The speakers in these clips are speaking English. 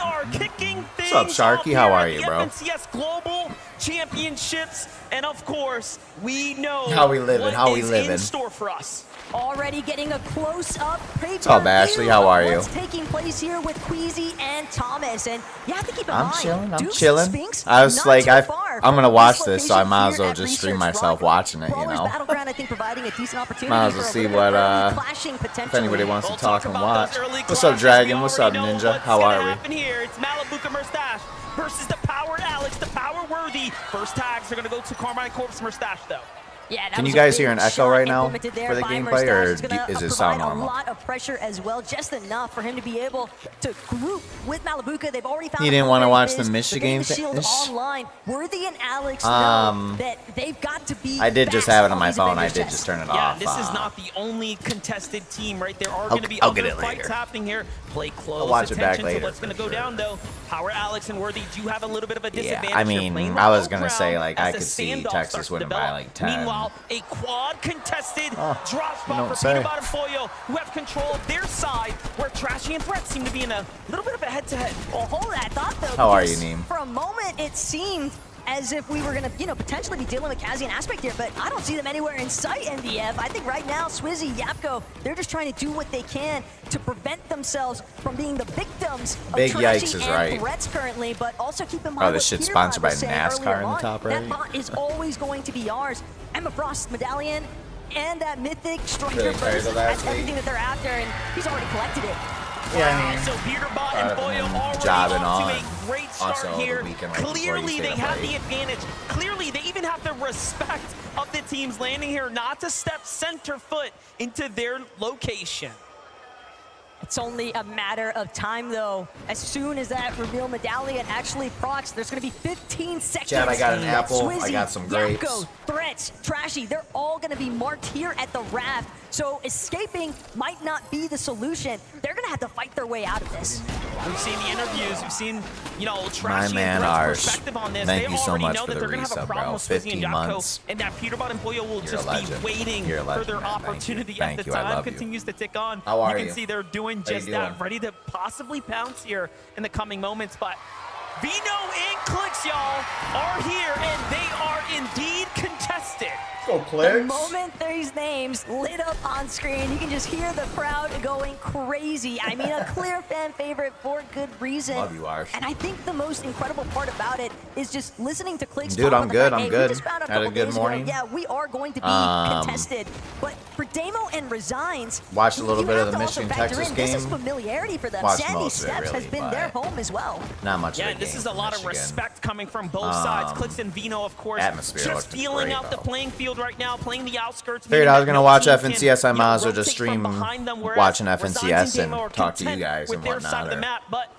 are kicking things What's up, Sharky? How are you, bro? FNCS Global Championships, and of course, we know How we living, what how we is living. in store for us. Already getting a close-up What's up, Ashley? How are you? What's taking place here with Queasy and Thomas, and you have to keep in I'm mind, chilling. I'm Dukes chilling. Sphinx, I was not like, too I'm far gonna from watch this this, so I location might as here well at just stream Research myself Rock. watching it. You Brawlers know. Battleground, I think, providing a decent opportunity Might as well for a see little what bit of early clashing if potentially. anybody wants to We'll talk talk and about watch. those early What's up, clashes. Dragon? We What's already up, know Ninja? what's How gonna are we? happen here. It's Malibuca Murstache versus the Powered Alex, the Power Worthy. First tags are going to go to Carmine Corpse Murstache, though. Yeah, that Can you was a guys big hear an echo shot right now implemented there for the by gameplay, Murstache. or It's gonna is it provide sound normal? a lot of pressure as well, just enough for him to be able to group with Malibuca. They've already found You didn't want to watch the Biz, Michigan but getting the thing? shield online. Worthy and Alex know that they've got to be I did just fast have it on my these phone. I Avengers did chests. just turn it Yeah, off. this is not the only contested team, right? There are going to be I'll other get it fights later. happening here. Play close I'll watch it back attention later, to what's going to for go sure. down, though. Power Alex and Worthy do have a little bit of a disadvantage. I They're mean, playing I was low gonna say, ground like, as I the could see standoff Texas starts to winning by, develop. like, 10. Meanwhile, a quad contested drop you spot don't for say. Peter Bottom Foyo, who have control of their side, where Trashy and Threat seem to be in a little bit of a head-to-head. Well, hold that thought, though. How are because you, Neem? For a moment, it seemed as if we were going to, potentially be dealing with Kazian Aspect here, but I don't see them anywhere in sight, NDF. I think right now, Swizzy, Yapko, they're just trying to do what they can to prevent themselves from being the victims of Big Trashy yikes is and right. Threats currently, but also keep in mind this what shit's Peter sponsored Bot by was saying NASCAR earlier in the on. top right. That bot is always going to be ours. Emma Frost medallion and that mythic striker Really tired burst, of that that's week. everything that they're after, and he's already collected it. Yeah, I mean, So Peter Bot and proud of Foyo him already jobbing off to on a great start also the here. weekend right before Clearly, you they stayed have up the late. advantage. Clearly, they even have the respect of the teams landing here not to step center foot into their location. It's only a matter of time, though. As soon as that reveal medallion actually procs, there's going to be 15 seconds. Chad, I got an apple. Swizzy, I got some grapes. Yapko, Threats, Trashy, they're all going to be marked here at the raft. So escaping might not be the solution. They're going to have to fight their way out of this. We've seen the interviews. We've seen, My Trashy man, and Threat's Arsh. perspective on this. Thank They you so already much know for that the they're going to have a resub, problem bro. with Swizzy and 15 Yapko, months. and that Peter Bot and Foyo will You're a just be legend. waiting You're a for legend, their man. Thank you. opportunity Thank as the you. I time love you. continues to tick on. How are you you? can see they're doing How you just that, doing? ready to possibly pounce here in the coming moments. But Vino and Clicks, y'all, are here, and they are indeed contested. Go The moment these names lit up on screen, you can just hear the crowd going crazy. I mean, a clear fan favorite for good reason. Love you, Arsh. And I think the most incredible part about it is just listening to Clicks. Dude, talk I'm about the good, fact, I'm hey, good. We just found out a Had a couple good days morning. ago, yeah, we are going to be contested. But for Damo and Resigns, Watched a little you bit have of the to also Michigan factor Texas in, This is game. familiarity for them. Watched Sandy most of it, Steps has really, been their but home as well. Not much Yeah, of a this game is a from lot of Michigan. respect coming from both sides. Clicks and Vino, of course, Atmosphere just looked feeling great, out the though. playing field right now, playing the outskirts. Figured meaning I was that gonna no watch team can, FNCS. I might as well rotate just from stream behind them, whereas watching Resigns FNCS Damo and are talk to you content guys with and their side whatnot, of the or- map, but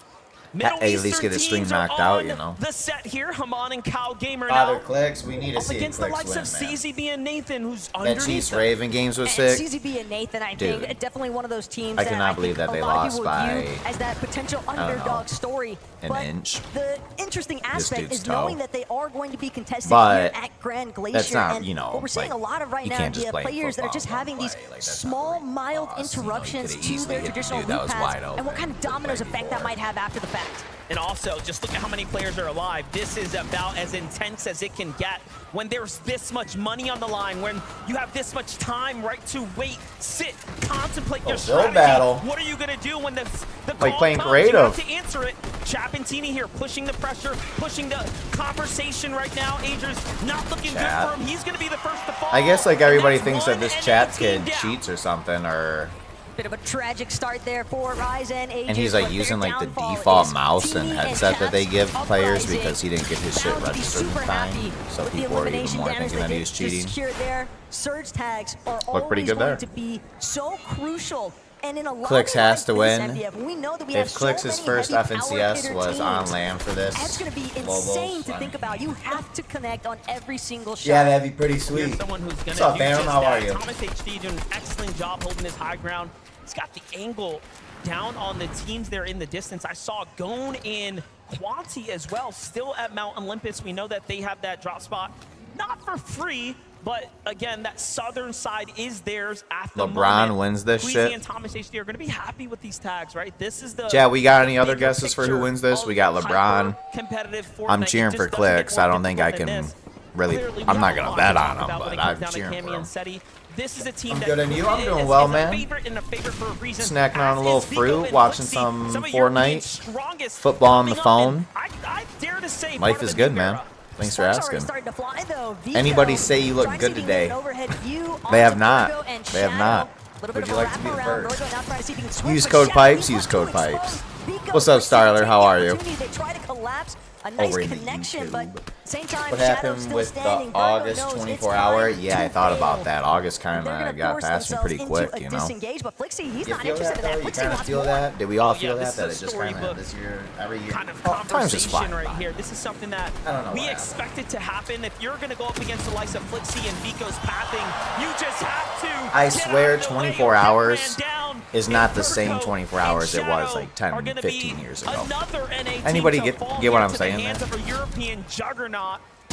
Middle at least Eastern get a stream teams are knocked out, on you know. the set here. Haman and Cal Gamer Father now Clicks, we need to up see against the Clicks likes win, of man. CZB and Nathan, who's That underneath Chiefs them. Raven games was And sick. CZB and Nathan, I Dude. think, definitely one of those teams I that cannot I believe think that they a lot of lost people by, view as that potential don't know, underdog story. an But inch. the interesting aspect dude's is toe. knowing that they are going to be contested But here at Grand Glacier. that's not, and you know, what we're seeing like, a lot of right you now, can't just the play players that are football just and having these play. Like, that's not small, the way mild it was. You know, you interruptions could've to easily their hit the traditional dude that loop was paths wide and what open kind of to play dominoes effect that before. might have after the fact. And also, just look at how many players are alive. This is about as intense as it can get when there's this much money on the line, when you have this much time, right, to wait, sit, contemplate your build strategy. battle. What are you going to do when the Like call playing comes? creative. You have to answer it. Chapantini here pushing the pressure, pushing the conversation right now. Adrian's not looking Chat. good for him. He's going to be the first to fall. I guess like And everybody that's thinks that one this enemy chat team kid down. cheats or something, or Bit of a tragic start there for Ryzen Aegis. and he's like but their using like the downfall default is mouse and Teeny headset that they Caps give players Uprising. because he didn't get his shit Bound to be registered in super time. happy So with the people are even elimination more damage thinking that they he was did cheating. secure there. Surge tags are Looked pretty always good going there. to be so crucial. And in a lot Clicks has to win. we know that we have If so Clicks' many first heavy power FNCS hitter was on teams. land for this, That's going to be Lobos, insane to I think mean, about. You have to connect on every single shot. yeah, that'd be pretty Here's sweet. someone who's going What's to up, do Baron? just How that. are you? Thomas HD doing an excellent job holding his high ground. He's got the angle down on the teams there in the distance. I saw Gone and Quanti as well, still at Mount Olympus. We know that they have that drop spot, not for free, But again, that southern side is theirs at the LeBron moment. wins this Queasy shit. and Thomas HD are going to be happy with these tags, right? This is the. Yeah, we got any the other bigger guesses for who picture wins this? of We got LeBron. hyper-competitive I'm Fortnite. cheering It for just doesn't get clicks. more I don't think I difficult than can this. really. Clearly, we I'm not have a gonna lot bet to on talk them, about when but it comes I'm down to cheering Cammy for them. and Seti. This is a team I'm that good, and you? I'm clearly doing well, is a man. favorite and a favorite for a reason. Snacking on a As little is Vico fruit, and watching Flixie, some of Fortnite, Europe's strongest football on the coming up, phone. and I dare to say Life part of is the good, new man. era. Thanks for Sparks already asking. starting to fly, though. Vico Anybody say you look trying good to see if he today? can get an overhead view They have onto not. Virgo and They have Shadow. not. Little bit Would of you a like to be the wraparound. first? Roy going out trying to see if he can switch, Use but code Shadow, pipes, he use wants code to pipes. expose Vico. What's up, Flixie Starler? take How the are you? opportunity. They try to collapse. A nice Over in the connection, but YouTube. same time, What Shadow's happened still with standing. the Virgo August knows it's 24 hour? time Yeah, I to thought bail. about that. August kind They're gonna of got force past me themselves pretty into quick, a you know. disengage, but Flixie, he's You not feel interested that in though? that. You Flixie kind of wants feel more. that? Did we all Yeah, feel this that? is That a it just kind storybook of this year, every year. kind of Oh, time's just conversation flying right by. here. This is something that I don't know we what expected to happen. If you're going to go up against the likes of Flixie and Vico's pathing, you just have to. I get swear out of the way 24 or get hours ran down. is And not the same Virgo 24 and hours it was Shadow like 10, are gonna 15 be years ago. Another NA team Anybody to get fall what here I'm to saying the hands there? of a European juggernaut.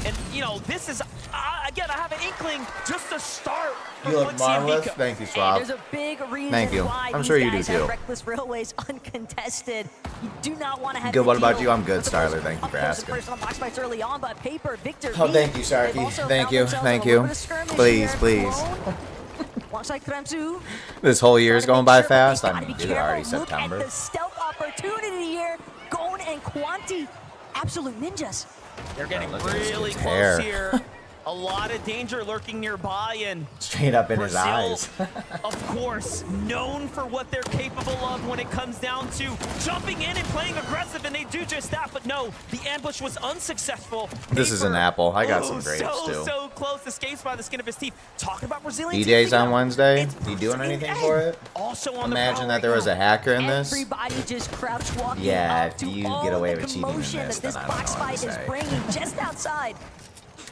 And, you know, this is, again, I have an inkling just to start. for You look Flixie and marvelous. Vico. Thank you, And Swab. there's a big reason Thank you. why I'm these sure you guys do have too. Reckless Railways uncontested. You do not want to have Good. to What about deal you? I'm good, with the most Starler. Thank you for up-close asking. personal box fights early on, but Paper, Victor Oh, V, thank you, they've Sharky. also Thank found you. themselves Thank in a little you. bit of skirmish Please, here. please. Clone, alongside Kremzu. This whole year is Trying to going make by sure, but fast. they I gotta mean, be dude, already careful. Look September. at the stealth opportunity here. Gon and Quanti, absolute ninjas. They're getting look at this really kid's close hair. here. A lot of danger lurking nearby, and Straight up in his Brazil, eyes. of course, known for what they're capable of when it comes down to jumping in and playing aggressive, and they do just that. But no, the ambush was unsuccessful. This is an Paper, apple. I got some oh, grapes, so, too. so close, escapes by the skin of his teeth. Talking about Brazilian DJ's team, on Wednesday. it's You doing Brazilian anything egg. for it? Also on Imagine the that there was a hacker in this. Everybody just crouch walking Yeah, up if to you all get away the with cheating in commotion this, that this then I don't box know what fight to is say. bringing just outside.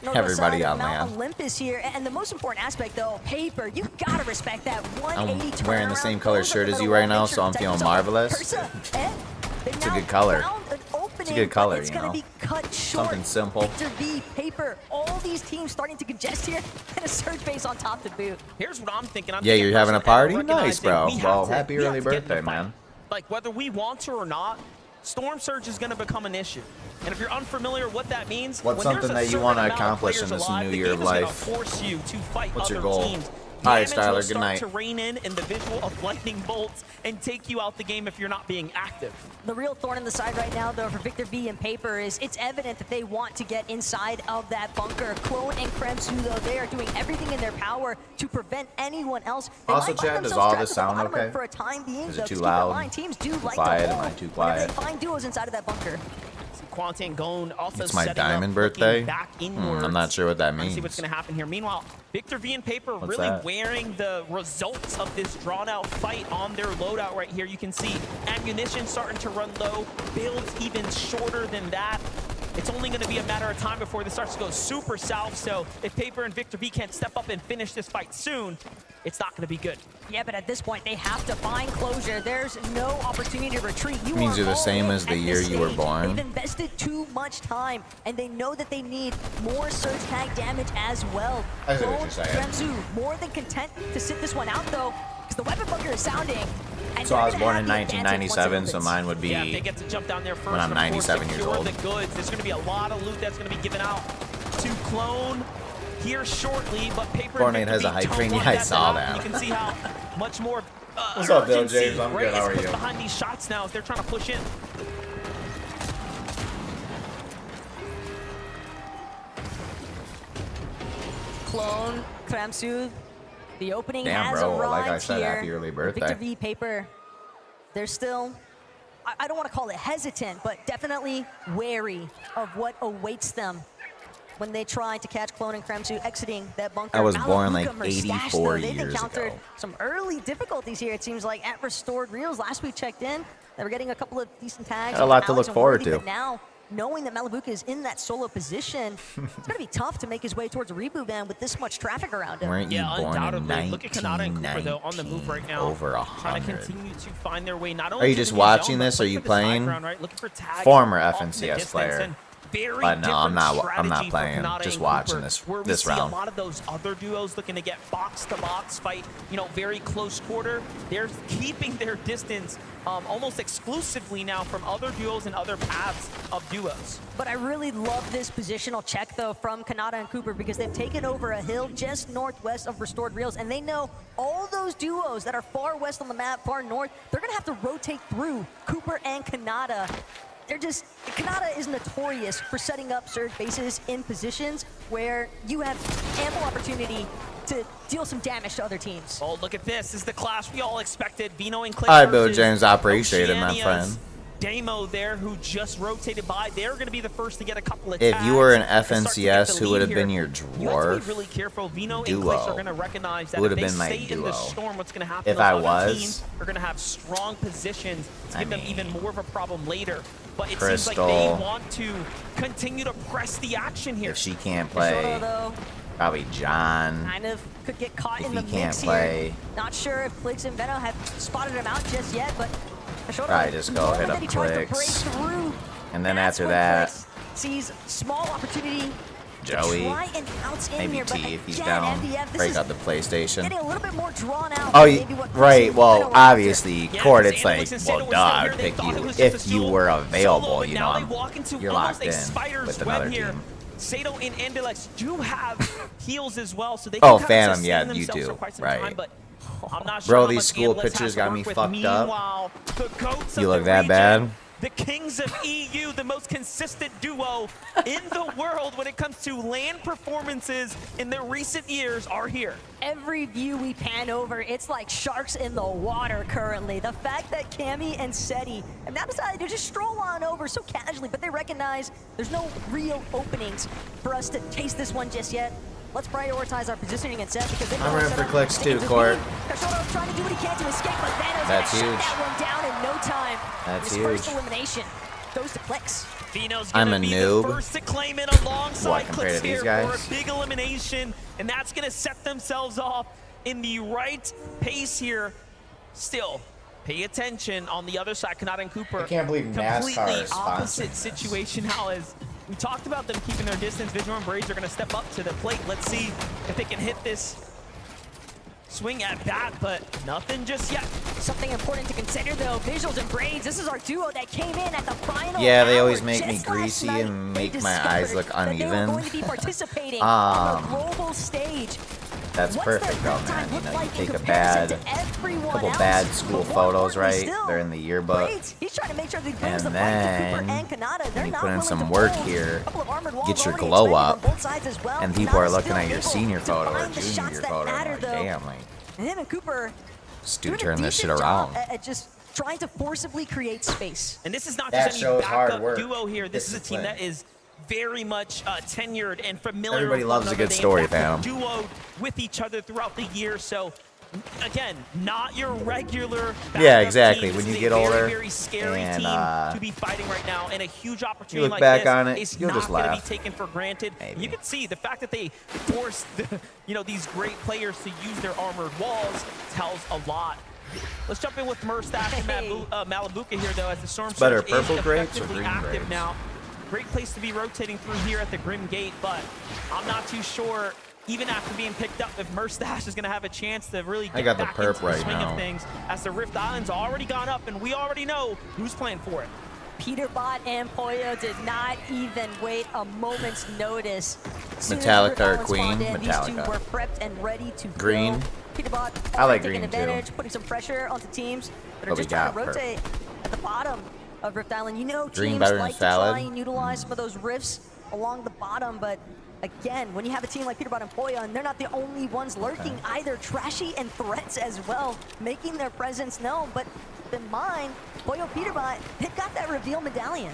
North Everybody side of on Mount land. Olympus here, and the most important aspect though, Paper, you gotta respect that 180 I'm wearing the turnaround, same color goes up shirt the as middle you right wall, now, makes so sure I'm to feeling protect himself. marvelous. Persa, and they've It's a now good color. found an opening, good color, but it's you gonna know. be cut short. Something simple. Victor V, Paper, all these teams starting to congest here, and a surge base on top to boot. Here's what I'm thinking. Yeah, you're having a party? Nice, bro. We have Well, to- happy we have early to get in the birthday, fight. man. Like, whether we want to or not, Storm Surge is going to become an issue. And if you're unfamiliar what that means, What's when there's something a that you certain wanna amount of accomplish players in this alive, new the year game of is gonna life? force you to fight What's other your goal? teams. All right, Damage Starler, will good start night. to rein in the visual of lightning bolts and take you out the game if you're not being active. The real thorn in the side right now, though, for Victor V and Paper is it's evident that they want to get inside of that bunker. Clone and Kremsu, though, they are doing everything in their power to prevent anyone else. They Also, might find Chad, does themselves all trapped this at the sound bottom of it okay? For a time being, Is it though, too 'cause keep in loud? mind, teams do Too like quiet? to Am I hold too whenever quiet? they find duos inside of that bunker. Quanti and Gon also It's my setting up, diamond looking birthday? back inwards. I'm not sure what that Let's see means. what's going to happen here. Meanwhile, Victor V and Paper What's really that? wearing the results of this drawn-out fight on their loadout right here. You can see ammunition starting to run low, builds even shorter than that. It's only going to be a matter of time before this starts to go super south. So if Paper and Victor V can't step up and finish this fight soon, it's not going to be good. Yeah, but at this point, they have to find closure. There's no opportunity to retreat. You Means are you're the all same in as the at year this you were stage. born. They've invested too much time, and they know that they need more surge tag damage as well. I see what Clone, you're saying. Kremzu, more than content to sit this one out, though, because the weapon bunker is sounding. And So they're I was gonna born have in the advantage once it 1997, so opens. mine would be Yeah, if they get to jump down there first. when I'm and of course 97 years secure old. the goods. There's going to be a lot of loot that's going to be given out to Clone here shortly, but Paper Fortnite and has a Victor hype V train. don't Yeah, want I saw to that. happen. You can see how much more What's up, Bill urgency, James? I'm right, good. How is are put you? behind these shots now as they're trying to push in. Clone, Kremsu, the opening Damn, has bro. arrived Like I said, here. happy early Victor birthday. V Paper, they're still, I don't want to call it hesitant, but definitely wary of what awaits them when they try to catch Clone and Kremsu exiting that bunker. I was born, like, Malabuka, Merstash, 84 though, they've years encountered ago. some early difficulties here, it seems like, at Restored Reels. Last we checked in, they were getting a couple of decent tags. Got a lot to Alex look and forward Worthy, to. but now, knowing that Malabuka is in that solo position, it's going to be tough to make his way towards a reboot van with this much traffic around him. Weren't you Yeah, born in undoubtedly. Look at Kanata and Cooper, though, on the move right now. Over Trying to 100. continue to find their way. Not Are only you to just the watching zone, this? but Are you looking for this high playing? ground, right? Looking for tags Former off in the FNCS distance. player. And very But no, I'm different not strategy for playing. Kanata Just and watching Cooper, this where we this see round. a lot of those other duos looking to get box-to-box fight, you know, very close quarter. They're keeping their distance almost exclusively now from other duos and other paths of duos. But I really love this positional check, though, from Kanata and Cooper, because they've taken over a hill just northwest of Restored Reels, and they know all those duos that are far west on the map, far north, they're going to have to rotate through Cooper and Kanata. Kanata is notorious for setting up surge bases in positions where you have ample opportunity to deal some damage to other teams. Oh, look at this. This is the clash we all expected. Vino and Click All right, Bill versus James, I appreciate it, my Oceania's friend. Damo there, who just rotated by. They're going to be the first to get a couple of If tags you were an and start to get FNCS, the who lead would have here. been your You have to dwarf be really careful. Vino duo, and Clicks are going to recognize that would if have they been my stay in the duo. storm, what's going to happen? If Those I other was, teams are going to have strong positions to I give them mean, even more of a problem later. But it seems like Crystal. they want to continue to press the action here. If she can't Shoto, play, though, probably John. kind of could get caught If in the he can't mix play. here. Not sure if Clicks and Veno have spotted him out just yet, but Shoto, Probably just go hit that up he tries to break Clicks. through. And then That's after when that, Clicks sees small opportunity Joey, to try and bounce in maybe here, but T if he's again, down. MDF, this Break is out the PlayStation. getting a little bit more drawn out. Oh, than maybe what Clicks right. and Well, Veno were after. obviously, Yeah, Court, because it's like, Analyst and well, Sado duh, was still I here. would They pick thought it you was just a if you solo- were solo, available. but You now know, they walk into you're almost locked a in spider's with web another here. team. Sado and Andelix do have heals as well, so they Oh, can kind Phantom, of sustain yeah, you themselves do, for quite some right. time, but I'm not Bro, sure how these much school Andelix has pictures to got work me with. fucked up. Meanwhile, the goats You of look the that region, bad? the kings of EU, the most consistent duo in the world when it comes to LAN performances in the recent years are here. Every view we pan over, it's like sharks in the water currently. The fact that Cammy and Seti have now decided to just stroll on over so casually, but they recognize there's no real openings for us to taste this one just yet. Let's prioritize our positioning and set because they know I'm our ready for setup clicks too, is Court. being- Kashoto trying to do what he can to escape, but Vano's That's gonna huge. shut that one down in no time. That's His first huge. elimination goes to Clicks. Vino's I'm gonna a be noob. the first to claim it alongside What, compared Clicks to these here for guys? a big elimination, and that's gonna set themselves off in the right pace here. Still, pay attention on the other side, Kanata and Cooper. I can't believe NASCAR completely is sponsoring opposite this. situation now as we talked about them keeping their distance. Visual and Braids are gonna step up to the plate. Let's see if they can hit this swing at bat, but nothing just yet. Something important to consider though, Visuals and Braids, this is our duo that came in at the final Yeah, they hour always make me just last greasy night. and They make my eyes discovered look that they were uneven. going to be participating on the global stage. That's What's perfect their though, prep time man. You look know, you like in take a comparison bad, to everyone couple else? bad school But more photos, importantly right? still, They're in the yearbook. Braids, he's trying to make sure that he brings And the fight to then Cooper and Kanata. They're you not put in willing some to work fold. here, A couple of armored walls get your already glow expanded on up, both sides as well. and people are Kanata's looking still at your able senior to photo or find the junior shots that photo. matter, Like, though. damn, like, And him and Cooper this dude doing a turned this shit decent job around. at just trying to forcibly create space. And this is not That just any shows hard backup work, duo here. This is a team discipline. that is very much tenured and familiar. Everybody with loves one a good another. story, They have fam. duoed with each other throughout the year. So, again, not your regular. Yeah, backup exactly. team. When This you is get a older very, very scary and, team to be fighting right now, and a huge opportunity you look like back this on it, is you'll not just going to be laugh. taken for granted. Maybe. You can see the fact that they forced these great players to use their armored walls tells a lot. Let's jump in with Murstache and Malibuca here, though, as the Storm better, Surge purple is grapes or effectively green active grapes? now. Great place to be rotating through here at the Grim Gate, but I'm not too sure, even after being picked up, if Murstache is going to have a chance to really get got the back perp into the right swing now. of things, as the Rift Island's already gone up, and we already know who's playing for it. Peterbot and Pollo did not even wait a moment's notice. Soon as Metallica Rift or Island Queen? spawned in, these two Metallica. were prepped and ready to Green? go. Peterbot I like taking green, too. advantage, putting some pressure onto teams that are But we just trying to got rotate at the bottom of Rift Island. You know, Green teams better than like to salad? try and utilize some of those rifts along the bottom, but again, when you have a team like Peterbot and Pollo, and they're not the only ones lurking either, Trashy and Threats as well, making their presence known. But keep in mind, Pollo, Peterbot, they've got that reveal medallion.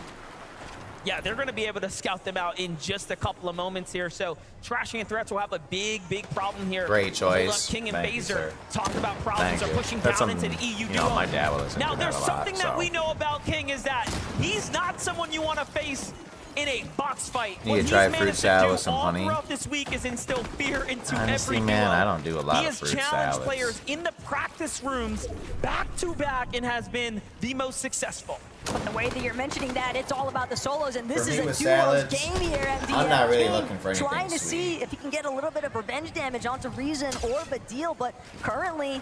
Yeah, they're going to be able to scout them out in just a couple of moments here. So Trashing and Threats will have a big, big problem here. Great Hold up, choice. King and Thank you, Phaser sir. talked about problems Thank are you. pushing That's down into something, the EU you know, duo. my dad will listen Now, to that there's a lot, something that so. we know about King is that he's not someone you want to face in a box fight. You What could he's try fruit managed to salad do with some all honey. throughout this week is instill fear into Honestly, every man, duo. I don't do a lot He of has fruit challenged salads. players in the practice rooms back to back and has been the most successful. But the way that you're mentioning that, it's all about the solos, and this For is me a with duos salads, game here. MDF I'm not really King looking for anything trying to sweet. see if he can get a little bit of revenge damage onto Reason or Badil, but currently,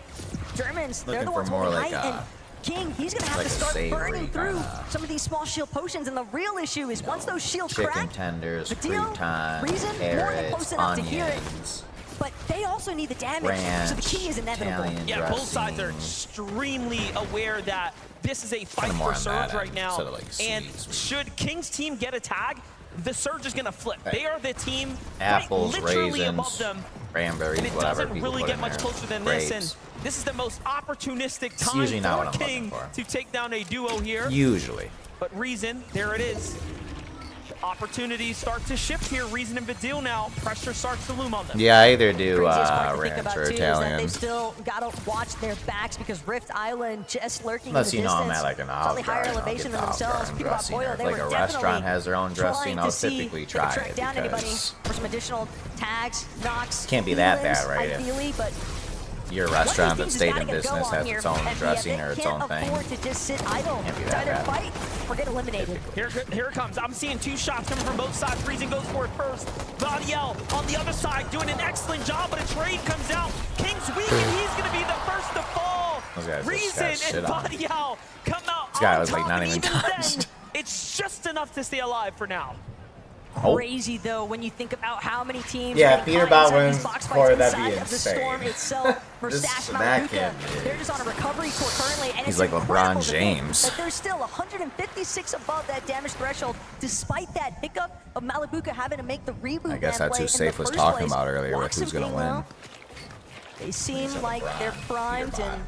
Germans, they're the Looking for ones more holding like height, a- and King, he's gonna have like to a start savory burning through kinda some of these small shield potions, and the real issue is once those shields Chicken crack, tenders, Badil, croutons, Reason, more than carrots, close enough to hear it. onions, But they also need the damage, so the key is inevitable. Italian Yeah, both sides are dressing. extremely aware that this is a fight more for on Surge that right end, now. instead of, like, And sweet. should King's team get a tag, the Surge is going to flip. Hey. They are the team Apples, right literally above raisins, them. cranberries, And it whatever doesn't people really put get in much there. closer than Grapes. this. And this is the most opportunistic time usually not what for I'm King looking for. to take down a duo here. Usually. But Reason, there it is. Opportunities start to shift here. Reason and Badil now. Pressure starts to loom on them. Yeah, I either do Craziest part to think ranch about or too is that they've Italian. still got to watch their backs because Rift Island just lurking Unless in you the know distance. I'm at like an Slightly Olive higher Garden, I'll elevation get than the Olive themselves. Garden People got dressing. Boyle, Or they if were like a definitely restaurant has their own dressing, trying I'll to see typically if they try could track it down anybody because for some additional tags, knocks. Can't be that healings, bad, right? Ideally, but your one of these restaurant that teams has stayed gotta in get a go business on has here, its own and dressing they or its can't own thing. afford to just sit idle. Can't be It's that either bad. fight or get eliminated. Here it comes. I'm seeing two shots coming from both sides. Reason goes for it first. Vadiel on the other side doing an excellent job, but a trade comes out. King's weak, and he's going to be the first to fall. Those guys just Reason got and shit on. Vadiel come out This guy on was, like, top, not and even then, touched. it's just enough to stay alive for now. Oh. Crazy though when you think about how many teams Yeah, are Peter getting caught Bot inside these wins box for fights that'd be inside of the insane. Storm itself for This- Stash that Malabuka. kid They're is- just on a recovery tour currently, and He's it's like LeBron incredible to think James. that they're still 156 above that damage threshold, despite that hiccup of Malabuka having to make the reboot. I guess ban that's play who in Safe the was first talking place. about earlier with Wax who's and gonna win. Ping, they seem He's a like LeBron, they're primed Peter and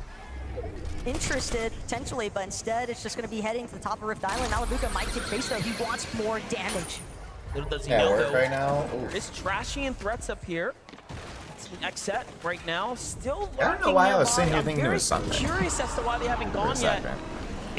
interested potentially, but instead it's just going to be heading to the top of Rift Island. Malabuka might get faced though. He wants more damage. Little does he Yeah, know, work though, right now. Ooh. There's trashy and threats up here. It's an X set right now. Still I don't know lurking why I was sitting nearby. here thinking I'm it was very something. curious as to why they haven't For a gone yet. second.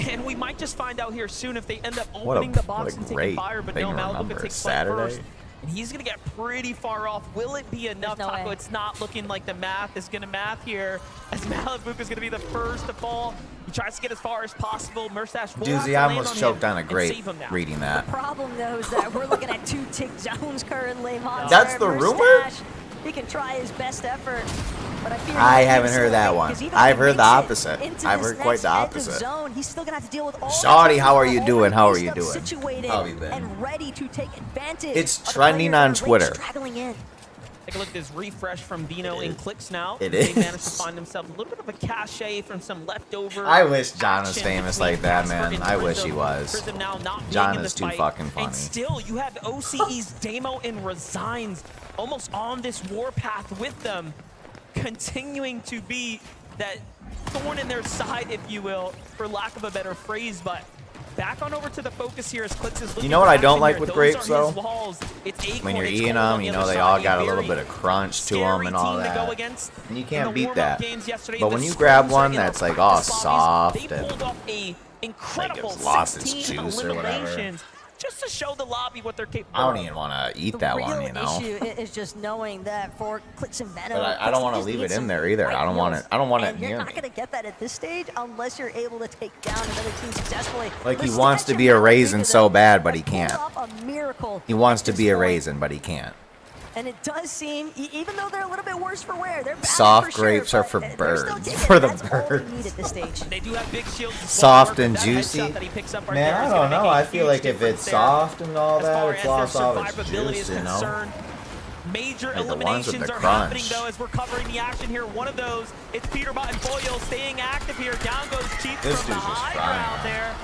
And we might just find out here soon if they end up What a- opening the box what a and taking great fire. But thing no, to Malabuka remember. takes flight Saturday. first. And he's going to get pretty far off. Will it be enough, There's no Taco? way. It's not looking like the math is going to math here, as Malabuka is going to be the first to fall. He tries to get as far as possible. Murstache will have to Doozy, I land almost on choked him on a and grape save him now. reading that. Problem though is that we're looking at 2 tick zones currently. Monster, That's the rumor? Mustache, he can try his best effort, but I fear I he'll haven't be heard that so late, one. 'cause even I've if he heard the makes it opposite. into I've this heard quite next the edge of opposite. Zone, he's still gonna have to deal with all Shawty, the how are teams you that doing? How are already you faced up, doing? situated How have you been? and ready to take advantage. It's of the trending players on that are Twitter. late straggling in. Take a look at this refresh from Bino in clicks now. It They is. managed to find themselves a little bit of a cachet from some leftover. I wish John was action famous between like that, Casper man. and I wish Prism. he was. Prism now not being John in is this too fight. fucking funny. And still, you have OCE's Damo and Resigns almost on this warpath with them, continuing to be that thorn in their side, if you will, for lack of a better phrase. But back on over to the focus here as Clicks is looking You know what for I don't action like here. with Those grapes, are his though? walls. It's Acorn, When you're it's eating Cold on them, the you other know, they side. all got a little Very bit of crunch to them scary and all team to go that. against. And you In can't the beat warm-up that. games yesterday, But the when you Storms grab are one in their that's like practice all lobbies, soft they and pulled off a incredible it's lost its 16 juice or whatever. eliminations just to show the lobby what they're capable I don't of. even want to eat The that real one, you know. issue is just knowing that for Clicks and Venom, But I don't wanna just leave need it in some there either. right I don't want heals. it- I don't want it And near you're me. not going to get that at this stage unless you're able to take down another team successfully. Like, he The wants to stats be are a not raisin big so enough. bad, but he They pulled can't. off a miracle He wants at to this be a point. raisin, but he can't. And it does seem, even though they're a little bit worse for wear, they're battling Soft for grapes sure, are for but they're still birds. taking it. For the That's all birds. they need at this stage. They do have big shields. as well. Soft Work and with that juicy. headshot that he picks up right Man, there I is gonna don't know. make a I feel huge like if difference it's there. soft and all As that, far it's as lost their all its survivability juice, is you know? concerned. Major Like the ones with eliminations the are crunch. happening though as we're covering the action here. One of those, it's Peterbot and Boyle staying active here. Down goes Chief This from the dude's just high frying. ground there.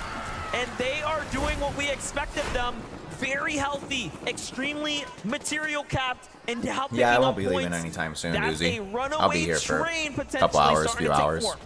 And they are doing what we expected them. Very healthy, extremely material capped, and now picking Yeah, I won't up be leaving points. anytime soon, That's Doozy. a runaway I'll be here for train a couple potentially hours, starting few to take hours. form.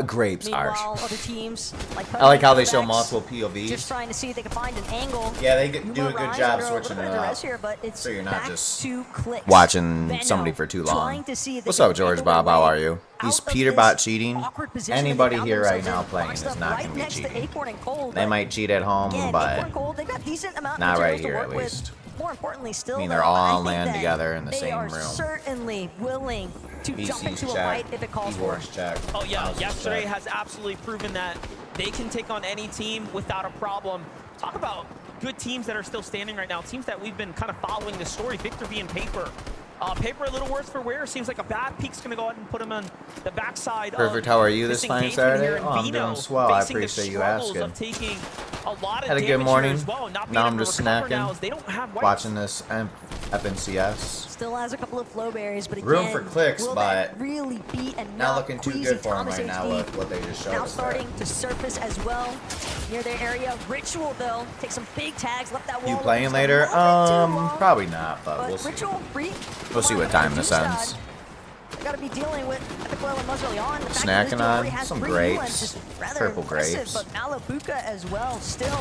Grapes are. Meanwhile, other teams, like I like how they show Puzzle multiple Backs, POVs. just trying to see if they can find an angle. Yeah, they Yuma do a good Rise job under a little switching bit it of up. duress here, but it's So you're not back just to Clicks. watching Venom somebody for too long. trying to see if they What's can up, George angle Bob? their How way are you? He's out of Peterbot this cheating. awkward position that they Anybody found here right themselves now in. playing Boxed is up not right going to be next to cheating. Acorn and Cold, They but might cheat at home, again, Acorn but and Cold, they've got decent amount of not right materials to here, work at with. least. More importantly, still, I mean, though, they're all I on think land that together in the they same are room. certainly willing to jump PC's into a check, fight if it calls for it. keyboards check. Oh yeah, mouses yesterday check. has absolutely proven that they can take on any team without a problem. Talk about good teams that are still standing right now. Teams that we've been kind of following the story. Victor V and Paper. Paper a little worse for wear. Seems like a bad peak's going to go ahead and put him on the backside. Perfect. How are you this fine Saturday? Oh, I'm doing swell. I appreciate you asking. Taking a lot of Had a good morning. Well, now I'm just snacking, now they don't have watching this FNCS. Still has a couple of flow berries, but again, room for clicks, will but that really be enough? not looking too Queasy good for him Thomas right now HD with what they just showed now us starting there. to surface as well near their area. Ritual though, take some big tags, left that wall. You open playing just a later? little bit too long. Probably not, but we'll see. Ritual free. We'll see what time this ends. They gotta be dealing with Epic Loyal and Muzz early on. The fact that Snacking this duo already on has some 3 grapes, UMs is rather purple impressive, grapes. But Malabuka as well, still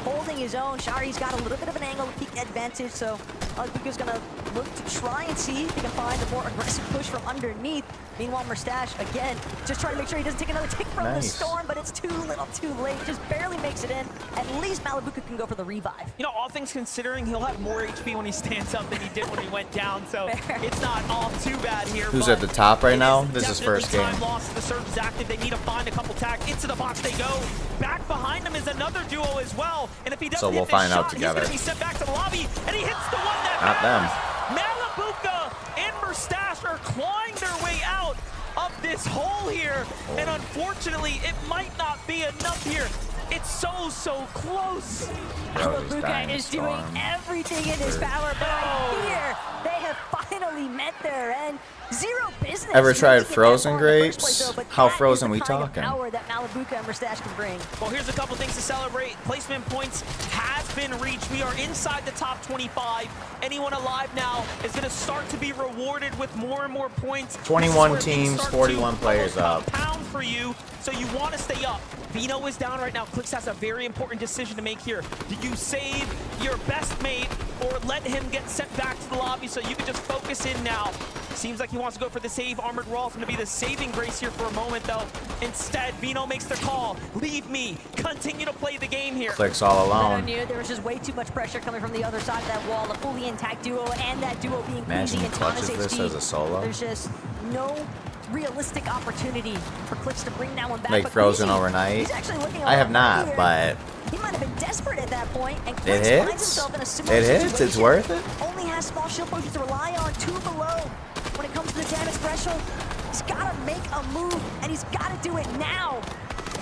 holding his own. Shari's got a little bit of an angle peak advantage, so Malabuka's gonna look to try and see if he can find a more aggressive push from underneath. Meanwhile, Mustache, again, just trying to make sure he doesn't take another tick from the storm, but it's too little too late. Just barely makes it in. At least Malabuka can go for the revive. You know, all things considering, he'll have more HP when he stands up than he did when he went down, so Fair. it's not all too bad here. Who's but at the top right it now? is This is definitely first game. time lost. The surge is active. They need to find a couple tags. Into the box they go. Back behind him is another duo as well. And if he doesn't So we'll hit this find out shot, together. he's going to be sent back to the lobby. And he hits the one that Not them. Malabuka and Mustache are clawing their way out of this hole here. And unfortunately, it might not be enough here. It's so close. Malabuka is doing everything in his power, but right here, they have finally met their end. Zero business. Ever tried making that frozen far in the first grapes? place, though, but How that is frozen the we kind of talking? power that Malabuka and Mustache can bring. Well, here's a couple things to celebrate. Placement points has been reached. We are inside the top 25. Anyone alive now is going to start to be rewarded with more and more points. 21 This is where things teams, start 41 to players almost up. compound for you, so you want to stay up. Vino is down right now. Clix has a very important decision to make here. Do you save your best mate or let him get sent back to the lobby so you can just focus in now? Seems like he wants to go for the save. Armored Wall is going to be the saving grace here for a moment, though. Instead, Vino makes the call. Leave me. Continue to play the game here. Clicks all I alone. knew there was just way too much pressure coming from the other side of that wall. A fully intact duo, and that duo being Imagine Queasy he and Thomas clutches this HD. as a solo. There's just no realistic opportunity for Clix to bring that one back. Like But Frozen Queasy, overnight? he's actually looking a I have lot not, here. but He might have been desperate at that point, and it Clix finds hits. himself in a similar It hits. It's situation. worth it. Only has small shield potions to rely on, 2 below. When it comes to the damage threshold, he's got to make a move, and he's got to do it now.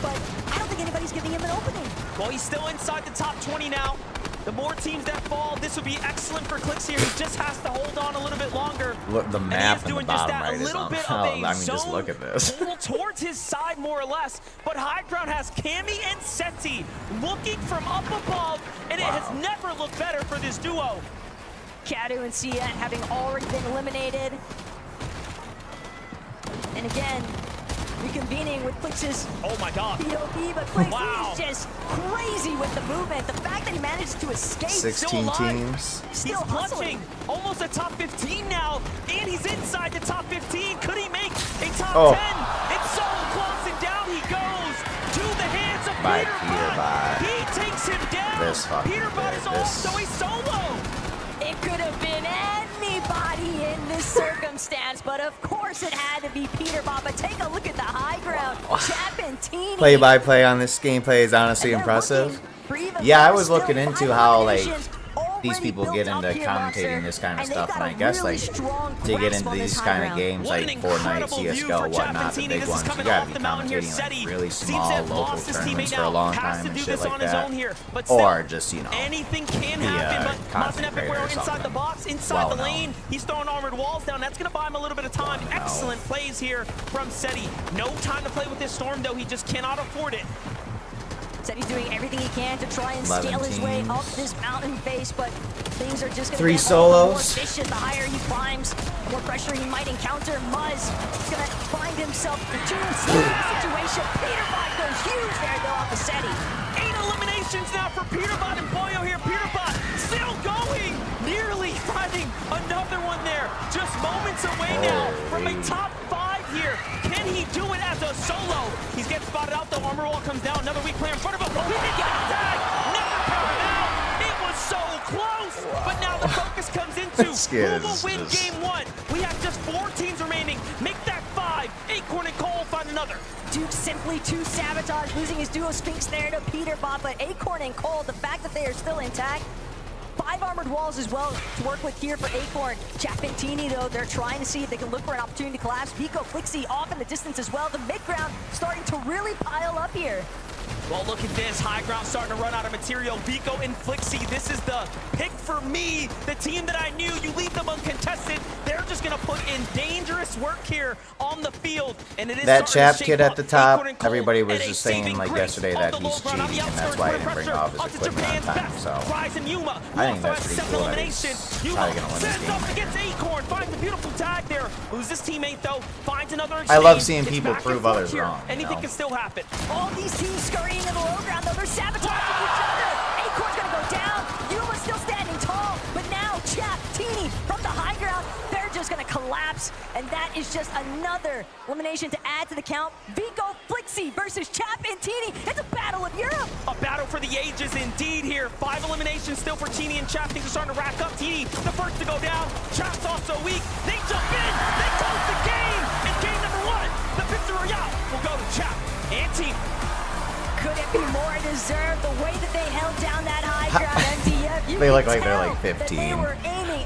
But I don't think anybody's giving him an opening. Well, he's still inside the top 20 now. The more teams that fall, this would be excellent for Clix here. He just has to hold on a little bit longer. Look, the And he map is in the doing just bottom that. right A is little on. bit Oh, of a I mean, just zone look at this. pull towards his side, more or less. But High Ground has Cammy and Seti looking from up above, and it has never looked better for this duo. Kadu and Cien having already been eliminated. And again, reconvening with Clix's Oh my God. POV, but Clix Wow. is just crazy with the movement. The fact that he managed to escape. 16 alive. teams. Still He's hustling. clutching almost a top 15 now, and he's inside the top 15. Could he make a top Oh. 10? It's so close, and down he goes to the hands of By Peterbot. Peterbot. He takes him down. This fucking Peterbot kid, is this- also a solo. It could have been anybody in this circumstance, but of course it had to be Peterbot. But take a look at the high ground. Chapentini. Play-by-play on this gameplay is honestly And they're impressive. looking for even Yeah, I more. was Still looking into 5 how, like, eliminations these already people built get up into here, commentating Monster, this kind of and they've stuff, got and I a guess, really like, strong to get grasp into on these this high kind of ground. games What an like Fortnite, incredible view CSGO, for whatnot, the Chapentini. big This is ones, you coming gotta off be the mountain here. commentating Seti like really seems to small have local lost his tournaments teammate for a now. long Has time to and do shit this like on his that. own here. But still, Or just, you know, anything can be a happen. But content Mountain Epic, creator we're or inside something. the box, inside Well the known. lane. He's throwing armored walls down. That's going to buy him a little bit of time. Well known. Excellent plays here from Seti. No time to play with this storm, though. He just cannot afford it. Said he's doing everything he can to try and 11 scale his way teams. up this mountain face, but things are just going to 3 get more solos. efficient. The higher he climbs, the more pressure he might encounter. Muzz is going to find himself into a situation. Peterbot goes huge there, though, off the Seti. 8 eliminations now for Peterbot and Boyo here. Peterbot still going, nearly finding another one there. Just moments away now from a top 5 here. Can he do it as a solo? He's getting spotted out, though. Armor Wall comes down. Another weak player in front of him. Oh, he didn't get a tag. Never counted out. It was so close. But now the focus comes into This kid who will is win just- game 1. We have just 4 teams remaining. Make that 5. Acorn and Cole find another. Duke simply only 2 Sabotage, losing his duo Sphinx there to Peterbot, but Acorn and Cole, the fact that they are still intact, 5 armored walls as well to work with here for Acorn. Chapentini, though, they're trying to see if they can look for an opportunity to collapse. Vico, Flixie off in the distance as well. The mid-ground starting to really pile up here. Well, look at this. High ground starting to run out of material. Vico and Flixie, this is the pick for me. The team that I knew, you leave them uncontested. They're just going to put in dangerous work here on the field. And it is that chap kid at the top, everybody was just saying like yesterday that he's cheating, and that's why I didn't bring off his equipment on time. So I think that's pretty cool that he's probably going to win this game. Against Acorn, finds a beautiful tag there. Loses his teammate though, finds another exchange. I love seeing people prove others wrong. Anything can still happen. All these teams scurrying in the low ground, though, they're sabotaging each other. Acorn's gonna go down. Yuma's still standing tall, but now Chapentini from the high ground, they're just gonna collapse, and that is just another elimination to add to the count. Vico, Flixie versus Chapentini. It's a battle of Europe. A battle for the ages indeed here. 5 eliminations still for Teeny and Chap. Things are starting to rack up. Teeny, the first to go down. Chap's also weak. They jump in. They close the game. And game number 1, the victory royale will go to Chap and Teeny. Could it be more deserved the way that they held down that high ground? MTF, they look like they're like 15,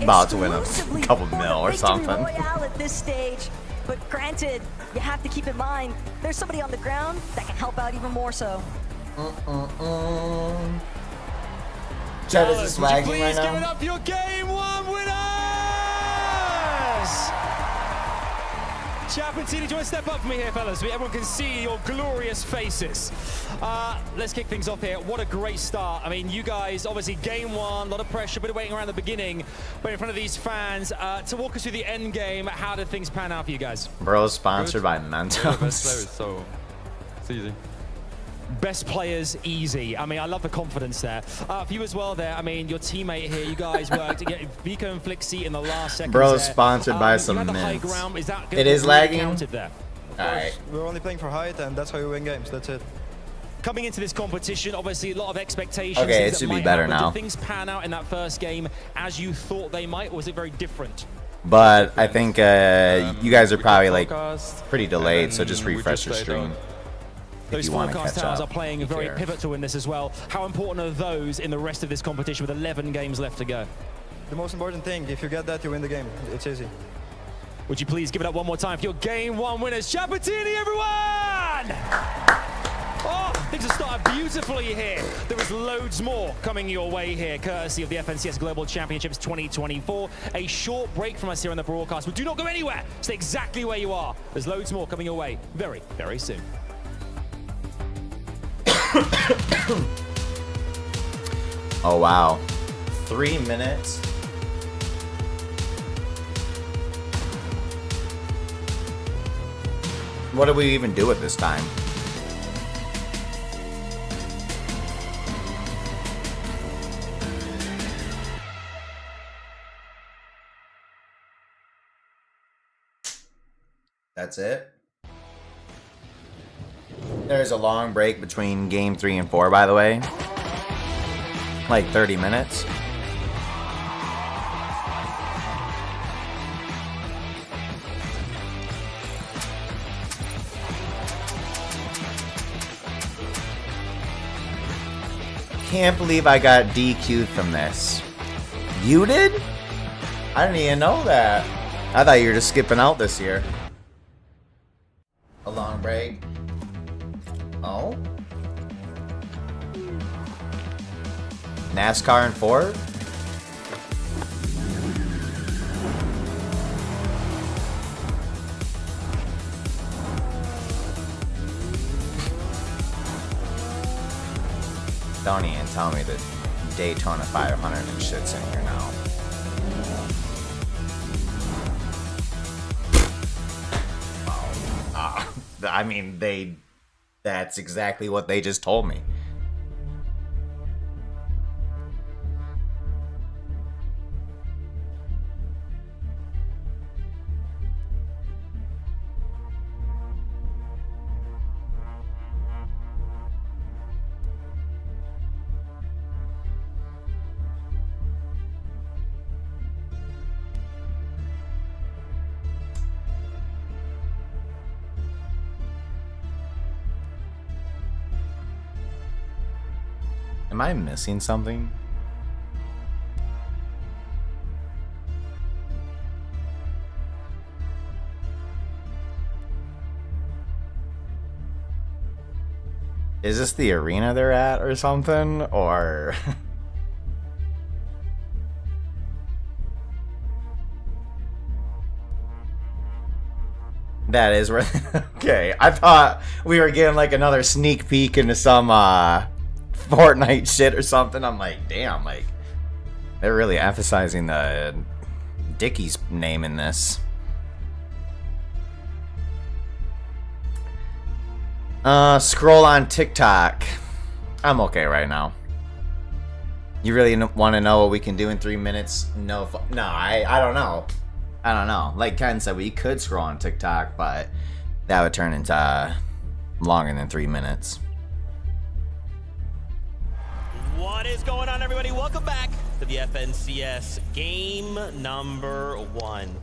about to win a couple mil or something. Royale at this stage, but granted, you have to keep in mind there's somebody on the ground that can help out even more so. Chad, is this lagging right now? Give it up for your game 1 winners! Chapentini, do you want to step up for me here, fellas? So everyone can see your glorious faces. Let's kick things off here. What a great start. I mean, you guys, obviously, game 1, a lot of pressure, bit of waiting around the beginning, but in front of these fans, to walk us through the end game, how did things pan out for you guys? Bro, sponsored by Mentos. Best players, so it's easy. Best players, easy. I mean, I love the confidence there. For you as well there, I mean, your teammate here, you guys worked to get Vico and Flixie in the last second. Bro, sponsored by some mints. It is lagging? There? Alright. We're only playing for height, and that's how you win games. That's it. Coming into this competition, obviously a lot of expectations. Okay, it should be better now. Did things pan out in that first game as you thought they might, or was it very different? But I think you guys are probably like pretty delayed, so just refresh your stream. Those forecast towers are playing very pivotal in this as well. How important are those in the rest of this competition with 11 games left to go? The most important thing, if you get that, you win the game. It's easy. Would you please give it up one more time for your game 1 winners, Chapentini, everyone! Oh, things have started beautifully here. There is loads more coming your way here, courtesy of the FNCS Global Championships 2024. A short break from us here on the broadcast, but do not go anywhere. Stay exactly where you are. There's loads more coming your way very, very soon. Oh wow, 3 minutes. What do we even do at this time? That's it. There's a long break between game 3 and 4, by the way. Like 30 minutes. Can't believe I got DQ'd from this. You did? I didn't even know that. I thought you were just skipping out this year. A long break. Oh? NASCAR and Ford? Don't even tell me the Daytona 500 and shit's in here now. I mean, that's exactly what they just told me. Am I missing something? Is this the arena they're at or something? Or... That is where... Okay, I thought we were getting like another sneak peek into some Fortnite shit or something. I'm like, damn, like... They're really emphasizing the Dickie's name in this. Scroll on TikTok. I'm okay right now. You really want to know what we can do in 3 minutes? No, I don't know. I don't know. Like Ken said, we could scroll on TikTok, but that would turn into longer than 3 minutes. What is going on, everybody? Welcome back to the FNCS game number 1.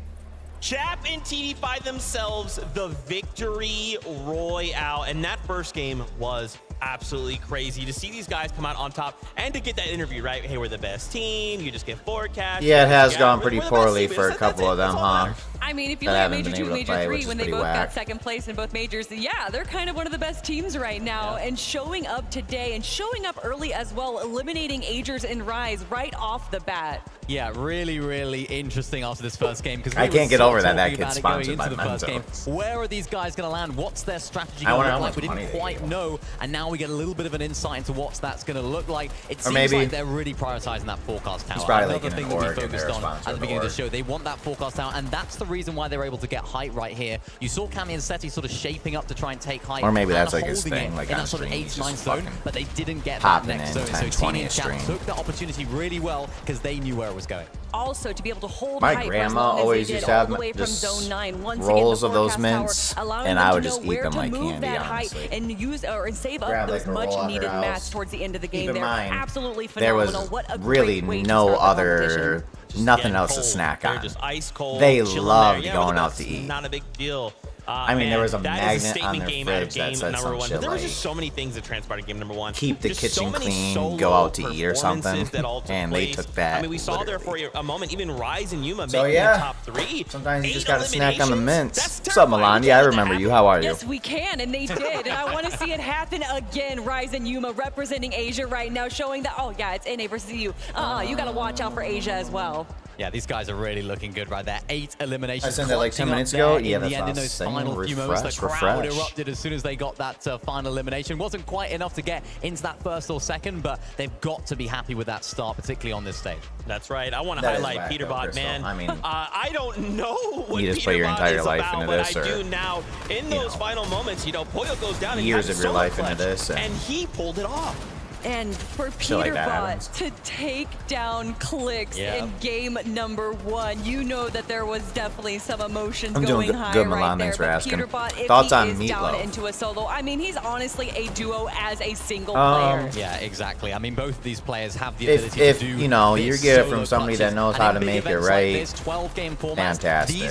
Chap and TD by themselves, the victory royale, and that first game was absolutely crazy to see these guys come out on top and to get that interview, right? Hey, we're the best team. You just get forecast. Yeah, it has gone pretty poorly for a couple of them, huh? I mean, if you look at Major 2 and Major 3, when they both got second place in both majors, yeah, they're kind of one of the best teams right now. And showing up today and showing up early as well, eliminating Agers and Rise right off the bat. Yeah, really, really interesting after this first game. Because I can't get over that kid's sponsored by Mentos. Where are these guys going to land? What's their strategy going to look like? We didn't quite know, and now we get a little bit of an insight into what that's going to look like. It seems like they're really prioritizing that forecast tower. Another thing that we focused on at the beginning of the show. They want that forecast tower, and that's the reason why they're able to get height right here. You saw Cammy and Seti sort of shaping up to try and take height. Or maybe that's like his thing, like in that sort of 8-9 zone, but they didn't get that next zone. So TD and Chap took the opportunity really well because they knew where it was going. Also, to be able to hold my height grandma always used to have rolls of those mints, and I would just eat them like candy, honestly. And use or save up those much needed mats towards the end of the game. They're absolutely phenomenal. There was what a really no other, nothing else to snack on. Just ice cold. They loved going out to eat. Not a big deal. I mean, there was a magnet on their fridge that said some shit there was like, just so many things that transpired in game number 1. Keep the kitchen clean, go out to eat or something, and they took that. I mean, we saw there for a moment, even Rise and Yuma making the top 3. Sometimes you just gotta snack on the mints. What's up, Milan? Yeah, I remember you. How are you? Yes, we can, and they did. And I want to see it happen again. Rise and Yuma representing Asia right now, showing that, oh yeah, it's NA versus EU. You gotta watch out for Asia as well. Yeah, these guys are really looking good right there. 8 eliminations. I sent that like 10 minutes ago. Yeah, that's in those final few moments, the crowd erupted as soon as they got that final elimination. Wasn't quite enough to get into that first or second, but they've got to be happy with that start, particularly on this stage. That's right. I want to highlight Peterbot, man. I mean, I don't know what you just put your entire life into this, or I do now. In those final moments, you know, Poyo goes down and years of your life into this, and he pulled it off. And for Peterbot to take down Clix in game number 1, you know that there was definitely some emotions going high good, right Milan. there. Thanks for asking. Peterbot, if Thoughts on he is down Meatloaf? into a solo, I mean, he's honestly a duo as a single player. Yeah, exactly. I mean, both of these players have the ability if to do you know, you get it from somebody that knows how to make it right. Like 12-game fantastic.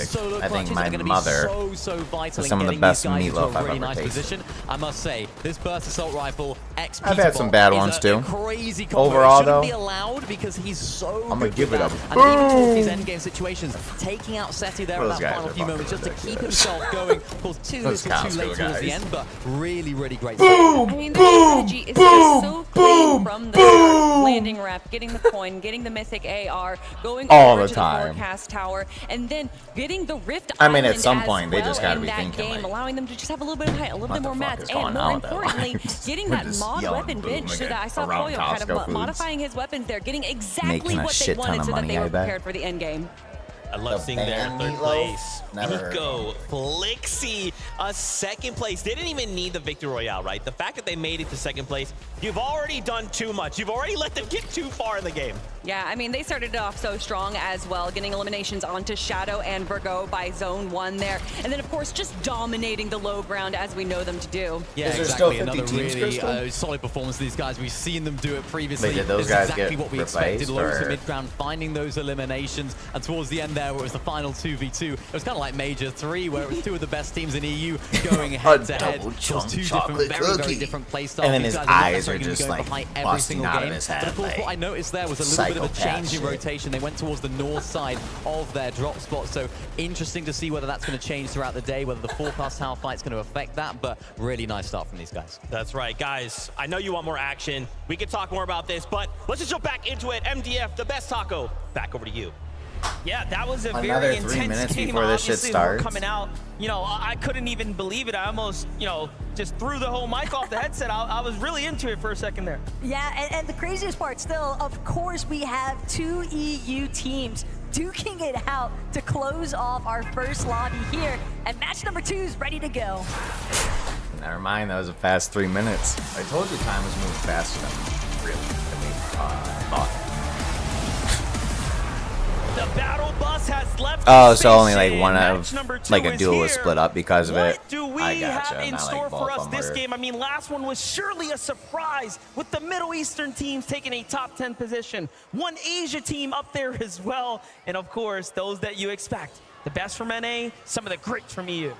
I think my mother is some of the best Meatloaf I've ever tasted. I must say, this burst assault rifle, I've had some bad ones too. Overall, though, be allowed because he's so I'm gonna give it a and even towards these endgame situations, taking out Seti there in that final few moments just to keep himself going. Of course, too little, too late towards the end, but really, really great. I mean, the strategy is just so clean from the landing rep, getting the coin, getting the mythic AR, going all over the to time. the forecast tower, and then getting the Rift I mean, at Island some as point, they well just gotta in be that thinking, game, like, allowing them to just have a little bit of height, a little bit more mats, and more importantly, getting that mod weapon bench so that I saw Poyo kind of modifying his weapons there, getting exactly what they wanted so that they were prepared for the end game. I love seeing their third place. Nico, Flixie, a second place. They didn't even need the Victory Royale, right? The fact that they made it to second place, you've already done too much. You've already let them get too far in the game. Yeah, I mean, they started it off so strong as well, getting eliminations onto Shadow and Virgo by Zone 1 there. And then, of course, just dominating the low ground as we know them to do. Yeah, is there exactly. still 50 Another teams, really solid performance of these guys. We've seen them do it previously. Wait, did those this guys is exactly get what we replaced, expected. Loads or? of mid-ground, finding those eliminations. And towards the end there, there where it was the final 2v2. It was kind of like Major 3, where it was two of the best teams in EU going head-to-head. double It was chunk two chocolate very cookie. different play styles. And then These his guys are not eyes are necessarily gonna just, go like, behind every busting single out of game. his But head, of course, like, what I noticed there was a little bit of a psychopath change in shit. rotation. They went towards the north side of their drop spot, so interesting to see whether that's going to change throughout the day, whether the forecast tower fight's going to affect that, but really nice start from these guys. That's right, guys. I know you want more action. We can talk more about this, but let's just jump back into it. MDF, the best taco. Back over to you. Yeah, that was a Another very 3 intense minutes game. before this shit Obviously, we're starts. coming out, you know, I couldn't even believe it. I almost, you know, just threw the whole mic off the headset. I was really into it for a second there. Yeah, and the craziest part still, of course, we have 2 EU teams duking it out to close off our first lobby here, and match number 2 is ready to go. Never mind, that was a fast 3 minutes. I told you time was moving faster than really. thought. The battle bus has left. Oh, the so only like station. one Match of number 2 like a is duo here. was split up because of it. What do we I gotcha. have in Not store like for both us of them this were- game? I mean, last one was surely a surprise with the Middle Eastern teams taking a top 10 position. One Asia team up there as well. And of course, those that you expect. The best from NA, some of the greats from EU.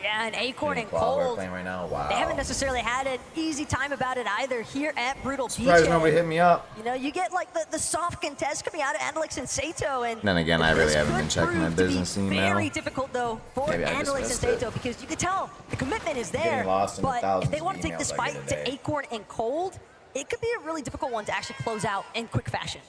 Yeah, and Acorn and While we're Cold, playing right now, wow. they haven't necessarily had an easy time about it either here at Brutal Surprised Beachhead. nobody hit me up. You know, you get like the soft contest coming out of Andalix and Sato, and Then again, I really this haven't could been checking my prove to be business email. Very difficult though for Maybe I just Andalix and missed it. Sato because you can tell the commitment is Getting there. lost in the But if thousands they of want to take this emails I fight get a to day. Acorn and Cold, it could be a really difficult one to actually close out in quick fashion.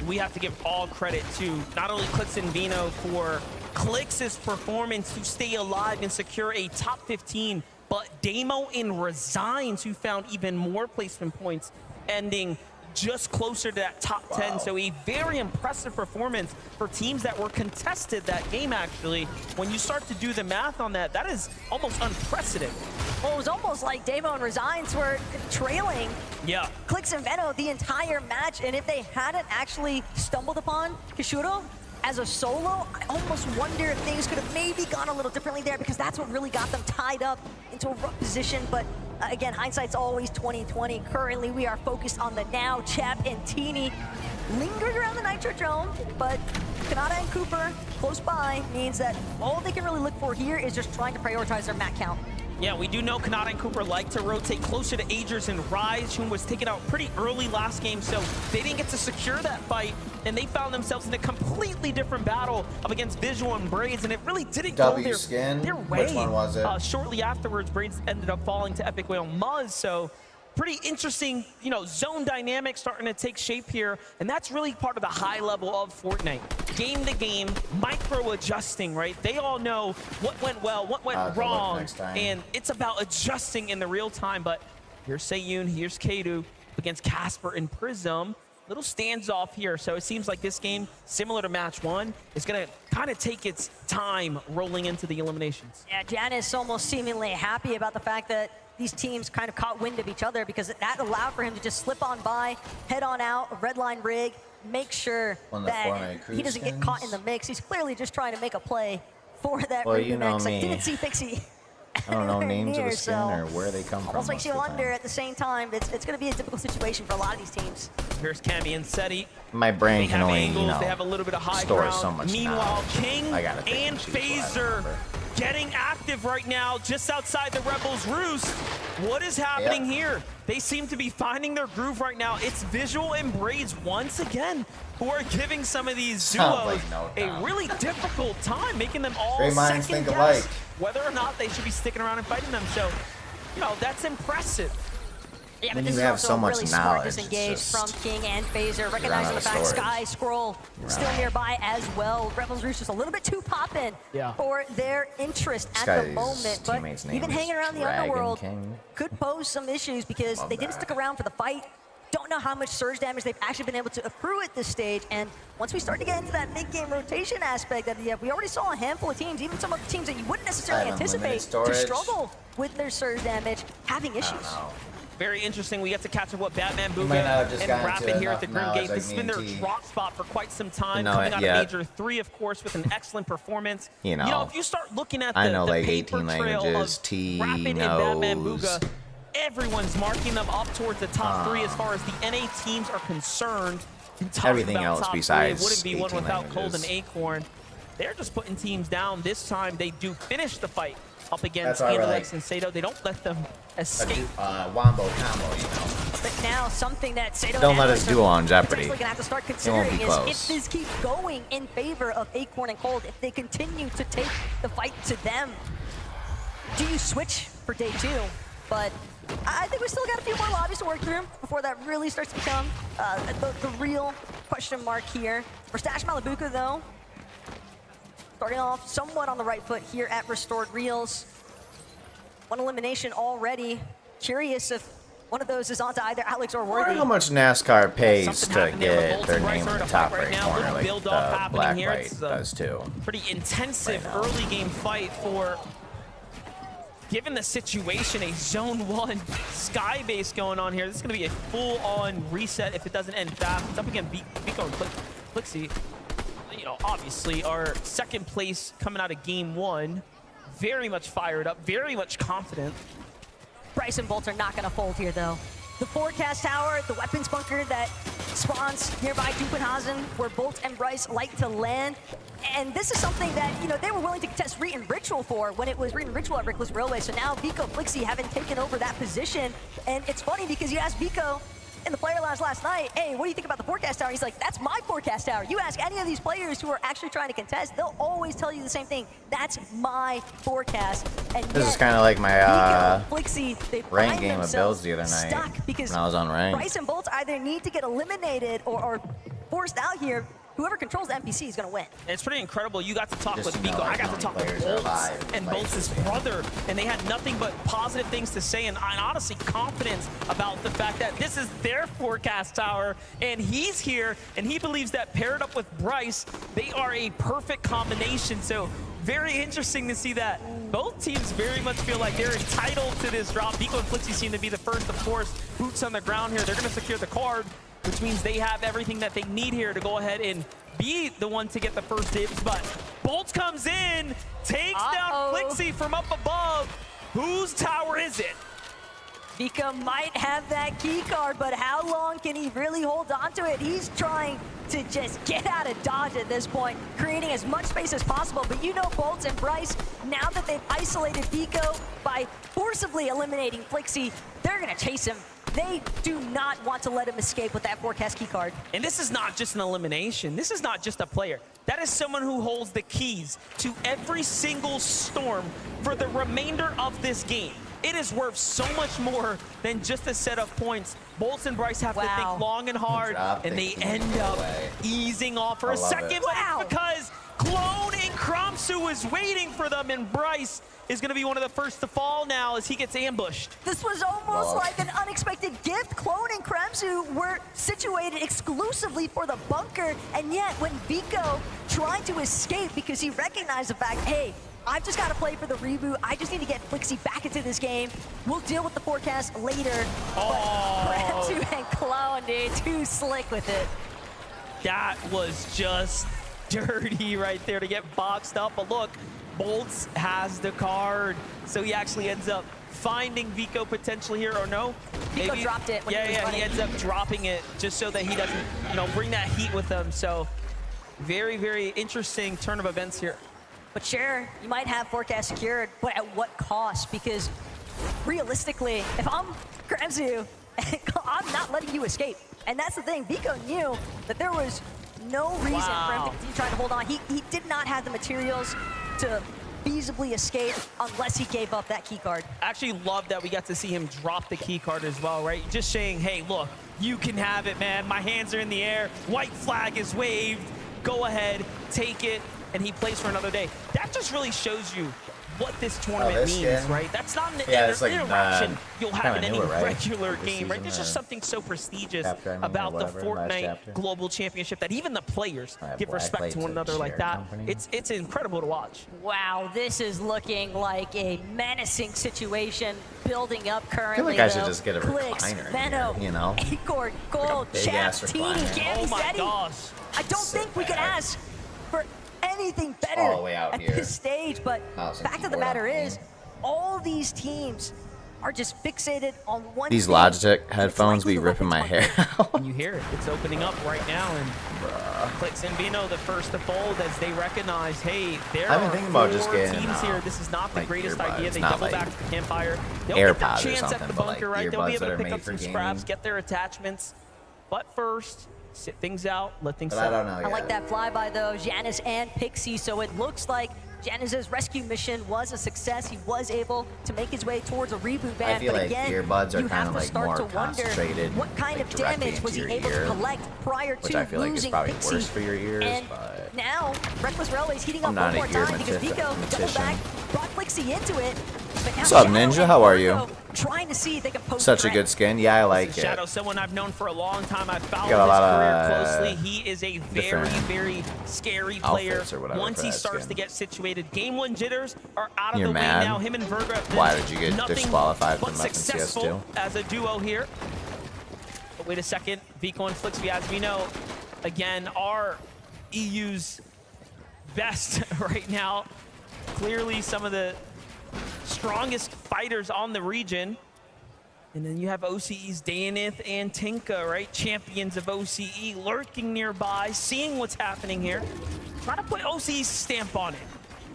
We have to give all credit to not only Clix and Vino for Clix's performance to stay alive and secure a top 15, but Damo and Resigns, who found even more placement points, ending just closer to that top 10. Wow. So a very impressive performance for teams that were contested that game, actually. When you start to do the math on that, that is almost unprecedented. Well, it was almost like Damo and Resigns were trailing Yeah. Clix and Veno the entire match, and if they hadn't actually stumbled upon Kishuro as a solo, I almost wonder if things could have maybe gone a little differently there, because that's what really got them tied up into a rough position. But again, hindsight's always 20/20. Currently, we are focused on the now. Chap and Teeny lingered around the Nitrodrome, but Kanata and Cooper close by means that all they can really look for here is just trying to prioritize their mat count. Yeah, we do know Kanata and Cooper like to rotate closer to Agers and Rise, who was taken out pretty early last game, so they didn't get to secure that fight, and they found themselves in a completely different battle up against Visual and Braids, and it really didn't go W skin? their way. Which one was it? Shortly afterwards, Braids ended up falling to Epic Whale Muzz, so pretty interesting, you know, zone dynamic starting to take shape here, and that's really part of the high level of Fortnite. Game to game, micro adjusting, right? They all know what went well, what went Good luck wrong, next time. and it's about adjusting in the real time. But here's Seiyun, here's Kadu against Casper and Prism. Little stands off here, so it seems like this game, similar to match 1, is gonna kind of take its time rolling into the eliminations. Yeah, Janice almost seemingly happy about the fact that these teams kind of caught wind of each other, because that allowed for him to just slip on by, head on out, a red line rig, make sure One of the that Fortnite he doesn't get caught in skins. the mix. He's clearly just trying to make a play for that Well, rig you know mix. I me. didn't see Pixie. I don't know anywhere names of near, the skin so or where they come from. almost makes most you of the wonder time. at the same time. It's going to be a difficult situation for a lot of these teams. Here's Cammy and Seti. My They brain can have only, angles, you know, they have a little bit of high store ground. so much Meanwhile, knowledge. King I gotta pick and and choose what I Phaser remember. getting active right now just outside the Rebels' roost. What is happening Yep. here? They seem to be finding their groove right now. It's Visual and Braids once again who are giving some of these Sounds duos like no a doubt. really difficult time, making them all Great minds second think guess alike. whether or not they should be sticking around and fighting them. So, you know, that's impressive. Yeah, When but this you is have also so much really smart knowledge, it's disengage just- from King and Phaser, recognizing the out of fact storage. Sky Scroll still Right. nearby as well. Rebels Roost just a little bit too poppin' Yeah. for their interest at the Sky's moment, but teammate's name even is hanging around the Dragon underworld King. could pose some issues because Love they didn't that. stick around for the fight. Don't know how much surge damage they've actually been able to accrue at this stage, and once we start to get into that mid-game rotation aspect of the we already saw a handful of teams, even some of the teams that you wouldn't necessarily I have unlimited anticipate to storage. struggle with their surge damage, having I issues. don't know. Very interesting. We get to catch up with Batman Booga might not have just and gotten Rapid to here at the enough Grim Gate. knowledge This has like been me their and T. drop spot for quite some time, know coming it out yet. of Major 3, of course, with an excellent performance. You know, if you start looking at I the, know the like paper 18 trail languages. of T Rapid and Batman knows. Booga, everyone's marking them up towards the top 3 as far as the NA teams are concerned. And talking Everything about else top 3, besides it wouldn't be one 18 without Cold and languages. Acorn. they're just putting teams down. This time they do finish the fight up against That's why we're Alex and Sato. They don't let them escape. Wombo combo, you know. But now something that Sato Don't and let Alex us duel on are Jeopardy. potentially gonna have to start won't considering be is close. if this keeps going in favor of Acorn and Cold, if they continue to take the fight to them, do you switch for day 2? But I think we still got a few more lobbies to work through before that really starts to become the real question mark here. For Stash Malibuca, though, starting off somewhat on the right foot here at Restored Reels. One elimination already. Curious if one of those is onto either Alex or I wonder Worthy. how much NASCAR pays Something to happened there with get Bolts their and Bryce name are in in the a top fight right right now. corner Little like build-off the happening Black here. White It's, does too. Pretty intensive Right now. early game fight for, given the situation, a zone 1 sky base going on here. This is going to be a full-on reset if it doesn't end fast. It's up against Vico and Flixie. You know, obviously our second place coming out of game 1, very much fired up, very much confident. Bryce and Bolts are not going to fold here, though. The forecast tower, the weapons bunker that spawns nearby Dupenhazen, where Bolt and Bryce like to land. And this is something that, you know, they were willing to contest Reet and Ritual for when it was Reet and Ritual at Rickless Railway. So now Vico Flixie having taken over that position. And it's funny because you ask Vico in the player lounge last night, hey, what do you think about the forecast tower? He's like, that's my forecast tower. You ask any of these players who are actually trying to contest, they'll always tell you the same thing. That's my forecast. And This is yet, kind of like my Vico, Flixie, they rank find game of themselves builds the other night stuck because when I was on rank. Bryce and Bolts either need to get eliminated or forced out here. Whoever controls the NPC is going to win. And it's pretty incredible. You got to talk Just with to know Vico. I how got to many talk with players are Bolts alive and like Bolts' this. brother, and they had nothing but positive things to say, and honestly confidence about the fact that this is their forecast tower, and he's here, and he believes that paired up with Bryce, they are a perfect combination. So very interesting to see that both teams very much feel like they're entitled to this drop. Vico and Flixie seem to be the first, of course, boots on the ground here. They're going to secure the card, which means they have everything that they need here to go ahead and be the one to get the first dibs. But Bolts comes in, takes down Flixie from up above. Whose tower is it? Vico might have that key card, but how long can he really hold on to it? He's trying to just get out of dodge at this point, creating as much space as possible. But you know Bolts and Bryce, now that they've isolated Vico by forcibly eliminating Flixie, they're going to chase him. They do not want to let him escape with that forecast key card. And this is not just an elimination. This is not just a player. That is someone who holds the keys to every single storm for the remainder of this game. It is worth so much more than just a set of points. Bolts and Bryce have to think long and hard, and they end up easing off for a second. Because Clone and Kromsu is waiting for them, and Bryce is going to be one of the first to fall now as he gets ambushed. This was almost like an unexpected gift. Clone and Kremsu were situated exclusively for the bunker, and yet when Vico tried to escape because he recognized the fact, hey, I've just got to play for the reboot. I just need to get Flixie back into this game. We'll deal with the forecast later. But Kremsu and Clone, dude, too slick with it. That was just dirty right there to get boxed up. But look, Bolts has the card, so he actually ends up finding Vico potentially here, or no? Vico dropped it when he was running. He ends up dropping it just so that he doesn't, you know, bring that heat with him. So very, very interesting turn of events here. But sure, you might have forecast secured, but at what cost? Because realistically, if I'm Kremsu, I'm not letting you escape. And that's the thing, Vico knew that there was no reason for him to continue trying to hold on. He did not have the materials to feasibly escape unless he gave up that key card. Actually love that we got to see him drop the key card as well, right? Just saying, hey, look, you can have it, man. My hands are in the air. White flag is waved. Go ahead, take it. And he plays for another day. That just really shows you what this tournament means, right? That's not an interaction you'll have in any regular game, right? There's just something so prestigious about the Fortnite Global Championship that even the players give respect to one another like that. It's incredible to watch. Wow, this is looking like a menacing situation building up currently. I feel like I should just get a recliner, Venno, you know? Acorn, Gold, Chaptini, Oh my gosh. I don't think we could ask for anything better at this stage, but fact of the matter is, all these teams are just fixated on one These thing. Logitech headphones be ripping my hair out. And you hear it. It's opening up right now, and Clix and Vino the first to fold as they recognize, hey, there I've been are thinking about just 4 getting, teams here. This is not the like greatest earbuds, idea. They not double like back to the campfire. They'll AirPods get or their chance at something, the but, bunker, like, right? They'll be earbuds able that to are pick made up for some gaming. scraps, get their attachments. But first, sit things out, let things But I settle. don't know I yet. like that flyby though, Janus and Pixie. So it looks like Janus's rescue mission was a success. He was able to make his way towards a reboot van. I feel but like again, earbuds are you kind have of to like start more to wonder concentrated, what kind like of damage directly was he into able your to ear, collect prior which to I feel like is losing probably Pixie. worse for your ears, And but now Reckless Railway's heating up I'm one not more an ear time because Vico double mathematician. back, brought Plixie into it. But now What's up, Shadow Ninja? and How are you? Virgo trying to see if they can post such a threat. good skin. Yeah, I like it. Shadow, someone I've known for a long time. I've followed got a his lot career of, closely. He is a very, different very scary player. outfits or whatever Once for he that starts skin. to get situated, game 1 jitters are out of You're the mad? way now. Him and Virgo have been Why did you get nothing disqualified but from FNCS successful 2? as a duo here. But wait a second, Vico and Flixby, as we know, again, are EU's best right now. Clearly some of the strongest fighters on the region. And then you have OCE's Danith and Tinka, right? Champions of OCE lurking nearby, seeing what's happening here. Trying to put OCE's stamp on it.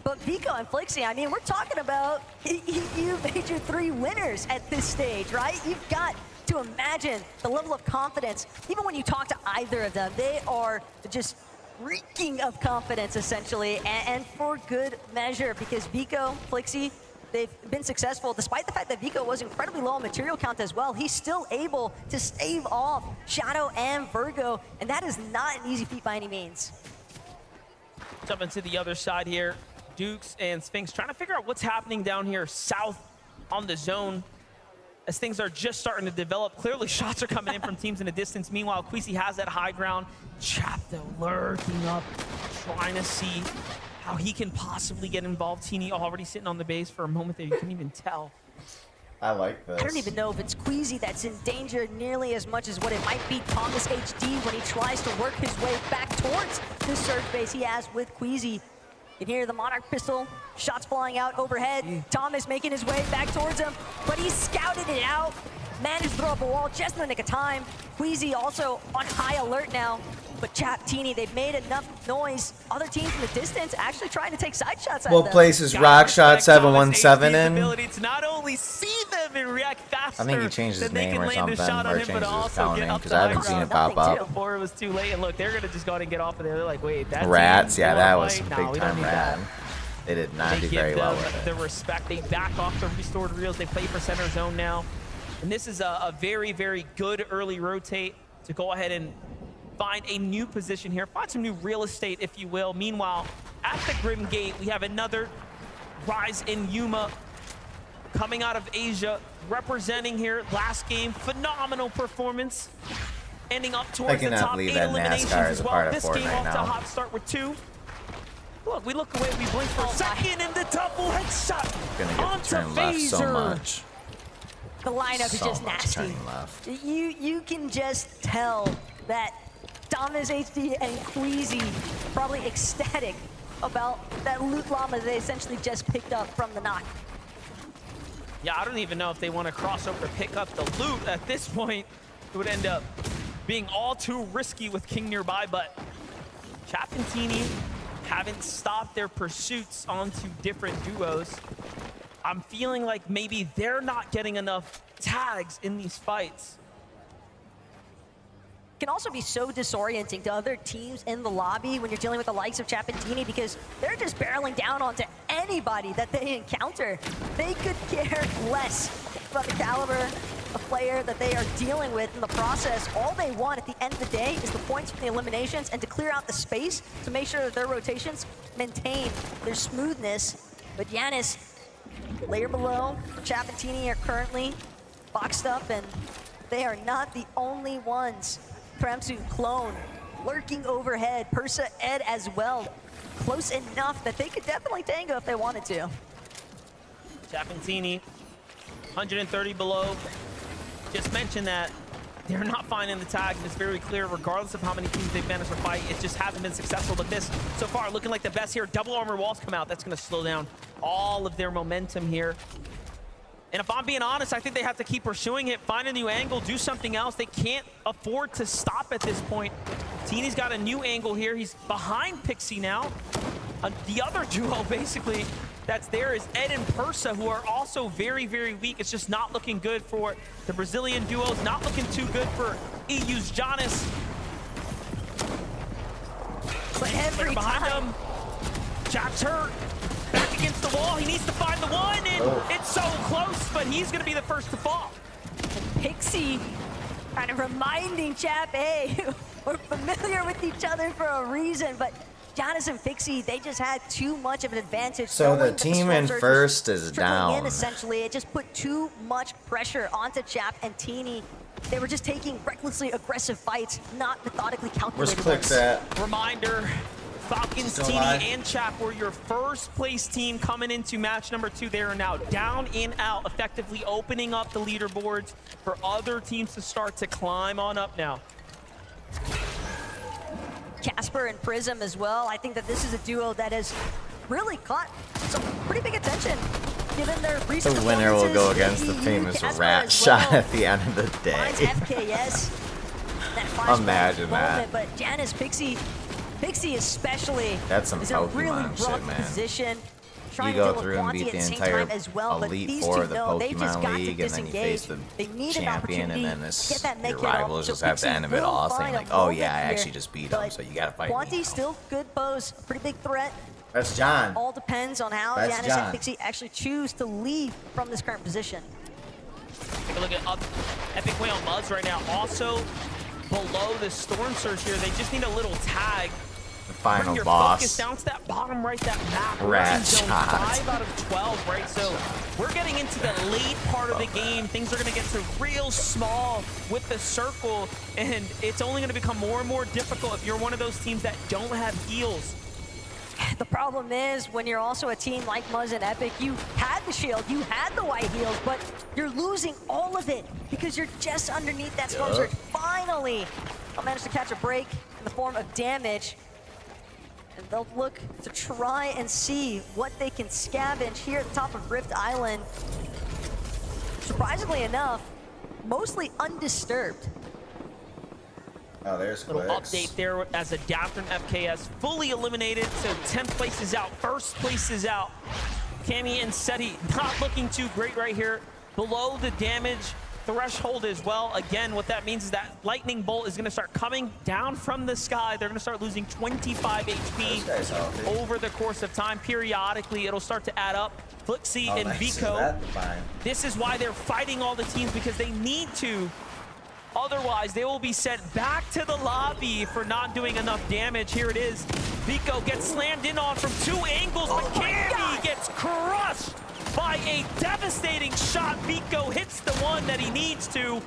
But Vico and Flixie, I mean, we're talking about EU Major 3 winners at this stage, right? You've got to imagine the level of confidence. Even when you talk to either of them, they are just reeking of confidence, essentially, and for good measure, because Vico, Flixie, they've been successful. Despite the fact that Vico was incredibly low on material count as well, he's still able to stave off Shadow and Virgo, and that is not an easy feat by any means. Jumping to the other side here, Dukes and Sphinx trying to figure out what's happening down here south on the zone as things are just starting to develop. Clearly shots are coming in from teams in the distance. Meanwhile, Queasy has that high ground. Chap though lurking up, trying to see how he can possibly get involved. Teeny already sitting on the base for a moment there, you couldn't even tell. I like this. I don't even know if it's Queasy that's in danger nearly as much as what it might be Thomas HD when he tries to work his way back towards the surge base he has with Queasy. You can hear the Monarch pistol, shots flying out overhead. Thomas making his way back towards him, but he scouted it out. Managed to throw up a wall just in the nick of time. Queasy also on high alert now. But Chap, Teeny, they've made enough noise. Other teams in the distance actually trying to take side shots at What them. place is Rockshot 717 in? Ability to not only see them and react faster, I think he changed his than they name can or land a something, shot on or him, changed but his also account get name, up because the I high haven't seen ground. it pop Nothing, up. Before it was too late, and look, they're gonna just go ahead and get off of there. They're like, wait, that Rats, yeah, that was big big time rad. They did not do They very give well them with the it. respect. They back off the restored reels. They play for center zone now. And this is a very, very good early rotate to go ahead and find a new position here. Find some new real estate, if you will. Meanwhile, at the Grim Gate, we have another Rise in Yuma coming out of Asia, representing here last game. Phenomenal performance. Ending up towards the cannot top believe 8 that eliminations NASCAR is as a well. part of This game Fortnite off to a now. hot start with 2. Look, we look away, we blink for a second, and the double headshot Gonna get onto the turn left so Phaser. much. The lineup is So just much nasty. turning left. You can just tell that Thomas HD and Queasy probably ecstatic about that loot llama they essentially just picked up from the knock. Yeah, I don't even know if they want to cross over to pick up the loot at this point. It would end up being all too risky with King nearby, but Chap and Teeny haven't stopped their pursuits onto different duos. I'm feeling like maybe they're not getting enough tags in these fights. Can also be so disorienting to other teams in the lobby when you're dealing with the likes of Chapentini, because they're just barreling down onto anybody that they encounter. They could care less about the caliber of player that they are dealing with in the process. All they want at the end of the day is the points from the eliminations and to clear out the space to make sure that their rotations maintain their smoothness. But Giannis, layer below for Chapentini, are currently boxed up, and they are not the only ones. Pramsu, Clone, lurking overhead, Persa, Ed as well. Close enough that they could definitely tango if they wanted to. Chapentini, 130 below. Just mentioned that they're not finding the tags, and it's very clear, regardless of how many teams they've managed to fight, it just hasn't been successful. But this, so far, looking like the best here. Double armor walls come out. That's going to slow down all of their momentum here. And if I'm being honest, I think they have to keep pursuing it, find a new angle, do something else. They can't afford to stop at this point. Teeny's got a new angle here. He's behind Pixie now. The other duo, basically, that's there is Ed and Persa, who are also very, very weak. It's just not looking good for the Brazilian duos. Not looking too good for EU's Jonas. But every behind time. him, Chap's hurt. Back against the wall. He needs to find the one, and it's so close, but he's going to be the first to fall. Pixie kind of reminding Chap, hey, we're familiar with each other for a reason, but Jonas and Pixie, they just had too much of an advantage. So the team in first is down. Essentially, it just put too much pressure onto Chap and Teeny. They were just taking recklessly aggressive fights, not methodically calculated. Where's Clicks ones. at? Reminder, Falcons, Still Teeny, alive? and Chap were your first place team coming into match number 2. They are now down and out, effectively opening up the leaderboards for other teams to start to climb on up now. Casper and Prism as well. I think that this is a duo that has really caught some pretty big attention, given their recent The winner will go performances. against the famous Casper rat as shot well. at the end of the Finds day. FKS. That flashback Imagine that. moment, but Janice, Pixie especially That's some is in a really Pokemon shit, rough man. position. You Trying go to deal through with and Quanti beat at the the same entire time as well, but Elite these Four two of the know they've just Pokemon got League, to and then you disengage. face the They need an champion, and opportunity then to this get that your make it up. rivals So just at the end of it Pixie all will saying find like, a oh moment yeah, I here, actually just beat him, but so you gotta fight Quanti me. still good pose, pretty big threat. That's John. All depends on how That's Janice John. and Pixie actually choose to leave from this current position. Take a look at Epic Whale Muzz right now. Also below the Storm Surge here, they just need a little tag. The final Bring your boss. focus down to that bottom right, that map. We're Rat in zone shot. 5 out of 12, right? So we're getting into the late part of the game. Things are going to get to real small with the circle, and it's only going to become more and more difficult if you're one of those teams that don't have heals. The problem is when you're also a team like Muzz and Epic, you had the shield, you had the white heals, but you're losing all of it because you're just underneath that Storm Surge. Finally, they'll manage to catch a break in the form of damage. And they'll look to try and see what they can scavenge here at the top of Rift Island. Surprisingly enough, mostly undisturbed. Oh, there's Little Clicks. update there as Adapter and FKS fully eliminated, so 10th place is out, first place is out. Cammy and Seti not looking too great right here. Below the damage threshold as well. Again, what that means is that Lightning Bolt is going to start coming down from the sky. They're going to start losing 25 HP over the course of time. Periodically, it'll start to add up. Flixie and Vico, this is why they're fighting all the teams, because they need to. Otherwise, they will be sent back to the lobby for not doing enough damage. Here it is. Vico gets slammed in on from 2 angles, but Cammy gets crushed by a devastating shot. Vico hits the one that he needs to.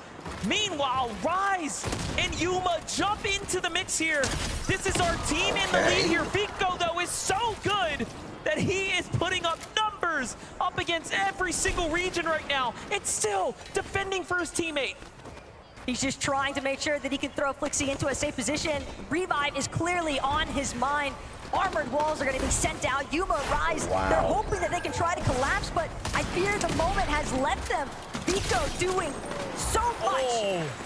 Meanwhile, Rise and Yuma jump into the mix here. This is our team in the lead here. Vico, though, is so good that he is putting up numbers up against every single region right now. It's still defending for his teammate. He's just trying to make sure that he can throw Flixie into a safe position. Revive is clearly on his mind. Armored walls are going to be sent out. Yuma, Rise, they're hoping that they can try to collapse, but I fear the moment has left them. Vico doing so much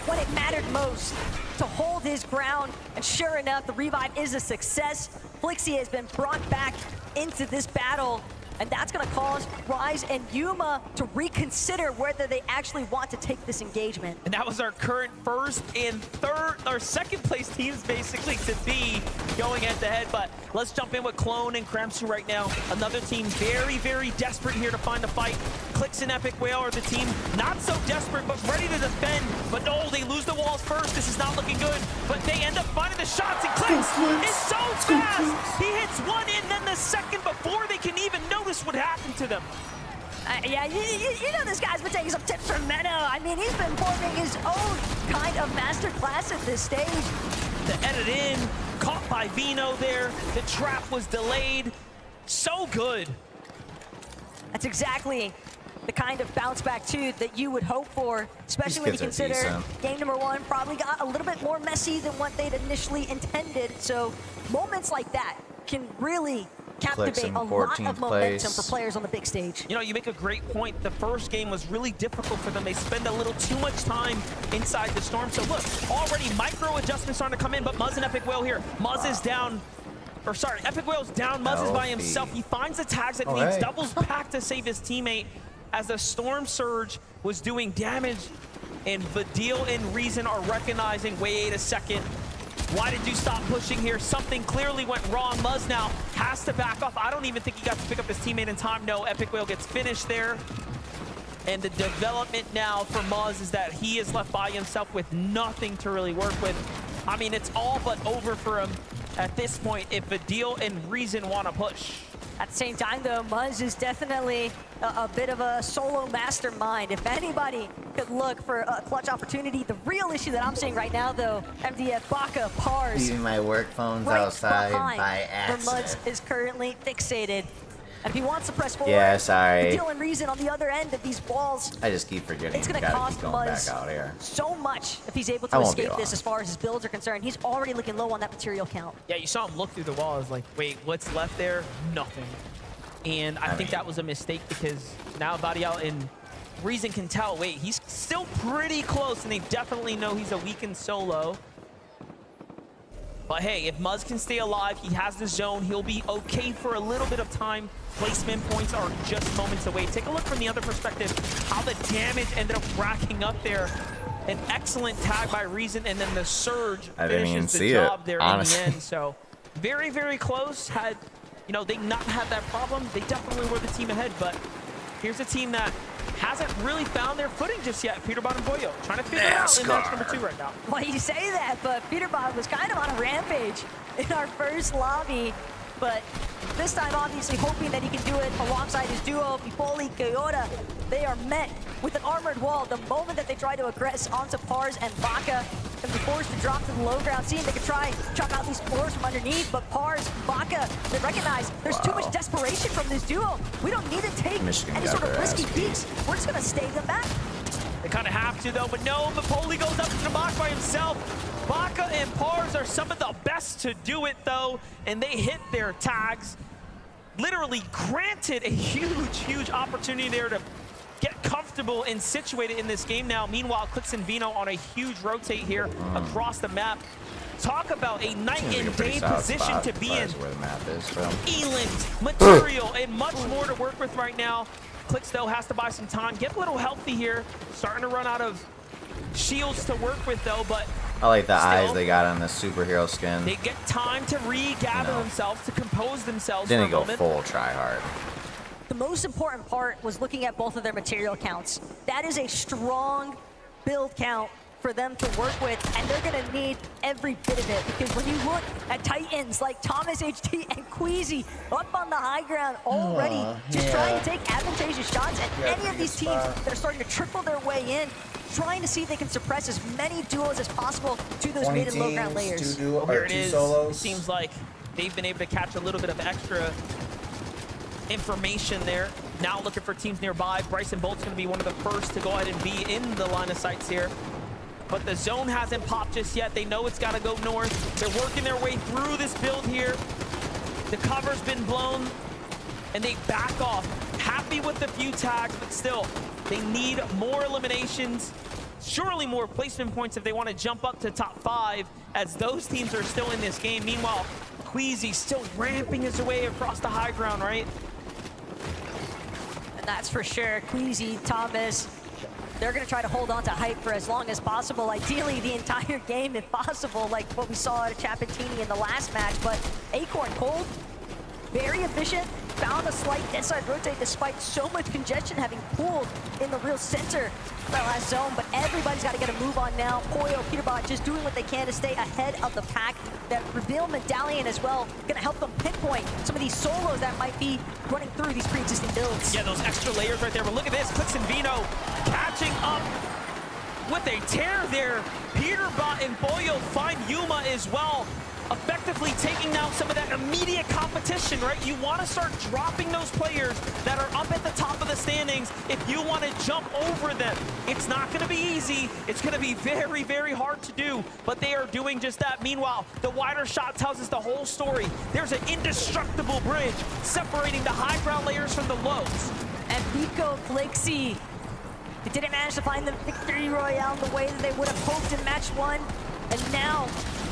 when it mattered most to hold his ground. And sure enough, the revive is a success. Flixie has been brought back into this battle. And that's going to cause Rise and Yuma to reconsider whether they actually want to take this engagement. And that was our current first and second place teams basically to be going head to head. But let's jump in with Clone and Kramsu right now. Another team very, very desperate here to find a fight. Clicks and Epic Whale are the team not so desperate, but ready to defend. But no, they lose the walls first. This is not looking good. But they end up finding the shots, and Clicks is so fast. He hits one and then the second before they can even notice what happened to them. Yeah, you know this guy's been taking some tips from Meadow. I mean, he's been forming his own kind of master class at this stage. The edit in, caught by Vino there. The trap was delayed. So good. That's exactly the kind of bounce back too that you would hope for, especially when you consider game number 1 probably got a little bit more messy than what they'd initially intended. So moments like that can really captivate in a lot 14th of momentum place. for players on the big stage. You know, you make a great point. The first game was really difficult for them. They spend a little too much time inside the storm. So look, already micro adjustments starting to come in, but Muzz and Epic Whale here. Muzz is down. Or sorry, Epic Whale's down. Muzz is by himself. He finds the tags that needs, doubles back to save his teammate as the Storm Surge was doing damage. And Vidil and Reason are recognizing, wait a second, why did you stop pushing here? Something clearly went wrong. Muzz now has to back off. I don't even think he got to pick up his teammate in time. No, Epic Whale gets finished there. And the development now for Muzz is that he is left by himself with nothing to really work with. I mean, it's all but over for him at this point if Vidil and Reason want to push. At the same time, though, Muzz is definitely a bit of a solo mastermind. If anybody could look for a clutch opportunity, the real issue that I'm seeing right now, though, MDF, Baka, Pars, Leaving my work phones right outside behind by where Muzz accident. is currently fixated. And if he wants to press forward, Yeah, sorry. Vidil and Reason on the other end of these walls, I just keep forgetting. it's going to Gotta cost keep going Muzz back out here. so much if he's able I to won't be escape this long. as far as his builds are concerned. He's already looking low on that material count. Yeah, you saw him look through the wall. I was like, wait, what's left there? Nothing. And I think that was a mistake because now Badial and Reason can tell, wait, he's still pretty close, and they definitely know he's a weakened solo. But hey, if Muzz can stay alive, he has the zone, he'll be okay for a little bit of time. Placement points are just moments away. Take a look from the other perspective, how the damage ended up racking up there. An excellent tag by Reason, and then the Surge I didn't even finishes the see job it, there honestly. in the end. So very, very close. Had, you know, they not had that problem, they definitely were the team ahead. But here's a team that hasn't really found their footing just yet. Peterbot and Boyo trying to figure it out in match number 2 right now. Well, you say that, but Peterbot was kind of on a rampage in our first lobby. But this time, obviously, hoping that he can do it alongside his duo, Pipoli, Kyoda. They are met with an armored wall. The moment that they try to aggress onto Pars and Baka, and be forced to drop to the low ground, seeing they could try and chop out these floors from underneath, but Pars, Baka, they recognize there's too much desperation from this duo. We don't need to take Michigan any got sort of their risky ass peeks. We're just gonna stay them back. They kind of have to, though, but no, Mapoli goes up to the box by himself. Baka and Pars are some of the best to do it, though, and they hit their tags. Literally granted a huge, huge opportunity there to get comfortable and situated in this game now. Meanwhile, Clix and Vino on a huge rotate here across the map. Talk about a night and day position to be in. Where the map is from. Eland, material, and much more to work with right now. Clix, though, has to buy some time. Get a little healthy here. Starting to run out of shields to work with, though, but I like the still, eyes they got on the superhero skin. they get time to regather themselves, to compose themselves Didn't for a go moment. full try hard. The most important part was looking at both of their material counts. That is a strong build count for them to work with, and they're gonna need every bit of it, because when you look at Titans like Thomas HT and Queasy up on the high ground already, just trying to take advantageous shots, and any of these teams that are starting to trickle their way in, trying to see if they can suppress as many duos as possible to those mid and low ground layers. Here it is. It seems like they've been able to catch a little bit of extra information there. Now looking for teams nearby. Bryson Bolt's going to be one of the first to go ahead and be in the line of sights here. But the zone hasn't popped just yet. They know it's got to go north. They're working their way through this build here. The cover's been blown, and they back off. Happy with the few tags, but still, they need more eliminations. Surely more placement points if they want to jump up to top 5, as those teams are still in this game. Meanwhile, Queasy still ramping his way across the high ground, right? And that's for sure. Queasy, Thomas, they're going to try to hold on to hype for as long as possible. Ideally, the entire game, if possible, like what we saw at Chapatini in the last match. But Acorn Cold, very efficient, found a slight inside rotate despite so much congestion having pooled in the real center of that last zone. But everybody's got to get a move on now. Poyo, Peterbot just doing what they can to stay ahead of the pack. That reveal medallion as well, going to help them pinpoint some of these solos that might be running through these pre-existing builds. Yeah, those extra layers right there. But look at this, Clix and Vino catching up with a tear there. Peterbot and Boyo find Yuma as well. effectively taking down some of that immediate competition, right? You want to start dropping those players that are up at the top of the standings if you want to jump over them. It's not going to be easy. It's going to be very, very hard to do, but they are doing just that. Meanwhile, the wider shot tells us the whole story. There's an indestructible bridge separating the high ground layers from the lows. And Vico, Flixie, they didn't manage to find the victory royale the way that they would have hoped in match 1. And now,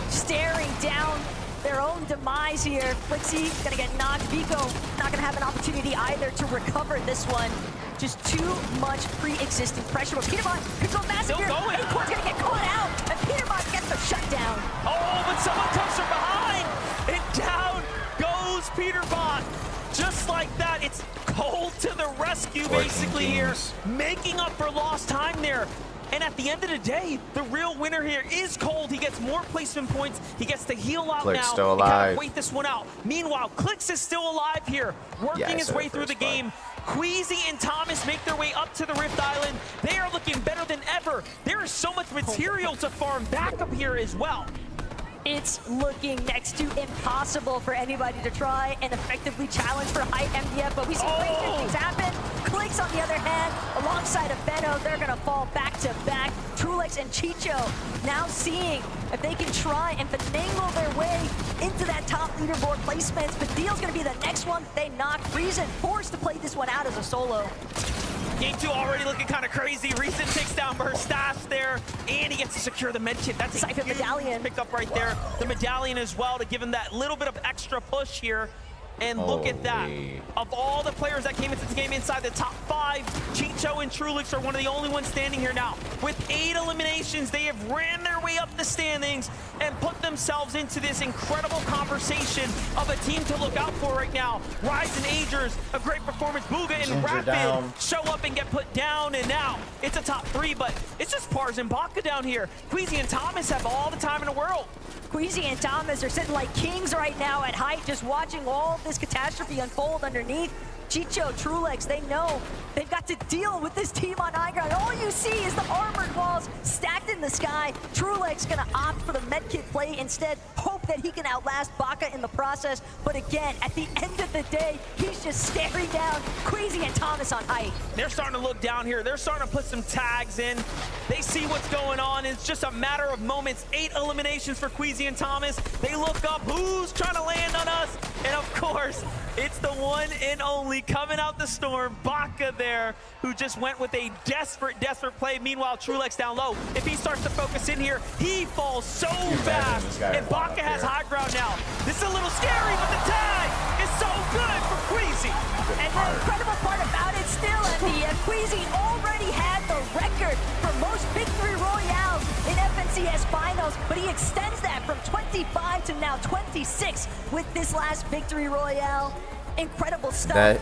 staring down their own demise here. Flixie gonna get knocked. Vico not gonna have an opportunity either to recover this one. Just too much pre-existing pressure. But Petermont controls massive here. Acorn's gonna get caught out, and Petermont gets the shutdown. Oh, but someone comes from behind, and down goes Petermont. Just like that, it's Cold to the rescue basically here, making up for lost time there. And at the end of the day, the real winner here is Cold. He gets more placement points. He gets to heal out Clix now. still He kind alive. of wait this one out. Meanwhile, Clix is still alive here, working his way through the game. Queasy and Thomas make their way up to the Rift Island. They are looking better than ever. There is so much material to farm back up here as well. It's looking next to impossible for anybody to try and effectively challenge for Height MDF, but we see great things happen. Clix, on the other hand, alongside of Benno, they're gonna fall back to back. Trulex and Chicho now seeing if they can try and finagle their way into that top leaderboard placements. Fadil's gonna be the next one they knock. Reason forced to play this one out as a solo. Game 2 already looking kind of crazy. Reason takes down Burstash there, and he gets to secure the medkit. That's a Siphon medallion. Pick up right there. The medallion as well to give him that little bit of extra push here. And look at that. Of all the players that came into the game inside the top 5, Chicho and Trulix are one of the only ones standing here now. With 8 eliminations, they have ran their way up the standings and put themselves into this incredible conversation of a team to look out for right now. Rise and Agers, a great performance. Booga and Rapid show up and get put down, and now it's a top 3, but it's just Pars and Baka down here. Queasy and Thomas have all the time in the world. Queasy and Thomas are sitting like kings right now at Height, just watching all this catastrophe unfold underneath. Chicho, Trulex, they know they've got to deal with this team on high ground. All you see is the armored walls stacked in the sky. Trulex gonna opt for the medkit play instead, hope that he can outlast Baka in the process. But again, at the end of the day, he's just staring down Queasy and Thomas on Height. They're starting to look down here. They're starting to put some tags in. They see what's going on. It's just a matter of moments. 8 eliminations for Queasy and Thomas. They look up, who's trying to land on us? And of course, it's the one and only coming out the storm, Baka there, who just went with a desperate play. Meanwhile, Trulex down low. If he starts to focus in here, he falls so fast. And Baka has high ground now. This is a little scary, but the tag is so good for Queasy. And the incredible part about it still, MDF, Queasy already had the record for most victory royales in FNCS finals, but he extends that from 25 to now 26 with this last victory royale. Incredible stuff.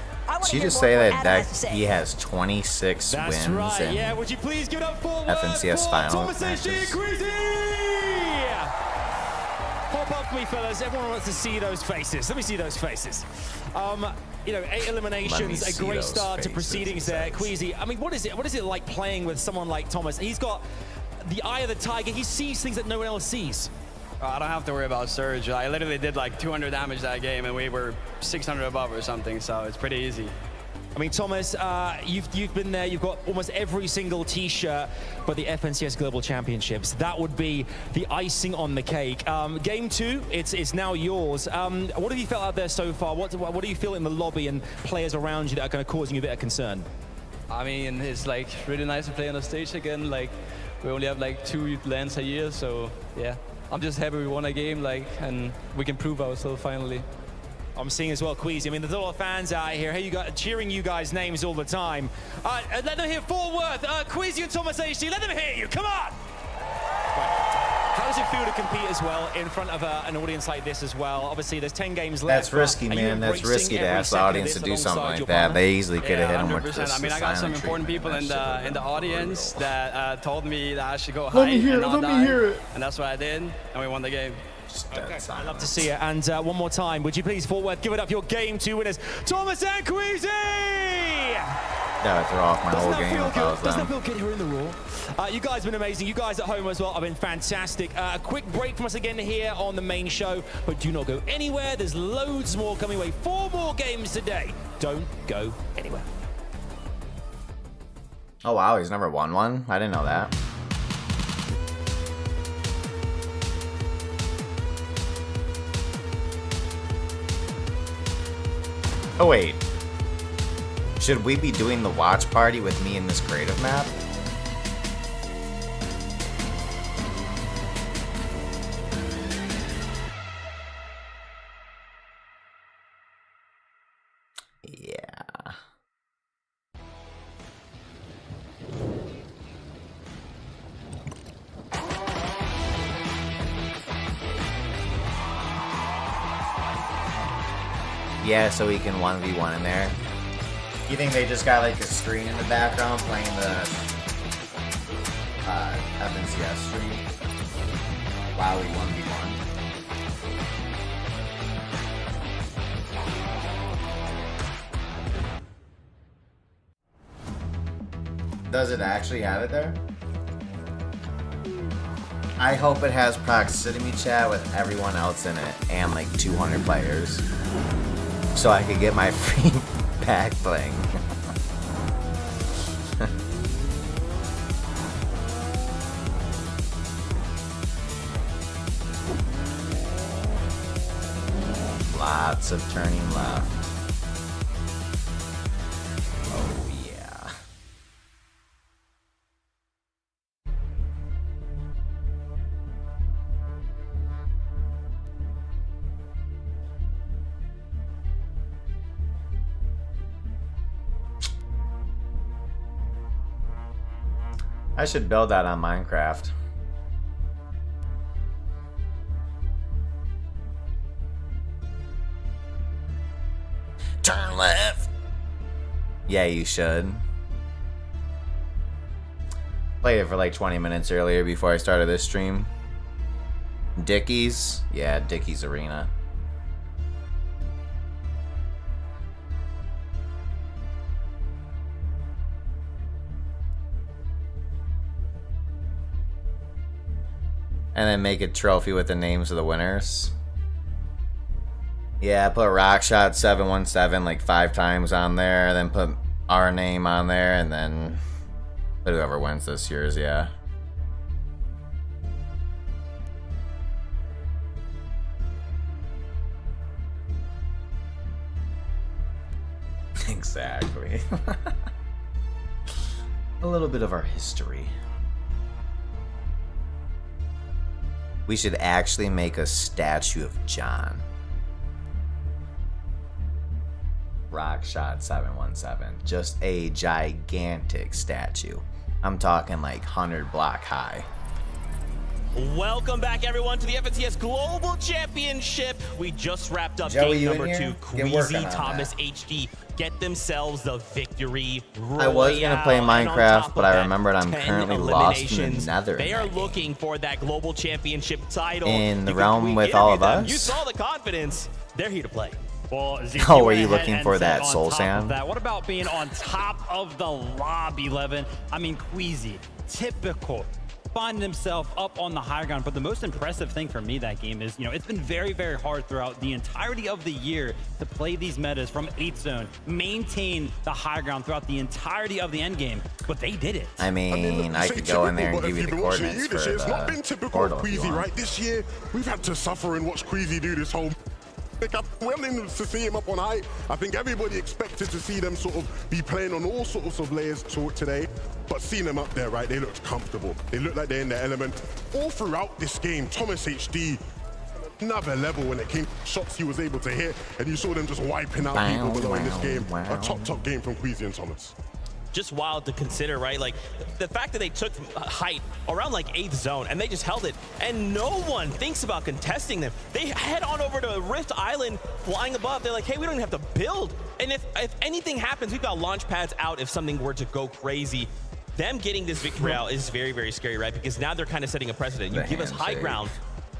She just say that he has 26 That's wins right. in Yeah, would you please give it up for FNCS finals matches. Hop up me, fellas. Everyone wants to see those faces. Let me see those faces. You know, 8 eliminations, a great start to proceedings there. Queasy, I mean, what is it like playing with someone like Thomas? He's got the eye of the tiger. He sees things that no one else sees. I don't have to worry about Surge. I literally did like 200 damage that game, and we were 600 above or something, so it's pretty easy. I mean, Thomas, you've been there. You've got almost every single T-shirt for the FNCS Global Championships. That would be the icing on the cake. Game 2, it's now yours. What have you felt out there so far? What do you feel in the lobby and players around you that are kind of causing you a bit of concern? I mean, it's like really nice to play on the stage again. Like, we only have like 2 lands a year, so yeah. I'm just happy we won a game, like, and we can prove ourselves finally. I'm seeing as well, Queasy. I mean, there's a lot of fans out here. Hey, you guys, cheering you guys' names all the time. Let them hear Fort Worth, Queasy and Thomas HD. Let them hear you. Come on. Right. How does it feel to compete as well in front of an audience like this as well? Obviously, there's 10 games left. That's risky, man. That's risky to ask the audience to do something like that. They easily could have hit him with this. I mean, I got some important people in the audience that told me that I should go high. Let me hear it. And that's what I did, and we won the game. Okay. I'd love to see it. And one more time, would you please, Fort Worth, give it up your Game 2 winners, Thomas and Queasy! That would throw off my whole game if I was Doesn't that them. feel good here in the Raw? You guys have been amazing. You guys at home as well have been fantastic. A quick break from us again here on the main show, but do not go anywhere. There's loads more coming away. 4 more games today. Don't go anywhere. Oh wow, he's never won one? I didn't know that. Oh wait. Should we be doing the watch party with me in this creative map? Yeah. Yeah, so we can 1v1 in there. You think they just got like a screen in the background playing the FNCS stream while we 1v1? Does it actually have it there? I hope it has proximity chat with everyone else in it and like 200 players, so I could get my free pack thing. Lots of turning left. Oh yeah. I should build that on Minecraft. Turn left. Yeah, you should. Played it for like 20 minutes earlier before I started this stream. Dickies? Yeah, Dickies Arena. And then make a trophy with the names of the winners. Yeah, put Rockshot 717 like 5 times on there, then put our name on there, and then put whoever wins this year's, yeah. Exactly. A little bit of our history. We should actually make a statue of John. Rockshot 717. Just a gigantic statue. I'm talking like 100 block high. Welcome back, everyone, to the FNCS Global Championship. We just wrapped up Joey, game number 2. Get Queasy on Thomas that. HD get themselves the victory royale. I was going to play And on Minecraft, top but of I that, remembered I'm 10 currently lost in the eliminations. nether. They are looking for that global championship title. In the You realm can with all of them. us? You saw the confidence. They're here to play. Well, Oh, were you looking for that soul sand? What about being on top of the lobby, Levin? I mean, Queasy, typical. Finding himself up on the high ground. But the most impressive thing for me that game is, it's been very, very hard throughout the entirety of the year to play these metas from 8 zone, maintain the high ground throughout the entirety of the end game. But they did it. I mean, I could go in there and give you the coordinates for It's not been the typical portal of if you Queasy, want. right? This year, we've had to suffer and watch Queasy do this whole I'm willing to see him up on high. I think everybody expected to see them sort of be playing on all sorts of layers today, but seeing them up there, right, they looked comfortable. They looked like they're in their element. All throughout this game, Thomas HD, another level when it came to shots he was able to hit, and you saw them just wiping out people below in this game. A top game from Queasy and Thomas. Just wild to consider, right? Like the fact that they took height around like 8th zone and they just held it, and no one thinks about contesting them. They head on over to Rift Island, flying above. They're like, hey, we don't even have to build. And if anything happens, we've got launch pads out if something were to go crazy. Them getting this victory royale is very, very scary, right? Because now they're kind of setting a precedent. You give us high ground,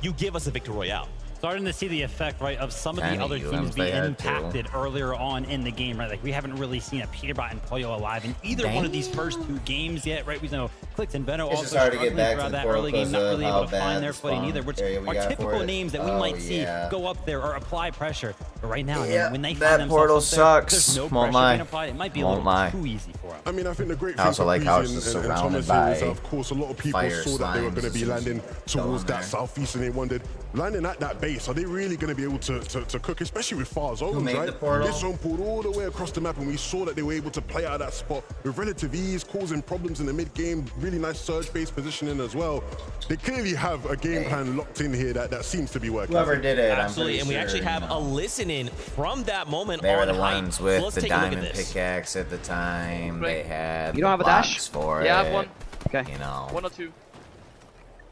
you give us a victory royale. starting to see the effect, right, of some of the other teams being impacted earlier on in the game, right? Like, we haven't really seen a Peterbot and Pollo alive in either one of these first 2 games yet, right? We know Clix and Veno also struggling throughout that early game, not really able to find their footing either, which are typical names that we might see go up there or apply pressure. But right now, when they find themselves up there, there's no pressure being applied. It might be a little too easy for them. I mean, I think the great thing for Queasy and Thomas is, of course, a lot of people saw that they were going to be landing towards that southeast, and they wondered, landing at that base, are they really going to be able to cook, especially with far zones, right? This zone pulled all the way across the map, and we saw that they were able to play out of that spot with relative ease, causing problems in the mid game. Really nice surge-based positioning as well. They clearly have a game plan locked in here that seems to be working. Whoever did it, absolutely, and we actually have a listen-in from that moment. They were the ones with the diamond pickaxe at the time. They had. You don't have a dash for it. Yeah, I have one. Okay. You know, 1 or 2.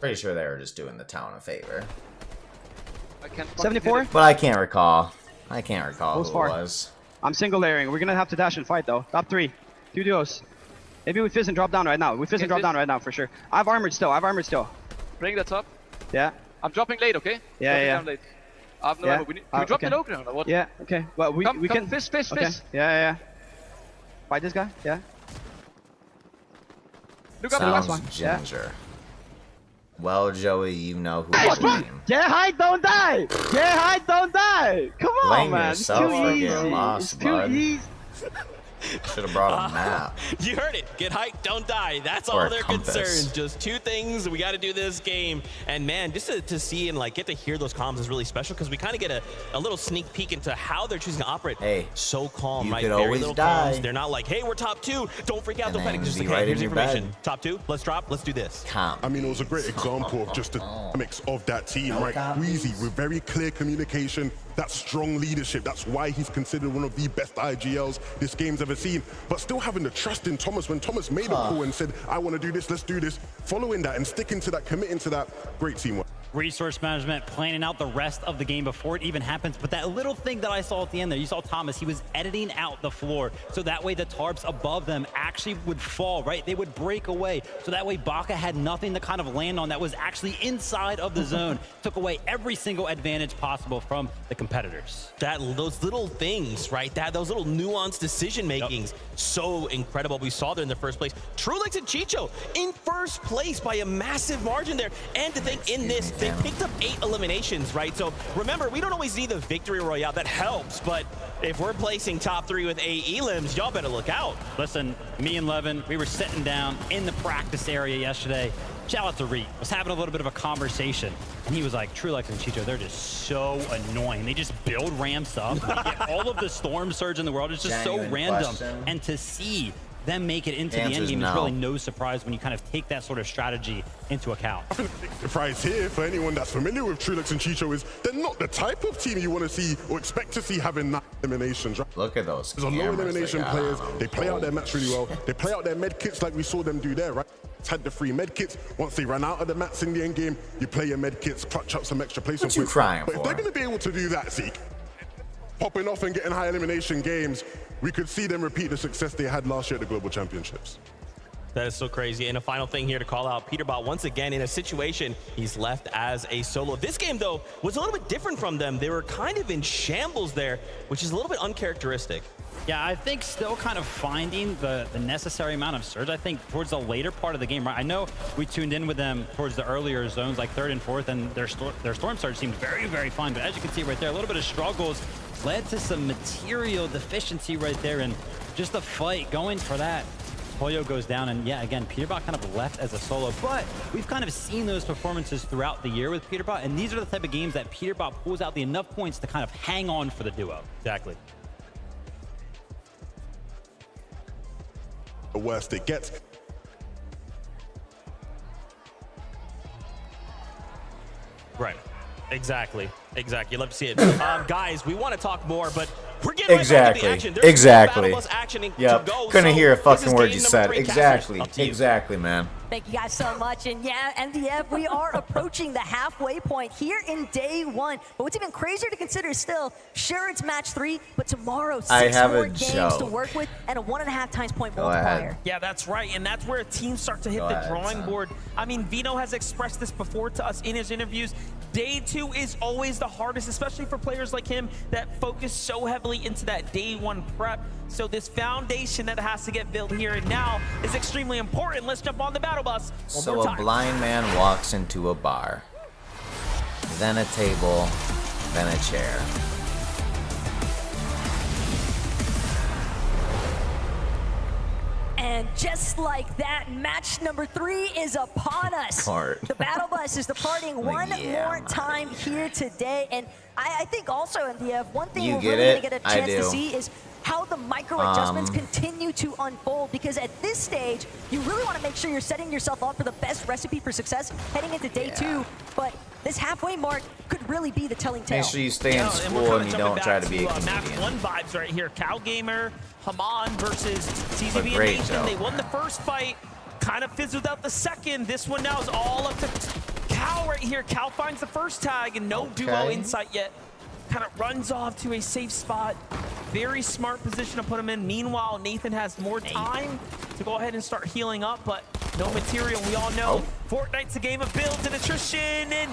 Pretty sure they were just doing the town a favor. I can't 74? But I can't recall. I can't recall who it was. I'm single layering. We're gonna have to dash and fight though. Top 3. 2 duos. Maybe we fizz and drop down right now. We fizz and drop down right now for sure. I have armored still. Bring that up. Yeah. I'm dropping late, okay? Yeah. Down late. I have no ammo. Can we drop it open or what? Yeah, okay. Well, we can. Fizz. Okay. Yeah. Fight this guy. Yeah. Look up the last one. Ginger. Well, Joey, you know who to blame. Get hide, don't die. Come on, blame man. Yourself it's too for easy. getting lost, It's too easy. Should have brought a map. You heard it. Get hyped, don't die. That's Or all a their compass. concerns. Just 2 things. We got to do this game. And man, just to see and like get to hear those comms is really special because we kind of get a little sneak peek into how they're choosing to operate. Hey, so calm, you right? could Very always little die. comms. They're not like, hey, we're top 2. Don't freak out. And Don't panic. then Just be like, right hey, here's in your information. bed. Top 2. Let's drop. Let's do this. Calm. I mean, it was a great example of just the dynamics of that team, right? Queasy with very clear communication, that strong leadership. That's why he's considered one of the best IGLs this game's ever seen. But still having the trust in Thomas when Thomas made a call and said, I want to do this, let's do this. Following that and sticking to that, committing to that, great teamwork. Resource management, planning out the rest of the game before it even happens. But that little thing that I saw at the end there, you saw Thomas, he was editing out the floor. So that way the tarps above them actually would fall, right? They would break away. So that way Baka had nothing to kind of land on that was actually inside of the zone. Took away every single advantage possible from the competitors. Those little things, right? Those little nuanced decision makings, so incredible. We saw there in the first place. Trulix and Chicho in first place by a massive margin there. And to think in this, they picked up 8 eliminations, right? So remember, we don't always need the victory royale. That helps, but if we're placing top 3 with 8 elims, y'all better look out. Listen, me and Levin, we were sitting down in the practice area yesterday. Shout out to Reed, was having a little bit of a conversation, and he was like, Trulix and Chicho, they're just so annoying. They just build ramps up. They get all of the storm surge in the world. It's just so random. And to see them make it into the end game is really no surprise when you kind of take that sort of strategy into account. I think the big surprise here for anyone that's familiar with Trulix and Chicho is they're not the type of team you want to see or expect to see having 9 eliminations, right? Look at those. There's a low elimination players. They play out their mats really well. They play out their med kits like we saw them do there, right? Had the 3 med kits. Once they ran out of the mats in the end game, you play your med kits, clutch up some extra placement What you crying But for? if they're going to be able to do that, Zeke, popping off and getting high elimination games, we could see them repeat the success they had last year at the Global Championships. That is so crazy. And a final thing here to call out, Peterbot once again in a situation he's left as a solo. This game, though, was a little bit different from them. They were kind of in shambles there, which is a little bit uncharacteristic. Yeah, I think still kind of finding the necessary amount of surge, I think, towards the later part of the game, right? I know we tuned in with them towards the earlier zones, like 3rd and 4th, and their storm surge seemed very, very fine. But as you can see right there, a little bit of struggles led to some material deficiency right there, and just the fight going for that. Pollo goes down, and yeah, again, Peterbot kind of left as a solo, but we've kind of seen those performances throughout the year with Peterbot, and these are the type of games that Peterbot pulls out the enough points to kind of hang on for the duo. Exactly. The worst it gets. Right. Exactly. You love to see it. Guys, we want to talk more, but we're getting right back to the action. There's Exactly. Battle Bus action to Yep. go. Couldn't So hear a this fucking is word game you number said. 3, Exactly. Casters, up to you. Exactly, man. Thank you guys so much. And yeah, MDF, we are approaching the halfway point here in day 1. But what's even crazier to consider is still, sure, it's match 3, but tomorrow, 6 more games to work with and a 1.5 times point multiplier. Yeah, that's right. And that's where teams start to hit the drawing board. I mean, Vino has expressed this before to us in his interviews. Day 2 is always the hardest, especially for players like him that focus so heavily into that day 1 prep. So this foundation that has to get built here and now is extremely important. Let's jump on the battle bus. So a blind man walks into a bar, then a table, then a chair. And just like that, match number 3 is upon us. The battle bus is departing one more time here today. And I think also, MDF, one thing we're really going to get a chance to see is how the micro adjustments continue to unfold, because at this stage, you really want to make sure you're setting yourself up for the best recipe for success heading into day 2. But this halfway mark could really be the telling tale. Make sure you stay in school and you don't try to be a comedian. Match 1 vibes right here. CalGamer, Haman versus CZB and Nathan. They won the first fight, kind of fizzled out the second. This one now is all up to Cal right here. Cal finds the first tag and no duo insight yet. Kind of runs off to a safe spot. Very smart position to put him in. Meanwhile, Nathan has more time to go ahead and start healing up, but no material. We all know Fortnite's a game of builds and attrition, and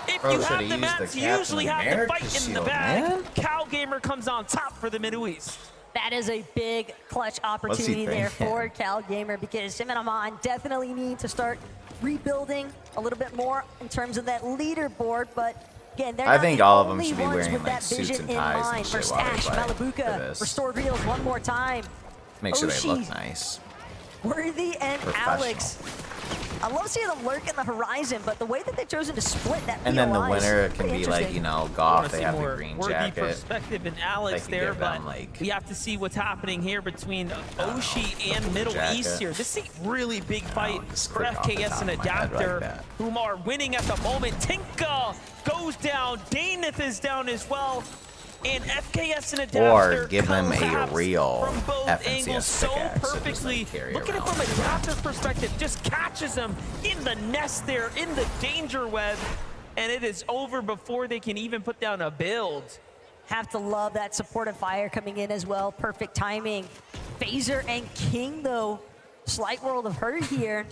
if you have the mats, you usually have the fight in the bag. CalGamer comes on top for the Middle East. That is a big clutch opportunity there for CalGamer, because him and Haman definitely need to start rebuilding a little bit more in terms of that leaderboard, but again, they're I think all of them should be wearing like suits and ties and shit while they play Malabuka, Restored Reels one more time. Make sure they look nice. Worthy and Alex. I love seeing them lurk in the horizon, but the way that they've chosen to split that and then the winner can be like, you know, Goff, they have the green jacket. Perspective in Alex there, but we have to see what's happening here between Oshi and Middle East here. This is a really big fight for FKS and Adapter, whom are winning at the moment. Tinka goes down, Daneth is down as well. And FKS and Adapter or give them a real from both angles so perfectly. Look at it from Adapter's perspective, just catches them in the nest there, in the danger web, and it is over before they can even put down a build. Have to love that supportive fire coming in as well. Perfect timing. Phaser and King, though, slight world of hurt here.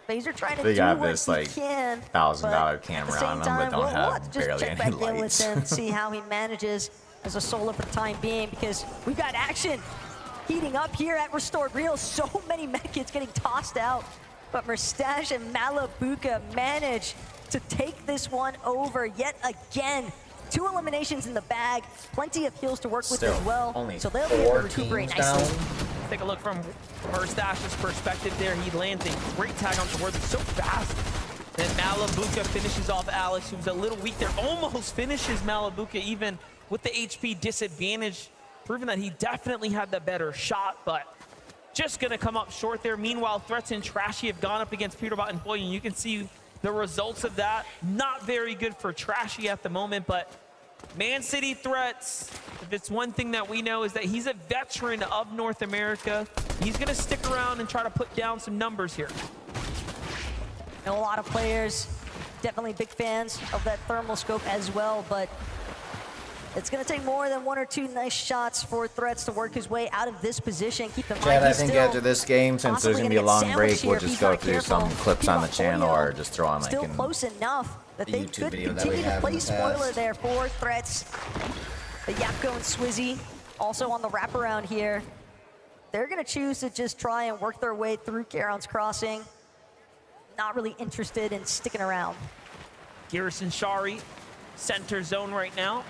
Phaser trying to do what he can. $1,000 camera on him, but don't have barely any lights. With him, see how he manages as a solo for the time being, because we've got action heating up here at Restored Reels. So many medkits getting tossed out, but Mustache and Malabuka manage to take this one over yet again. 2 eliminations in the bag, plenty of heals to work with as well. So they'll be able to recuperate nicely. Take a look from Mustache's perspective there. He lands a great tag on the Worthy so fast. Then Malabuka finishes off Alex, who's a little weak there. Almost finishes Malabuka even with the HP disadvantage, proving that he definitely had the better shot, but just gonna come up short there. Meanwhile, Threats and Trashy have gone up against Peterbot and Boy, and you can see the results of that. Not very good for Trashy at the moment, but Man City Threats, if it's one thing that we know, is that he's a veteran of North America. He's gonna stick around and try to put down some numbers here. And a lot of players, definitely big fans of that thermal scope as well, but it's gonna take more than 1 or 2 nice shots for Threats to work his way out of this position. Keep in mind, Chad, I think after this game, since there's gonna be a long break, we'll just go through some clips on the channel or just throw on like still close enough that they YouTube could continue to play spoiler there for Threats. The Yapko and Swizzy also on the wraparound here. They're gonna choose to just try and work their way through Charon's Crossing. Not really interested in sticking around. Garrison Shari, center zone right now,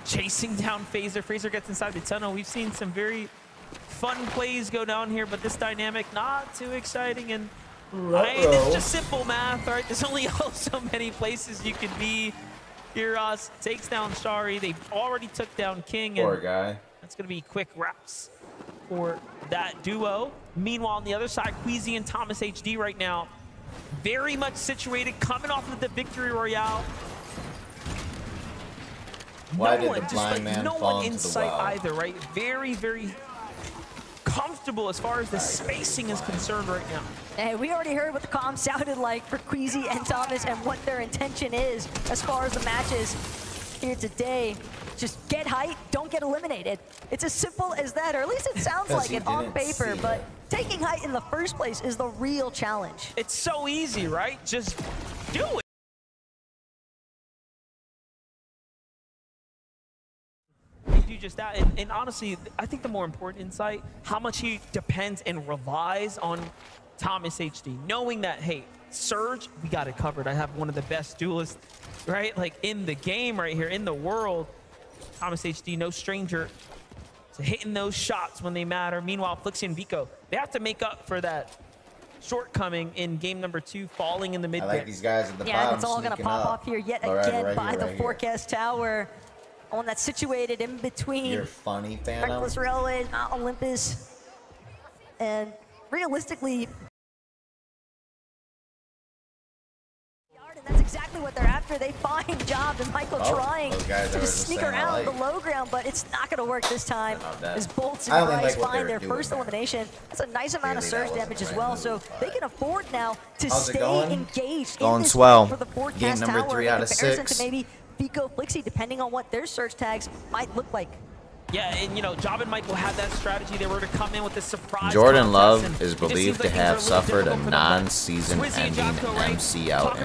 chasing down Phaser. Phaser gets inside the tunnel. We've seen some very fun plays go down here, but this dynamic not too exciting. And it's just simple math, right? There's only so many places you can be. Here, takes down Shari. They already took down King. Poor guy. That's going to be quick wraps for that duo. Meanwhile, on the other side, Queasy and Thomas HD right now, very much situated, coming off of the victory royale. Why did the blind man fall into the well? Either, right? Very, very comfortable as far as the spacing is concerned right now. Hey, we already heard what the comms sounded like for Queasy and Thomas and what their intention is as far as the matches here today. Just get height, don't get eliminated. It's as simple as that, or at least it sounds like it on paper, but taking height in the first place is the real challenge. It's so easy, right? Just do it. Do just that, and honestly, I think the more important insight, how much he depends and relies on Thomas HD, knowing that, hey, Surge, we got it covered. I have one of the best duelists, right? Like in the game right here, in the world. Thomas HD, no stranger to hitting those shots when they matter. Meanwhile, Flixie and Vico, they have to make up for that shortcoming in game number 2, falling in the mid. I like these guys at the yeah, bottom. It's all going to pop off here yet again by the Forecast Tower. One that's situated in between You're funny, Phantom. Reckless Railway and Mount Olympus. And realistically, that's exactly what they're after. They find Job and Michael trying to sneak around the low ground, but it's not going to work this time. As Bolts and Rice find their first elimination. That's a nice amount of surge damage as well, so they can afford now to stay engaged in this swell. for the Forecast Game number Tower 3 out of in comparison 6. to maybe Vico, Flixie, depending on what their search tags might look like. Yeah, and you know, Job and Michael had that strategy. They were to come in with a surprise. Jordan Love is believed to have suffered a non-season ending MCL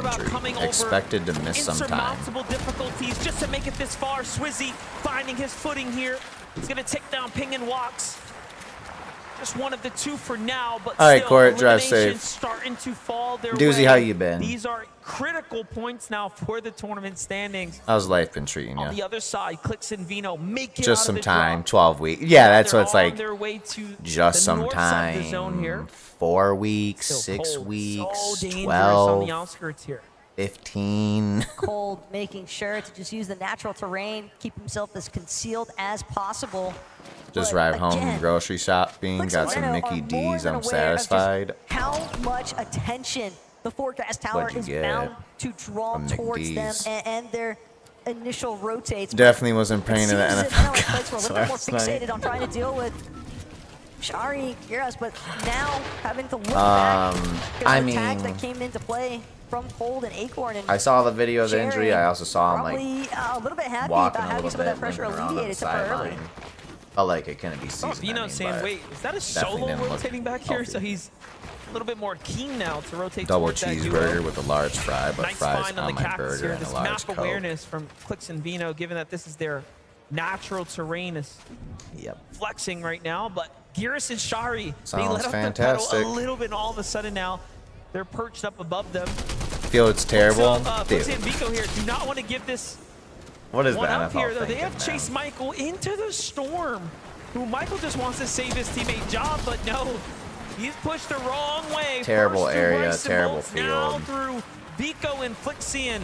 injury, expected to miss some time. Insurmountable difficulties just to make it this far. Swizzy finding his footing here. He's gonna take down Ping and Walks. Just one of the 2 for now, but all right, still, Court, drive safe. Starting to fall their Doozy, way. how you been? These are critical points now for the tournament standings. How's life been treating you? On the other side, Clix and Vino make it just out some of the time, drop. 12 weeks. Yeah, that's what it's They're like. on their way to just the some north side of the zone here. time. 4 weeks, Still 6 cold. weeks, So dangerous 12, on the outskirts here. 15. Cold, making sure to just use the natural terrain, keep himself as concealed as possible. Just But arrived home again, from grocery shopping, Flix got and some Reno Mickey are more D's, than I'm aware of just satisfied. how much attention the Forecast Tower What'd you is get? bound to draw A towards them McD's. and their initial rotates. Definitely wasn't praying to the It seems as if NFL Flix were a gods little bit more last night. fixated on trying to deal with Shari, Kiras, but now having to look back. I There's a tag mean, that came into play from Fold and Acorn. And I saw the video of the injury. Jerry I also saw him probably like a little bit happy walking about a having little some of that bit, pressure limping around on the alleviated temporarily. sideline. Felt like it couldn't be season Vino ending, saying, but wait, is that a definitely solo didn't look rotating back here? healthy. So he's a little bit more keen now to rotate Double towards that cheeseburger duo. with a large fry, but Nice fries find on on the my Cactus burger here. and a This large map Coke. awareness from Clix and Vino, given that this is their natural terrain, is flexing right now. But Geras and Shari, they Sounds let up fantastic. the pedal a little bit, and all of a sudden now they're perched up above them. Feel it's terrible. So, Dude, Flixie and Vico here do not want to give this what is the one up NFL here, though. They thinking, have chased Michael into the storm, who Michael just wants to save his teammate Job, but no, he's pushed the wrong way. Terrible First through area, Rice and terrible Bolts, now field. through Vico and Flixian.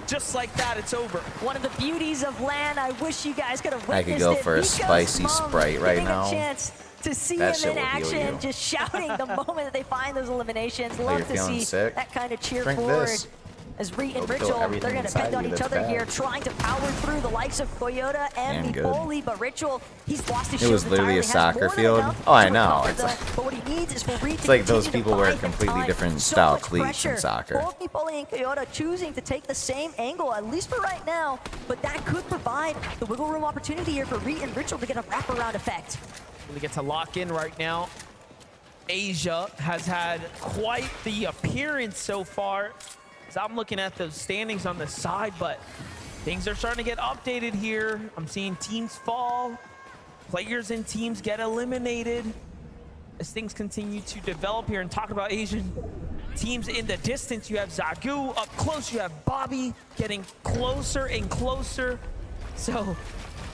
Just like that, it's over. One of the beauties of LAN, I wish you guys could have I witnessed could go it. for a Vico's spicy mom Sprite right getting now. A chance to see That him in shit will heal action, you. just shouting the moment that they find those eliminations. you're Love to feeling see sick? that kind of cheer Drink forward. this. As Reet and It'll kill Ritual, everything they're going to inside depend on you each that's other bad. here, trying to power through the likes of Toyota and And good. Bipoli, but Ritual, he's lost his It was shields literally a entirely, has soccer more than field. enough Oh, I to know. recover It's them, like- but what he needs is for Reet It's to like those continue to people wear buy him completely time. different So style much cleats in pressure. soccer. Both Bipoli and Toyota choosing to take the same angle, at least for right now, but that could provide the wiggle room opportunity here for Reet and Ritual to get a wraparound effect. We get to lock in right now. Asia has had quite the appearance so far. So I'm looking at those standings on the side, but things are starting to get updated here. I'm seeing teams fall, players and teams get eliminated as things continue to develop here. And talk about Asian teams in the distance, you have Zagu up close, you have Bobby getting closer and closer. So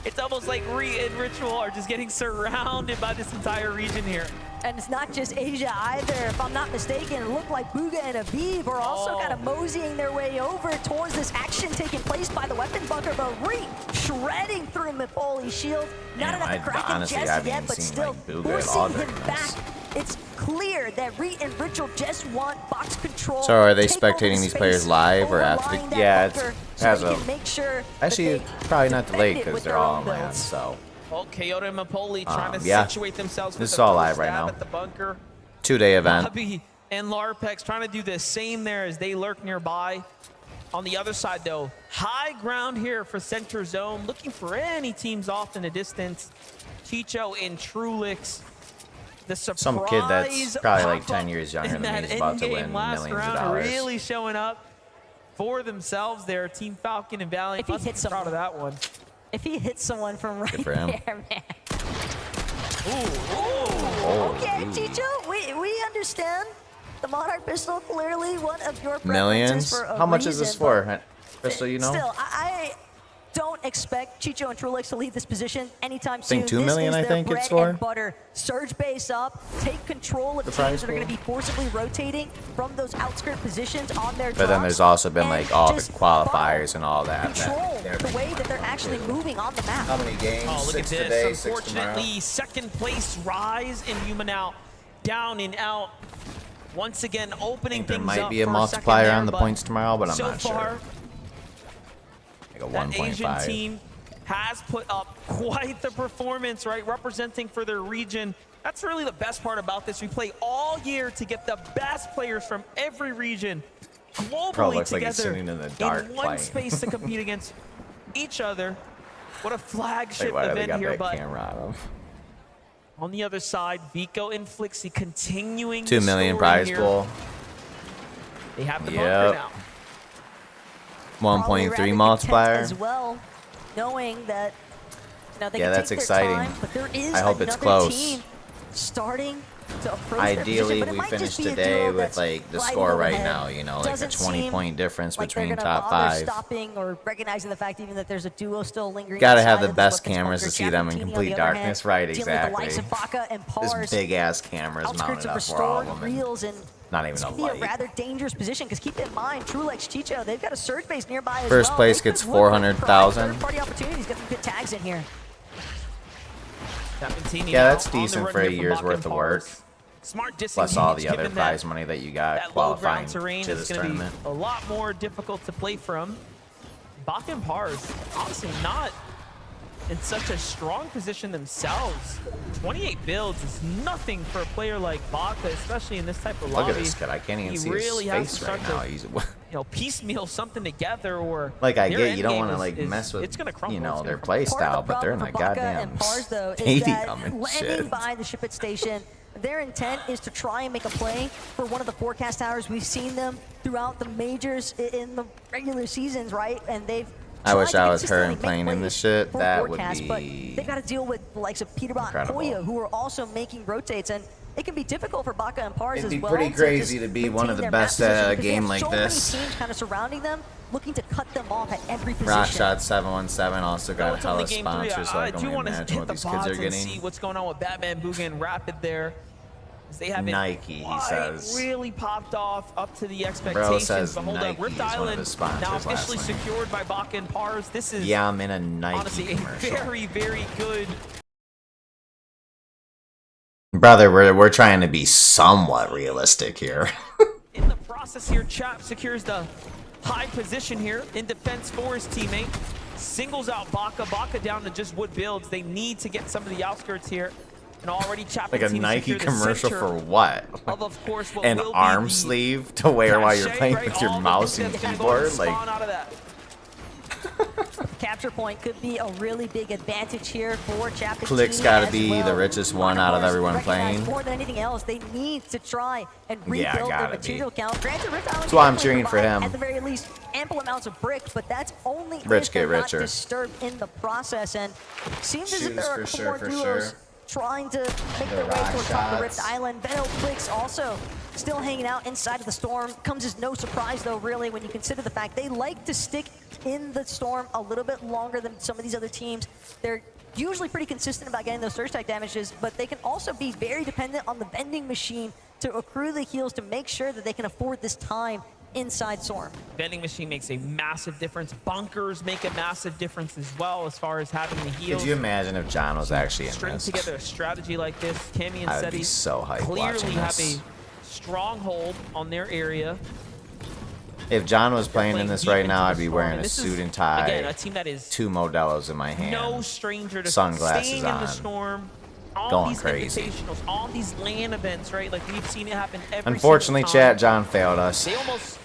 it's almost like Re and Ritual are just getting surrounded by this entire region here. And it's not just Asia either. If I'm not mistaken, it looked like Bugha and Aviv are also kind of moseying their way over towards this action taking place by the weapon bunker, but Reet shredding through Mipoli's shield. Not enough to crack him honestly, I just haven't yet, even but seen, still like, Bugha at all forcing him during back. this. It's clear that Reet and Ritual just want box control. So are they take over spectating the these players space, live or after overlying the? that Yeah, bunker it so has they a. can make sure that Actually, they probably not delayed defend it because with they're their all own on land, builds. so Oh, Kyoto and Mapoli trying to yeah. situate themselves. This with is all the live first right stab now. At the bunker. 2-day event. Bobby and Larpex trying to do the same there as they lurk nearby. On the other side, though, high ground here for center zone, looking for any teams off in the distance. Chicho and Trulix. The surprise Some kid that's probably like 10 years younger than me is about to win last millions of round, dollars. really showing up for themselves there. Team Falcon and Valiant. If he hits proud of that one. If he hits someone from right for him. there, man. Oh, Okay, ooh. Chicho, we understand. The Monarch pistol, clearly one of your preferences Millions? for a How much is this reason, for? Crystal, you know? Still, I don't expect Chicho and Trulix to leave this position anytime I soon. think 2 million, This is I think their it's bread for. and butter. Surge base up, take control of The teams prize that are going to pool. be forcibly rotating from those outskirt positions on their But then drops, there's also been and like all the just qualifiers and all that. control that the way that they're actually moving on the map. How many games? Oh, look 6 at this. today, 6 tomorrow. Unfortunately, second place Rise and Human out, down and out. Once again, opening There things might up be a for multiplier second on the there, points tomorrow, but I'm so not far, sure. Like a that Asian 1.5. team has put up quite the performance, right? Representing for their region. That's really the best part about this. We play all year to get the best players from every region globally looks like together he's sitting in the dark one playing. space to compete against each other. What a flagship Like, why do they event got here, that but camera on him? on the other side, Vico and Flixie continuing 2 the million story prize here. pool. They have the Yep. bunker now. 1.3 1.3 multiplier. as well, knowing that they Yeah, can that's take exciting. their time, but there is I hope it's another close. team starting to approach Ideally, their position, but it we might finish just be a today duo with that's like the right score right overhead. now. You know, like a Doesn't 20-point difference like they're between gonna top bother 5. stopping or recognizing the fact even that there's a duo still lingering. Gotta have inside the of best weapons cameras to bunker. see them in Chapattini, on complete the other darkness. hand, Right, dealing with the likes exactly. of Baka and This Pars, big ass cameras outskirts mounted of up for all of restored them. and reels, and Not even it's a gonna be a light. rather dangerous position because keep in mind, Trulix, Chicho, they've got a surge base nearby as First well. place They gets could look like 400,000. third-party opportunities, get some good tags in here. Sabatini Yeah, now that's on the decent run for a here from year's Baka worth and of work. Pars. Smart Plus disengage, all the other given prize that, money that you got that low qualifying ground terrain to is this going to be tournament. a lot more difficult to play from. Baka and Pars, honestly, not in such a strong position themselves. 28 builds is nothing for a player like Baka, especially in this type of lobby. Look at this kid. I can't even He see really his has face to right start now. to, He's piecemeal something together, or like, I their get end you don't game want to is- like is- mess with it's gonna crumble. you know It's their gonna play crumble. style, but they're in a Part of the problem goddamn for Baka and Pars, though, is that stadium and landing shit. by the ship at station, their intent is to try and make a play for one of the forecast towers. We've seen them throughout the majors in the regular seasons, right? And they've I wish tried to I was her consistently and playing make in this plays shit. for That would forecast, but be they've got to deal with the likes of Peterbot and incredible. Koya, who are also making rotates, and it can be difficult for Baka and Pars It'd as be well. pretty to crazy just to be one of maintain the their best map at a position, because they game have like so this. many teams kind of surrounding them, looking to cut them off at every position. Rock Shot 717 also got It's only hella game 3. sponsors, so I I can do only want to imagine hit what the these kids pods are and getting. see what's going on with Batman, Booga, and Rapid there. They haven't Nike, he says. really popped off up to the expectations. says but hold on, Nike Rift is one of Island his sponsors now last officially night. secured by Baka and Pars. This is Yeah, I'm in a Nike honestly commercial. a very, very good. Brother, we're trying to be somewhat realistic here. In the process here, Chap secures the high position here in defense for his teammate. Singles out Baka. Baka down to just wood builds. They need to get some of the outskirts here. And already Chap Like a Nike commercial for what? of course, what An will be arm the sleeve to wear while you're cachet, playing right? with your All the mouse and things that's gonna go and keyboard? spawn Like, out of that. Capture point could be a really big advantage here for Chapattini. Click's gotta as be well. the richest one out of Monarchs everyone recognize playing. More than anything else, they need to try and Yeah, rebuild their gotta material be. count. Granted, Rift Island That's why I'm can cheering for provide, him. At the very least, ample amounts of brick, but that's only Rich if they're get not richer. disturbed in the process. And seems as Shoes if there are for a couple sure, more for duos sure. trying to make The their way rock towards top of the Rift shots. Island. Venom Clicks also still hanging out inside of the Storm. Comes as no surprise, though, really, when you consider the fact they like to stick in the Storm a little bit longer than some of these other teams. They're usually pretty consistent about getting those surge attack damages, but they can also be very dependent on the vending machine to accrue the heals to make sure that they can afford this time inside Storm. Vending machine makes a massive difference. Bunkers make a massive difference as well as far as having the heals. could you imagine if John was actually in String this? together a strategy like this. Cammy and I would Seti be so hyped clearly watching have this. a stronghold on their area. If John was playing in this right now, I'd be wearing a suit and tie, again, a team that is 2 Modelos in my hand, no stranger to sunglasses staying on, in the storm. All going these crazy. Invitationals, all these LAN events, right? Like we've seen it happen every Unfortunately, single time. chat, John failed us. They almost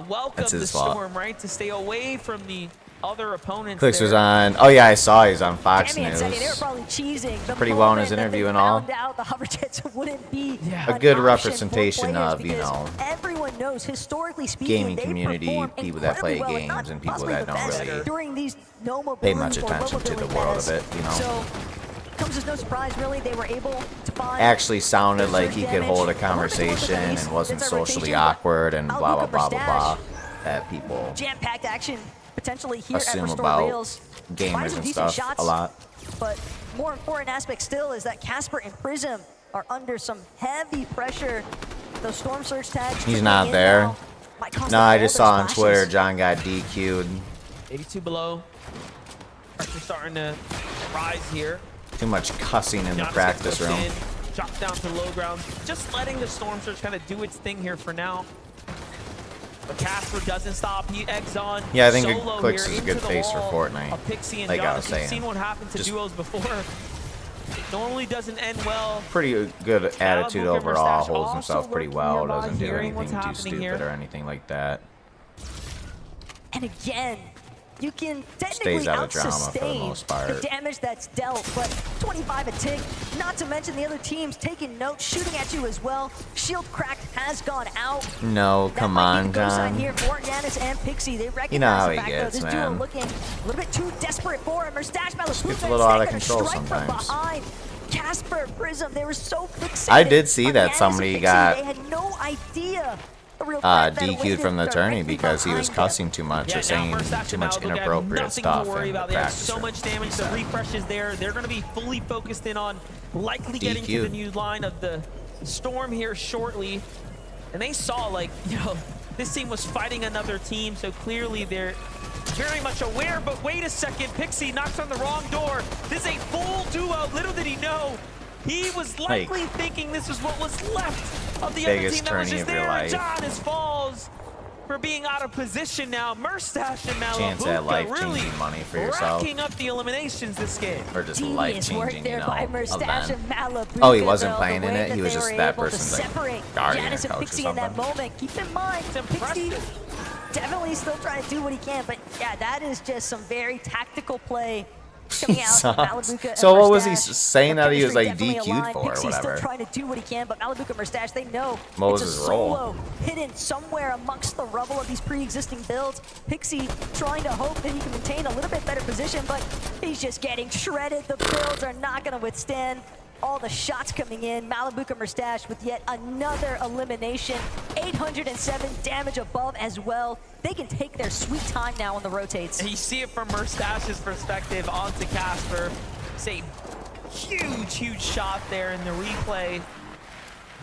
welcomed That's the his fault. storm, right, to stay away from the other opponents. Clicks there. was on. Oh yeah, I saw he's on Fox Jamie and News. Sunny, they were probably cheesing the Pretty well in moment his that interview they and all. found out the Hover Jets wouldn't be A an good option representation for players of, you because know, everyone knows, historically speaking, gaming they community, perform people that play incredibly well, games, if and not people possibly that the don't best really during these no pay mobility much or attention low to the mobility world metas. of it, you know. So comes as no surprise, really, they were able to find Actually sounded the like surge he could damage, hold a a little bit more conversation than and wasn't it's a socially rotation, but awkward and blah blah Malabuka blah blah blah. Mustache, That people jam-packed action potentially here at assume Restore about Reels. Finds gamers some and decent stuff shots, a lot. but more important aspect still is that Casper and Prism are under some heavy pressure. Those Storm Surge tags. He's trickling not in there. now might cost No, them I all just their saw on splashes. Twitter John got DQ'd. 82 below. Pressure starting to rise here. Too much cussing in the Giannis practice gets room. in, drops down to low ground. Just letting the Storm Surge kind of do its thing here for now. But Casper doesn't stop. He eggs on. Yeah, I think solo Clicks here is a good into the face for wall Fortnite. of Pixie and I gotta Giannis. say. We've seen what happened to Just duos before. It normally doesn't end well. Pretty good attitude Malabuka overall. Mustache Holds also himself pretty working well. nearby, Doesn't do hearing what's anything too happening stupid here. or anything like that. And again, you can technically Stays out of drama for the out-sustain most part. the damage that's dealt, but 25 a tick, not to mention the other teams taking notes, shooting at you as well. Shield crack has gone out. No, That come might be on, the go sign John. here for Giannis and Pixie. They recognize You know how the he fact, gets, though, this duo man. looking a little bit too desperate for him. Mustache Gets a Malabuka little out of gonna control strike from sometimes. behind. Casper, Prism, they were so fixated I did see on that Giannis somebody and Pixie, got, they had no idea the real threat that DQ'd awaited from the tourney directly because he was behind them. cussing too much Yeah, or now saying Mustache too and much Malabuka have inappropriate nothing stuff to worry in the about. They have practice so room, much damage. he The said. refresh is there. They're going to be fully focused in on likely getting to the DQ'd. new line of the Storm here shortly. And they saw, like, you know, this team was fighting another team, so clearly they're very much aware. But wait a second, Pixie knocks on the wrong door. This is a full duo. Little did he know, he was likely thinking this was what was left of the other biggest team that was tourney just of your there. life. John is falls for being out of position now. Mustache and Chance at Malabuka life-changing really money for yourself. racking up the eliminations this game. Or just Genius life-changing, work you there know, by Mustache event. and Malabuka, Oh, he wasn't though, playing the in way it? that He was they just were that able to person's, like, separate guardian Giannis and coach or Pixie in that something. moment. Keep in mind, Pixie definitely still trying to do what he can, but yeah, that is just some very tactical play coming out from Malabuka and So what was he Mustache. saying Their that he was like chemistry definitely DQ'd aligned. for or Pixie's whatever? still trying to do what he can, but Malabuka Mustache, they know What was it's a his role? solo hidden somewhere amongst the rubble of these pre-existing builds. Pixie trying to hope that he can maintain a little bit better position, but he's just getting shredded. The builds are not going to withstand all the shots coming in. Malabuka Mustache with yet another elimination. 807 damage above as well. They can take their sweet time now on the rotates. And you see it from Mustache's perspective onto Casper. It's a huge, huge shot there in the replay.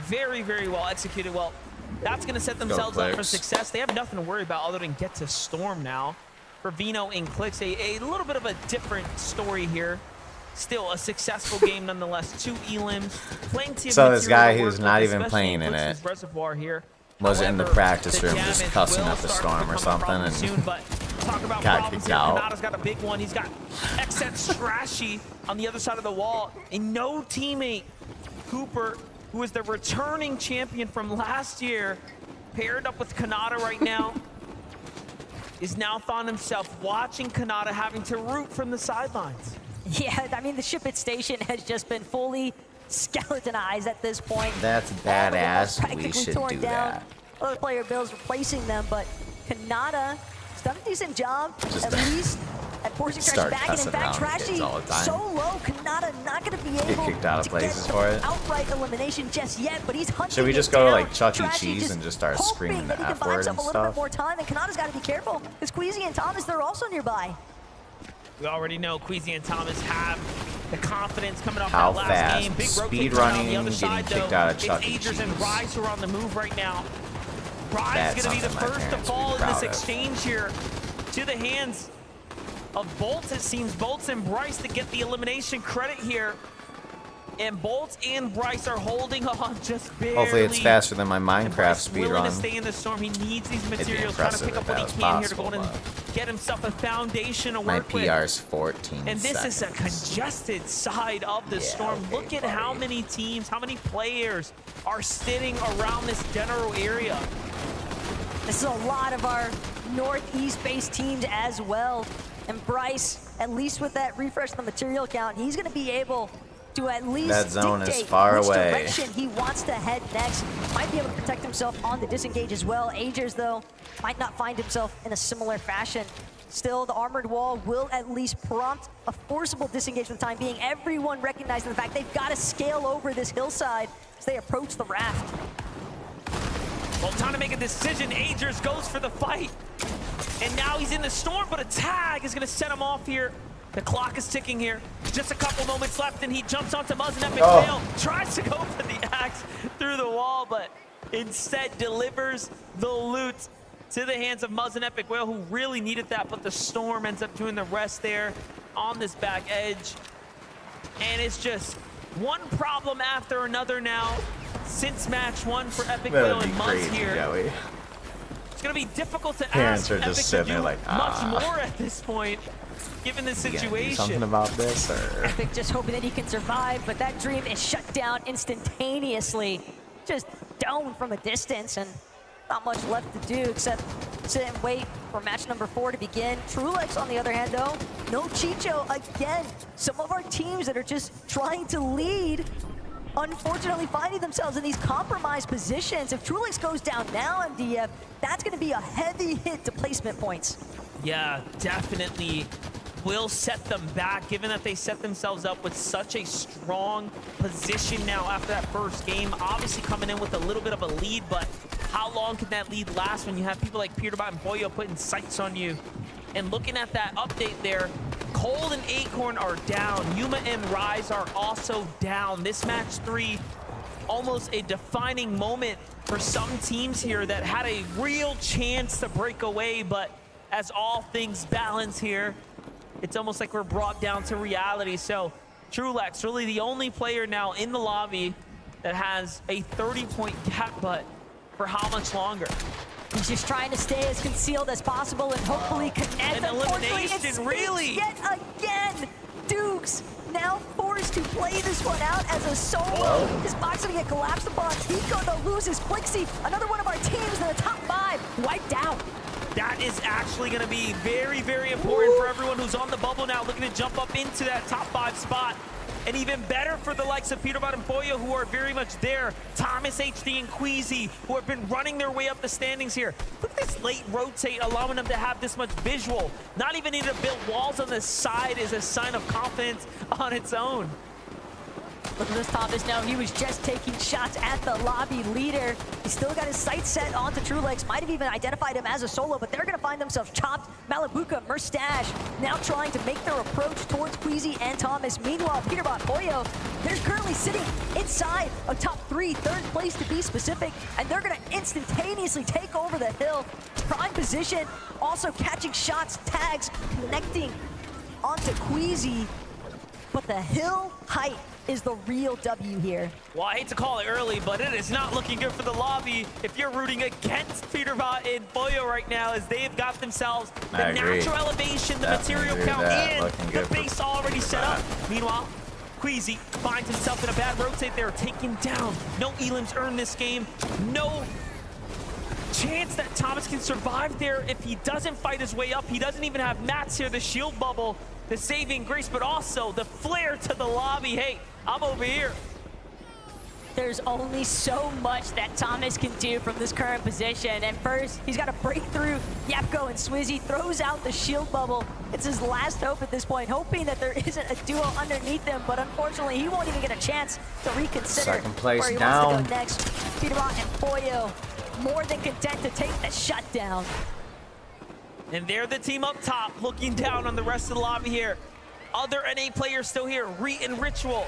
Very, very well executed. Well, that's going to set themselves up for Clicks. success. They have nothing to worry about other than get to Storm now. For Vino and Clicks, a little bit of a different story here. Still a successful game nonetheless. 2 elims, plenty of So this material guy to who's work not with, even especially playing in Clix's it. Reservoir here. Was in the However, practice room just damage cussing will up the start to Storm or become a something problem and soon, but talk about got problems kicked here. out. Kanata's got a big one. He's got XS Trashy on the other side of the wall. And no teammate, Cooper, who is the returning champion from last year, paired up with Kanata right now, is now found himself watching Kanata having to root from the sidelines. Yeah, I mean, the Ship It station has just been fully skeletonized at this point. That's All the walls badass. We practically should torn do down. that. Other player builds replacing them, but Kanata has done a decent job, Just at least, at forcing Trashy start back. And in cussing fact, around kids Trashy all the time. so low, Kanata not going to be able kicked out of to places get for it. outright elimination just yet, but he's hunting Should we just it go to down. like Chuck E. Trashy Cheese just and just start hoping screaming the that he can F buy word himself and a little bit stuff? more time, and Kanata's got to be careful, because Queasy and Thomas, they're also nearby. We already know Queasy and Thomas have the confidence coming off How that last fast? game. Big Speed rotation on running, the other getting side, kicked though. out of Chuck E. It's Agers and Cheese. Rise who are on the move right now. Rise That's going to be the something my first to parents would be fall in this proud of. exchange here to the hands of Bolts. It seems Bolts and Bryce to get the elimination credit here. And Bolt and Bryce are holding on just barely. Hopefully it's faster than my Minecraft speed willing run. to stay in the storm. He needs these materials, trying to pick up what he can here to go in and get himself a foundation to work with. My PR's 14 And this seconds. is a congested side of the storm. okay, Look at how many teams, how many players are sitting around this general area. This is a lot of our northeast-based teams as well. And Bryce, at least with that refresh on the material count, he's going to be able to at least that zone dictate is far which away. direction he wants to head next. Might be able to protect himself on the disengage as well. Agers, though, might not find himself in a similar fashion. Still, the armored wall will at least prompt a forcible disengage for the time being. Everyone recognizing the fact they've got to scale over this hillside as they approach the raft. Well, time to make a decision. Agers goes for the fight. And now he's in the storm, but a tag is going to set him off here. The clock is ticking here. Just a couple moments left, and he jumps onto Muzz and Epic Fail. Tries to go for the axe through the wall, but instead delivers the loot to the hands of Muzz and Epic Whale, who really needed that, but the storm ends up doing the rest there on this back edge. And it's just one problem after another now since match one for Epic Whale and Muzz here. Joey. It's going to be difficult to Parents ask are just Epic sitting to there do like, much more at this point, given the You gotta do situation. something about this, or Epic just hoping that he can survive, but that dream is shut down instantaneously. Just down from a distance, and not much left to do except sit and wait for match number 4 to begin. Trulex, on the other hand, though, no Chicho again. Some of our teams that are just trying to lead, unfortunately finding themselves in these compromised positions. If Trulex goes down now, MDF, that's going to be a heavy hit to placement points. Yeah, definitely will set them back, given that they set themselves up with such a strong position now after that first game. Obviously coming in with a little bit of a lead, but how long can that lead last when you have people like Peterbot and Boyo putting sights on you? And looking at that update there, Cold and Acorn are down. Yuma and Rise are also down. This match 3, almost a defining moment for some teams here that had a real chance to break away, but as all things balance here, it's almost like we're brought down to reality. So Trulex, really the only player now in the lobby that has a 30-point gap, but for how much longer? He's just trying to stay as concealed as possible and hopefully connect. An elimination, really? Yet again, Dukes now forced to play this one out as a solo. His box gonna get collapsed upon. Pico, though, loses Quixie. Another one of our teams in the top 5 wiped out. That is actually going to be very, very important for everyone who's on the bubble now, looking to jump up into that top 5 spot. And even better for the likes of Peterbot and Boyo, who are very much there. Thomas, HD, and Queasy, who have been running their way up the standings here. Look at this late rotate, allowing them to have this much visual. Not even needing to build walls on the side is a sign of confidence on its own. Look at this Thomas now. He was just taking shots at the lobby leader. He's still got his sights set onto Trulex. Might have even identified him as a solo, but they're going to find themselves chopped. Malabuka, Merstash now trying to make their approach towards Queasy and Thomas. Meanwhile, Peterbot, Boyo, they're currently sitting inside a top 3, 3rd place to be specific, and they're going to instantaneously take over the hill. Prime position, also catching shots, tags, connecting onto Queasy. But the hill height is the real W here. Well, I hate to call it early, but it is not looking good for the lobby if you're rooting against Peterbot and Boyo right now, as they've got themselves the natural elevation, the material count, and the base already set up. Meanwhile, Queasy finds himself in a bad rotate there, taken down. No Elims earn this game. No chance that Thomas can survive there if he doesn't fight his way up. He doesn't even have mats here, the shield bubble, the saving grace, but also the flare to the lobby. Hey, I'm over here. There's only so much that Thomas can do from this current position. And first, he's got to break through Yapko and Swizzy, throws out the shield bubble. It's his last hope at this point, hoping that there isn't a duo underneath him, but unfortunately, he won't even get a chance to reconsider Second place where he down. wants to go next. Peterbot and Boyo, more than content to take the shutdown. And they're the team up top, looking down on the rest of the lobby here. Other NA players still here, Reet and Ritual.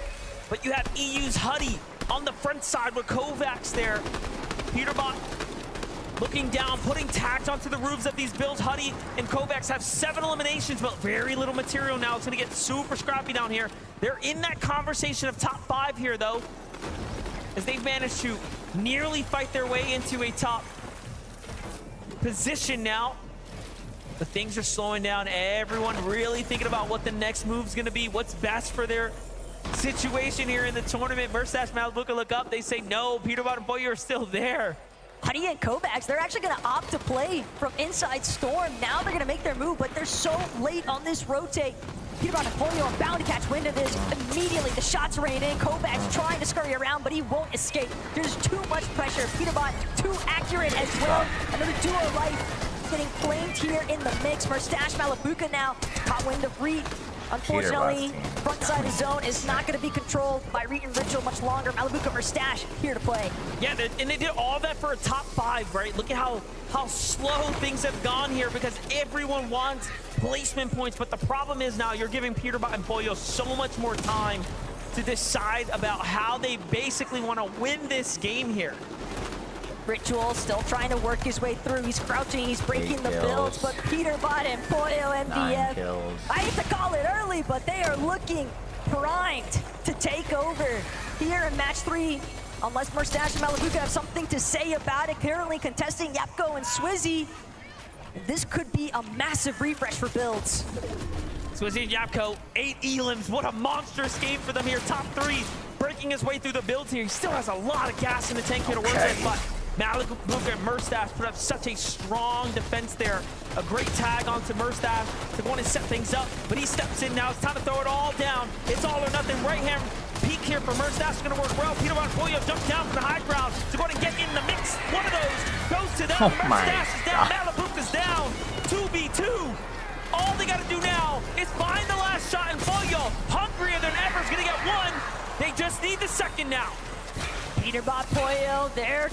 But you have EU's Huddy on the front side with Kovacs there. Peterbot looking down, putting tags onto the roofs of these builds. Huddy and Kovacs have 7 eliminations, but very little material now. It's going to get super scrappy down here. They're in that conversation of top 5 here, though, as they've managed to nearly fight their way into a top position now. But things are slowing down. Everyone really thinking about what the next move's going to be, what's best for their situation here in the tournament. Merstash, Malibuca look up. They say no. Peterbot and Pollo are still there. Huddy and Kovacs, they're actually going to opt to play from inside Storm. Now they're going to make their move, but they're so late on this rotate. Peterbot and Pollo are bound to catch wind of this. Immediately, the shots rain in. Kovacs trying to scurry around, but he won't escape. There's too much pressure. Peterbot too accurate as well. Another duo life getting flamed here in the mix. Merstash, Malibuca now caught wind of Reed. Unfortunately, front side of zone is not going to be controlled by Reed and Ritual much longer. Malibuca, Merstash here to play. Yeah, and they did all that for a top 5, right? Look at how slow things have gone here because everyone wants placement points. But the problem is now you're giving Peterbot and Pollo so much more time to decide about how they basically want to win this game here. Ritual still trying to work his way through. He's crouching, he's breaking the builds, but Peterbot and Pollo MDF, I hate to call it early, but they are looking primed to take over here in match 3. Unless Merstash and Malibuca have something to say about it. Currently contesting Yapko and Swizzy. This could be a massive refresh for builds. Swizzy and Yapko, 8 elims. What a monstrous game for them here. Top 3, breaking his way through the builds here. He still has a lot of gas in the tank here to work with, but Malibuca and Merstash put up such a strong defense there. A great tag onto Merstash to want to set things up, but he steps in now. It's time to throw it all down. It's all or nothing. Right hand peek here for Merstash is going to work well. Peterbot and Pollo jumped down from the high ground to go ahead and get in the mix. One of those goes to them. Merstash is down. Malibuca's down. 2v2. All they got to do now is find the last shot, and Pollo, hungrier than ever, is going to get one. They just need the second now. Peterbot, Pollo, they're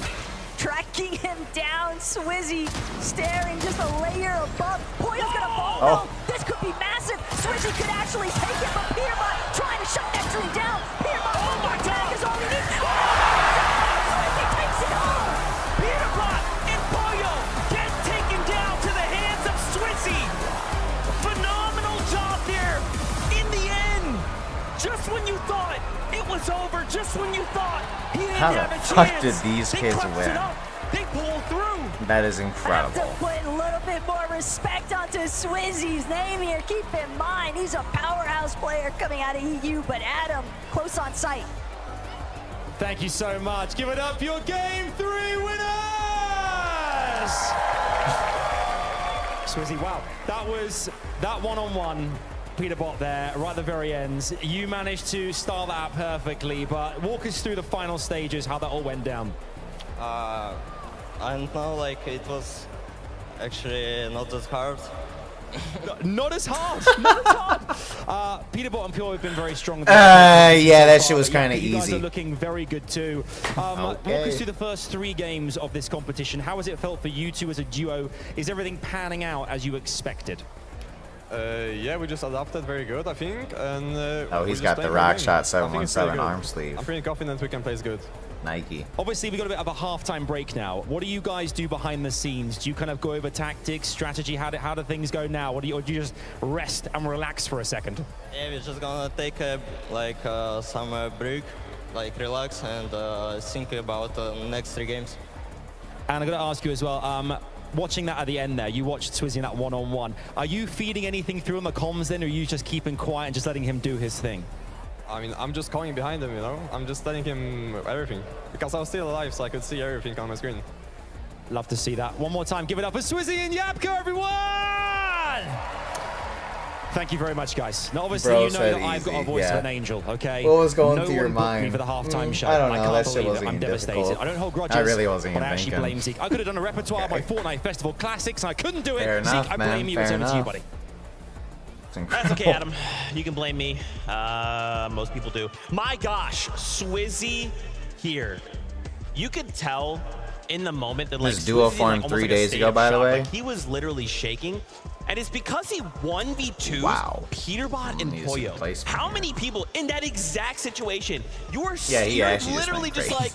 tracking him down. Swizzy staring just a layer above. Pollo's gonna fall. No, this could be massive. Swizzy could actually take it, but Peterbot trying to shut that dream down. Peterbot, oh my God, is all he needs. Swizzy takes it all. Peterbot and Pollo get taken down to the hands of Swizzy. Phenomenal job there in the end. Just when you thought it was over, just when you thought he didn't have a chance. How the fuck did these kids win? They pull through. That is incredible. Have to put a little bit more respect onto Swizzy's name here. Keep in mind, he's a powerhouse player coming out of EU, but Adam, close on sight. Thank you so much. Give it up for your Game 3 winners! Swizzy, wow. That was that one-on-one. Peterbot there, right at the very end. You managed to start that out perfectly, but walk us through the final stages, how that all went down. I don't know, like, it was actually not as hard. Not as hard, not as hard. Peterbot and Pure have been very strong. Yeah, that shit was kind of easy. You guys are looking very good too. Walk us through the first 3 games of this competition. How has it felt for you two as a duo? Is everything panning out as you expected? Yeah, we just adapted very good, I think. And he's got the Rock Shot 717 arm sleeve. I'm pretty confident we can place good. Nike. Obviously, we got a bit of a halftime break now. What do you guys do behind the scenes? Do you kind of go over tactics, strategy? How do things go now? Or do you just rest and relax for a second? Yeah, we're just gonna take some break, like relax and think about the next 3 games. And I'm gonna ask you as well. Watching that at the end there, you watched Swizzy in that one-on-one. Are you feeding anything through on the comms then, or are you just keeping quiet and just letting him do his thing? I mean, I'm just calling behind him, you know? I'm just telling him everything. Because I was still alive, so I could see everything on my screen. Love to see that. One more time, give it up for Swizzy and Yapko, everyone! Thank you very much, guys. Now, obviously, you know that I've got a voice of an angel, okay? What was going through your mind? Me for the halftime show. I don't know, can't that shit wasn't I'm devastated. difficult. I don't hold grudges. I really wasn't but even I actually thinking. blame Zeke. I could have done a repertoire of my Fortnite Festival classics, and I couldn't do it. Fair enough, Zeke, I blame man. you. Fair It's over to you, enough. buddy. That's okay, Adam. You can blame me. Most people do. My gosh, Swizzy here. You could tell in the moment that like This duo Swizzy, formed almost 3 like a days state ago, of by the shock. way. Like, he was literally shaking, And it's because he 1v2'd Peterbot and Poyo. How many people in that exact situation? You're literally just like,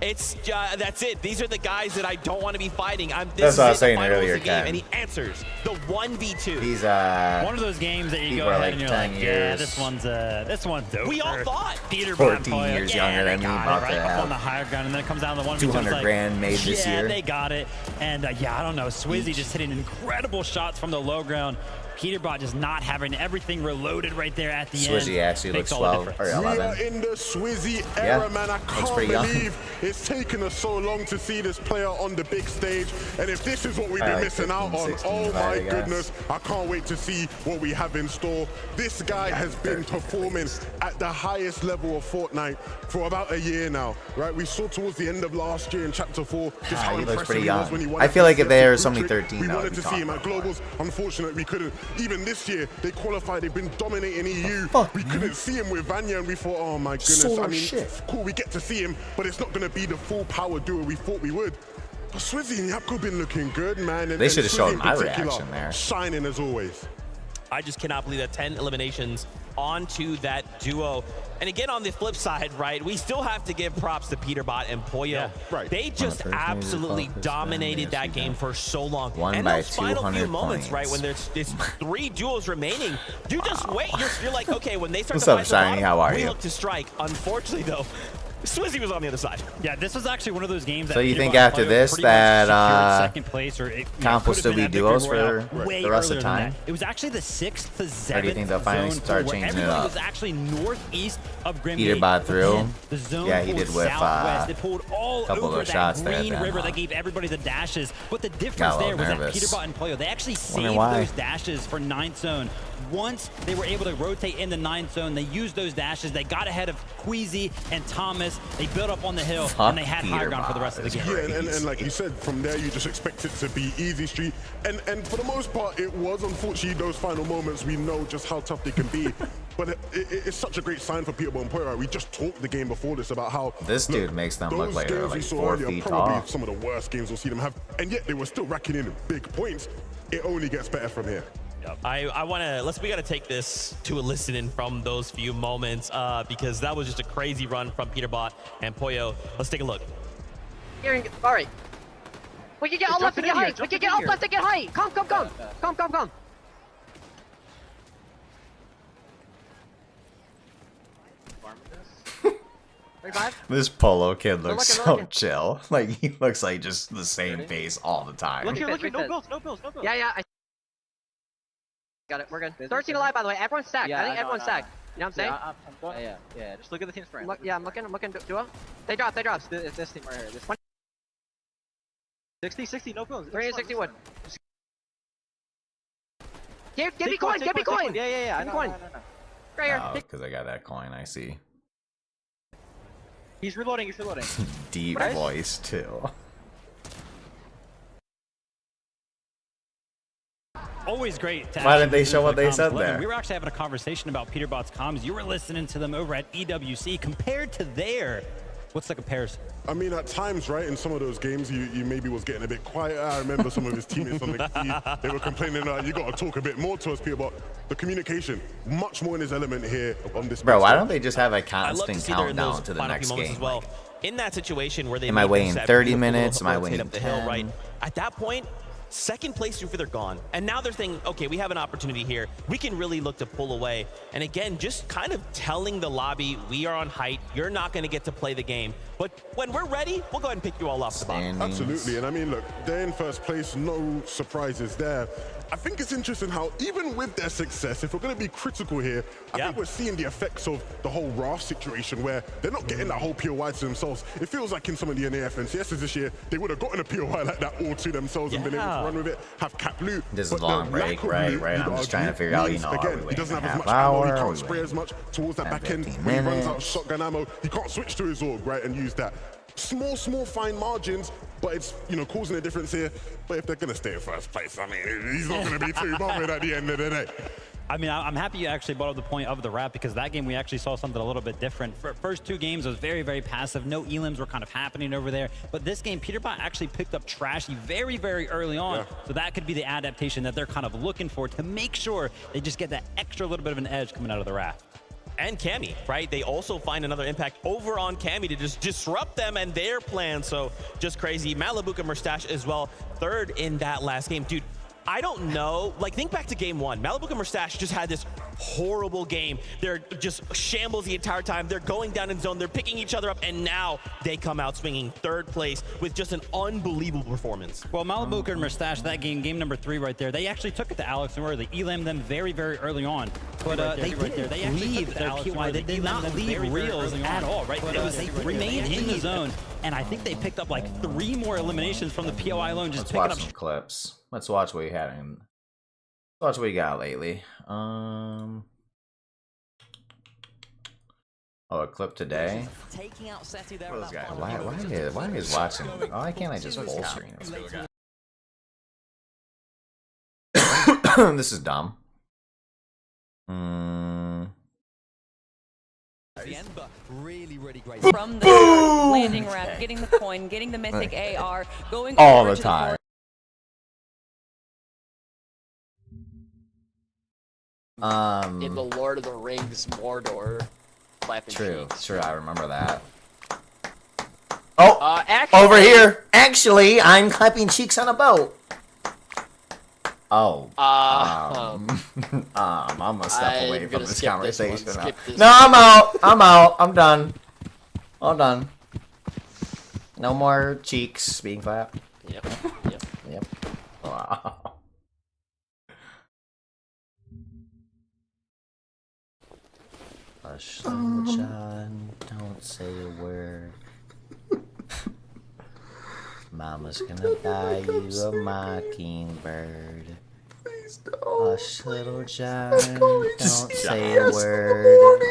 it's that's it. These are the guys that I don't want to be fighting. That's what I was saying earlier, Ken. And he answers the 1v2. He's one of those games that you go ahead and you're like, yeah, this one's over. We all thought Peterbot 14 years younger than me, about right to up have on the higher ground, and then it comes down to the 1v2. 200 grand made this year. Yeah, they got it. And yeah, I don't know. Swizzy just hitting incredible shots from the low ground. Peterbot just not having everything reloaded right there at the end. Swizzy actually looks 12 or 11. We are in the Swizzy era, man. I can't believe it's taken us so long to see this player on the big stage. And if this is what we've been missing out on, oh my goodness, I can't wait to see what we have in store. This guy has been performing at the highest level of Fortnite for about a year now, right? We saw towards the end of last year in Chapter 4 just how impressive he was when he won. I feel like if there's only 13, we wanted to see him at Globals. Unfortunately, we couldn't. Even this year, they qualified. They've been dominating EU. We couldn't see him with Vanya, and we thought, oh my goodness. I mean, cool, we get to see him, but it's not going to be the full power duo we thought we would. But Swizzy and Yapko been looking good, man. And they should have shown my reaction there. Shining as always. I just cannot believe that 10 eliminations onto that duo. And again, on the flip side, right, we still have to give props to Peterbot and Poyo. Yeah, right. They just absolutely dominated that game for so long. Won and by those final few moments, points. right, when there's 3 duels remaining, you just wait. You're like, okay, when they start What's to up, fight Shiny? the bottom, How are we you? look to strike. Unfortunately, though, Swizzy was on the other side. Yeah, this was actually one of those games that So you think after this that second place, or it, comp will still be duos for the rest of the time? It was actually the 6th to 7th Or do you think they'll finally zone start where changing it everybody up? was actually northeast of Grimgate. Peterbot through. The zone Yeah, he pulled did with southwest. It pulled all couple over of that shots there, green then, river that gave everybody the dashes. But the difference Got a there little was that nervous. Peterbot and Poyo, they actually Wonder saved why. those dashes for 9th zone. Once they were able to rotate in the 9th zone, they used those dashes. They got ahead of Queasy and Thomas. They built up on the hill, and they had higher ground for the rest of the game. Yeah, and like you said, from there you just expect it to be easy street. And for the most part, it was. Unfortunately, those final moments, we know just how tough they can be. But it's such a great sign for Peterbot and Poyo. Right? We just talked the game before this about how this dude makes them look like they're like 4 feet probably tall. some of the worst games we'll see them have, and yet they were still racking in big points. It only gets better from here. I want to, we got to take this to a listen from those few moments because that was just a crazy run from Peterbot and Poyo. Let's take a look. All right. We can get all left and get height. We can get all left and get height. Come. This Polo kid looks so chill. Like, he looks like just the same face all the time. Look here. No bills. Yeah. I got it. We're good. 13 alive, by the way. Everyone's stacked. I think everyone's stacked. You know what I'm saying? Yeah. Just look at the team's frame. Yeah, I'm looking. Duo. They drop. It's this team right here. This 60, no bills. 360 wood. Give me coin. Yeah. I know. Right here. Oh, because I got that coin, I see. He's reloading. Deep voice, too. Always great to Why didn't they show what they said there? We were actually having a conversation about Peterbot's comms. You were listening to them over at EWC. Compared to there, what's the comparison? I mean, at times, right, in some of those games, you maybe was getting a bit quiet. I remember some of his teammates on the key, they were complaining, you got to talk a bit more to us, Peter, but the communication, much more in his element here on this. Bro, why don't they just have a constant countdown to the next game? As well. In that situation where they am I waiting 30 minutes? Am I waiting up the hill, right? At that point, second place through for they're gone. And now they're thinking, okay, we have an opportunity here. We can really look to pull away. And again, just kind of telling the lobby, we are on height. You're not going to get to play the game. But when we're ready, we'll go ahead and pick you all off the bottom. Absolutely. And I mean, look, they're in first place. No surprises there. I think it's interesting how even with their success, if we're going to be critical here, I think we're seeing the effects of the whole Raft situation where they're not getting that whole POI to themselves. It feels like in some of the NAF and CSs this year, they would have gotten a POI like that all to themselves and been able to run with it, have cap loot. This is a long break, right? I'm just trying to figure out, again, he doesn't have as much ammo, he can't spray as much towards that back end. When he runs out of shotgun ammo, he can't switch to his AUG, right, and use that. Small, fine margins, but it's, causing a difference here. But if they're going to stay in first place, I mean, he's not going to be too bothered at the end of the day. I mean, I'm happy you actually brought up the point of the wrap, because that game we actually saw something a little bit different. First 2 games was very, very passive. No elims were kind of happening over there. But this game, Peterbot actually picked up Trashy very, very early on. So that could be the adaptation that they're kind of looking for to make sure they just get that extra little bit of an edge coming out of the wrap. And Cammy, right? They also find another impact over on Cammy to just disrupt them and their plan. So just crazy. Malibuca Mustache as well, 3rd in that last game. Dude, I don't know. Like, think back to game 1. Malibuca Mustache just had this horrible game. They're just shambles the entire time. They're going down in zone. They're picking each other up. And now they come out swinging 3rd place with just an unbelievable performance. Well, Malibuca and Mustache, that game number 3 right there, they actually took it to Alex and Rory. They elammed them very, very early on. But they didn't leave their PY. They did not leave reels at all, right? They remained in the zone. And I think they picked up like 3 more eliminations from the POI alone. Just picking up some clips. Let's watch what you had in. Watch what you got lately. Oh, a clip today. Taking out Seti there. Why is watching? Why can't I just full screen? This is dumb. Really, really great. From the landing wrap, getting the coin, getting the mythic AR, going all over the to time. In the Lord of the Rings Mordor, clapping cheeks. True, I remember that. Oh, actually, over here. Actually, I'm clapping cheeks on a boat. Oh. I'm gonna step away from this conversation now. No, I'm out. I'm done. All done. No more cheeks being clapped. Yep. Wow. Hush, little John, don't say a word. Mama's gonna buy you a mockingbird. Hush, little John, don't say a word.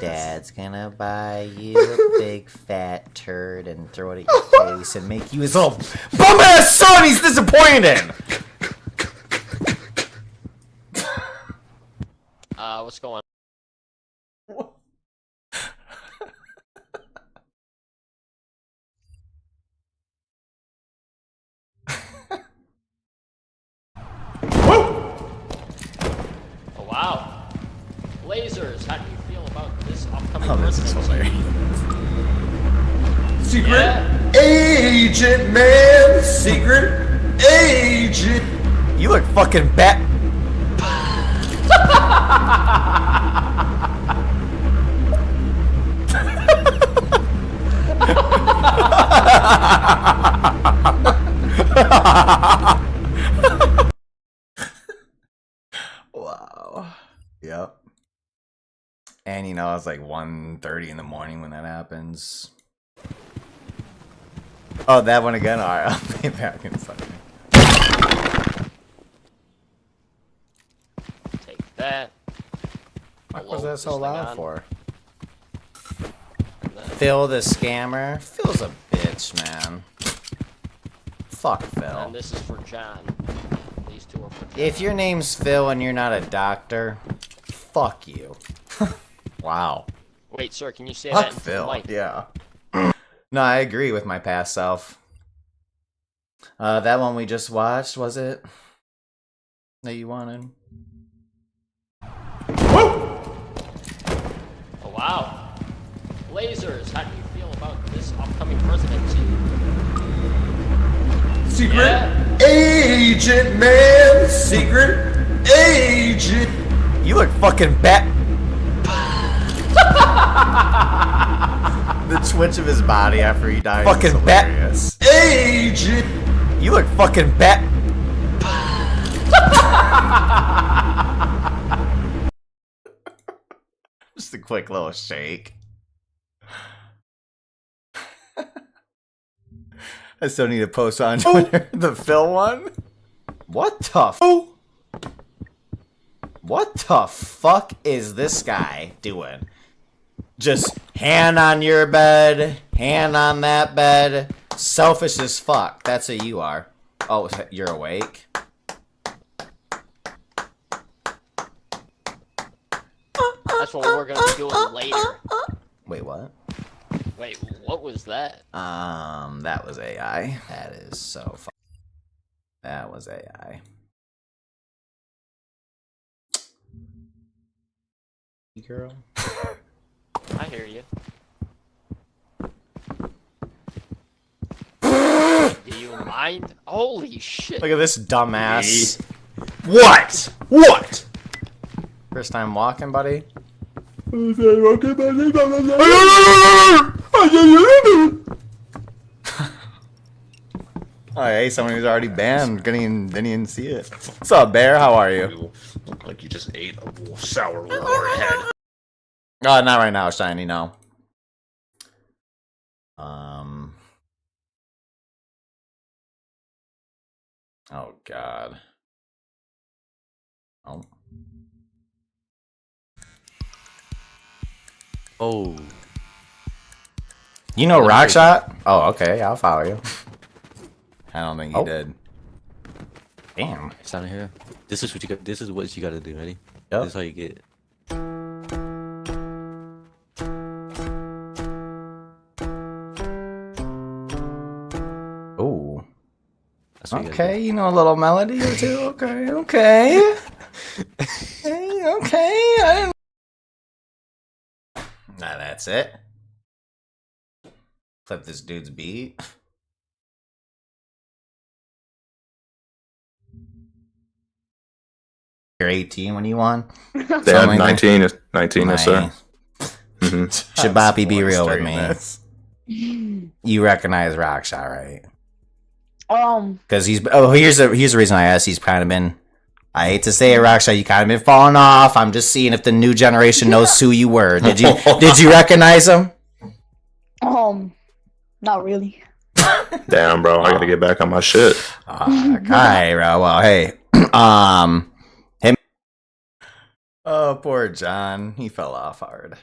Dad's gonna buy you a big fat turd and throw it at your face and make you his little bum-ass son he's disappointed in! What's going on? Oh, wow. Lasers, how do you feel about this upcoming presidency? Secret agent, man! Secret agent! You look fucking bat. Wow. Yep. And you know, it's like 1:30 in the morning when that happens. Oh, that one again? Alright, I'll play back in a second. Take that. What was that so loud for? Phil the scammer? Phil's a bitch, man. Fuck Phil. And this is for John. These two are for John. If your name's Phil and you're not a doctor, fuck you. Wow. Wait, sir, can you say Fuck that? Phil, yeah. No, I agree with my past self. That one we just watched, was it? That you wanted? Oh, wow. Lasers, how do you feel about this upcoming presidency? Secret agent, man! Secret agent! You look fucking bat. The twitch of his body after he died. Fucking bat. Agent! You look fucking bat. Just a quick little shake. I still need to post on Twitter the Phil one. What the What the fuck is this guy doing? Just hand on your bed, hand on that bed. Selfish as fuck. That's who you are. Oh, you're awake? That's what we're gonna be doing later. Wait, what? Wait, what was that? That was AI. That is so fun. That was AI. Girl. I hear you. Do you mind? Holy shit. Look at this dumbass. What? What? First time walking, buddy? Oh, hey, someone who's already banned. Didn't even see it. What's up, Bear? How are you? Look like you just ate a sour warhead. Oh, not right now, Shiny, no. Oh, God. Oh. Oh. You know Rockshot? Oh, okay, I'll follow you. I don't think you did. Damn. It's down here. This is what you got. This is what you got to do. Ready? Yep. This is how you get it. Ooh. That's what Okay, you know a little melody or two. Okay, okay. Okay. I didn't... Nah, that's it. Clip this dude's beat. You're 18 when you won? They had 19, 19, yes, sir. Should Boppy be real with me? You recognize Rockshot, right? Because he's here's the reason I asked. He's kind of been, I hate to say it, Rockshot, you kind of been falling off. I'm just seeing if the new generation knows who you were. Did you recognize him? Not really. Damn, bro, I gotta get back on my shit. Okay, bro. Well, hey, him. Oh, poor John. He fell off hard.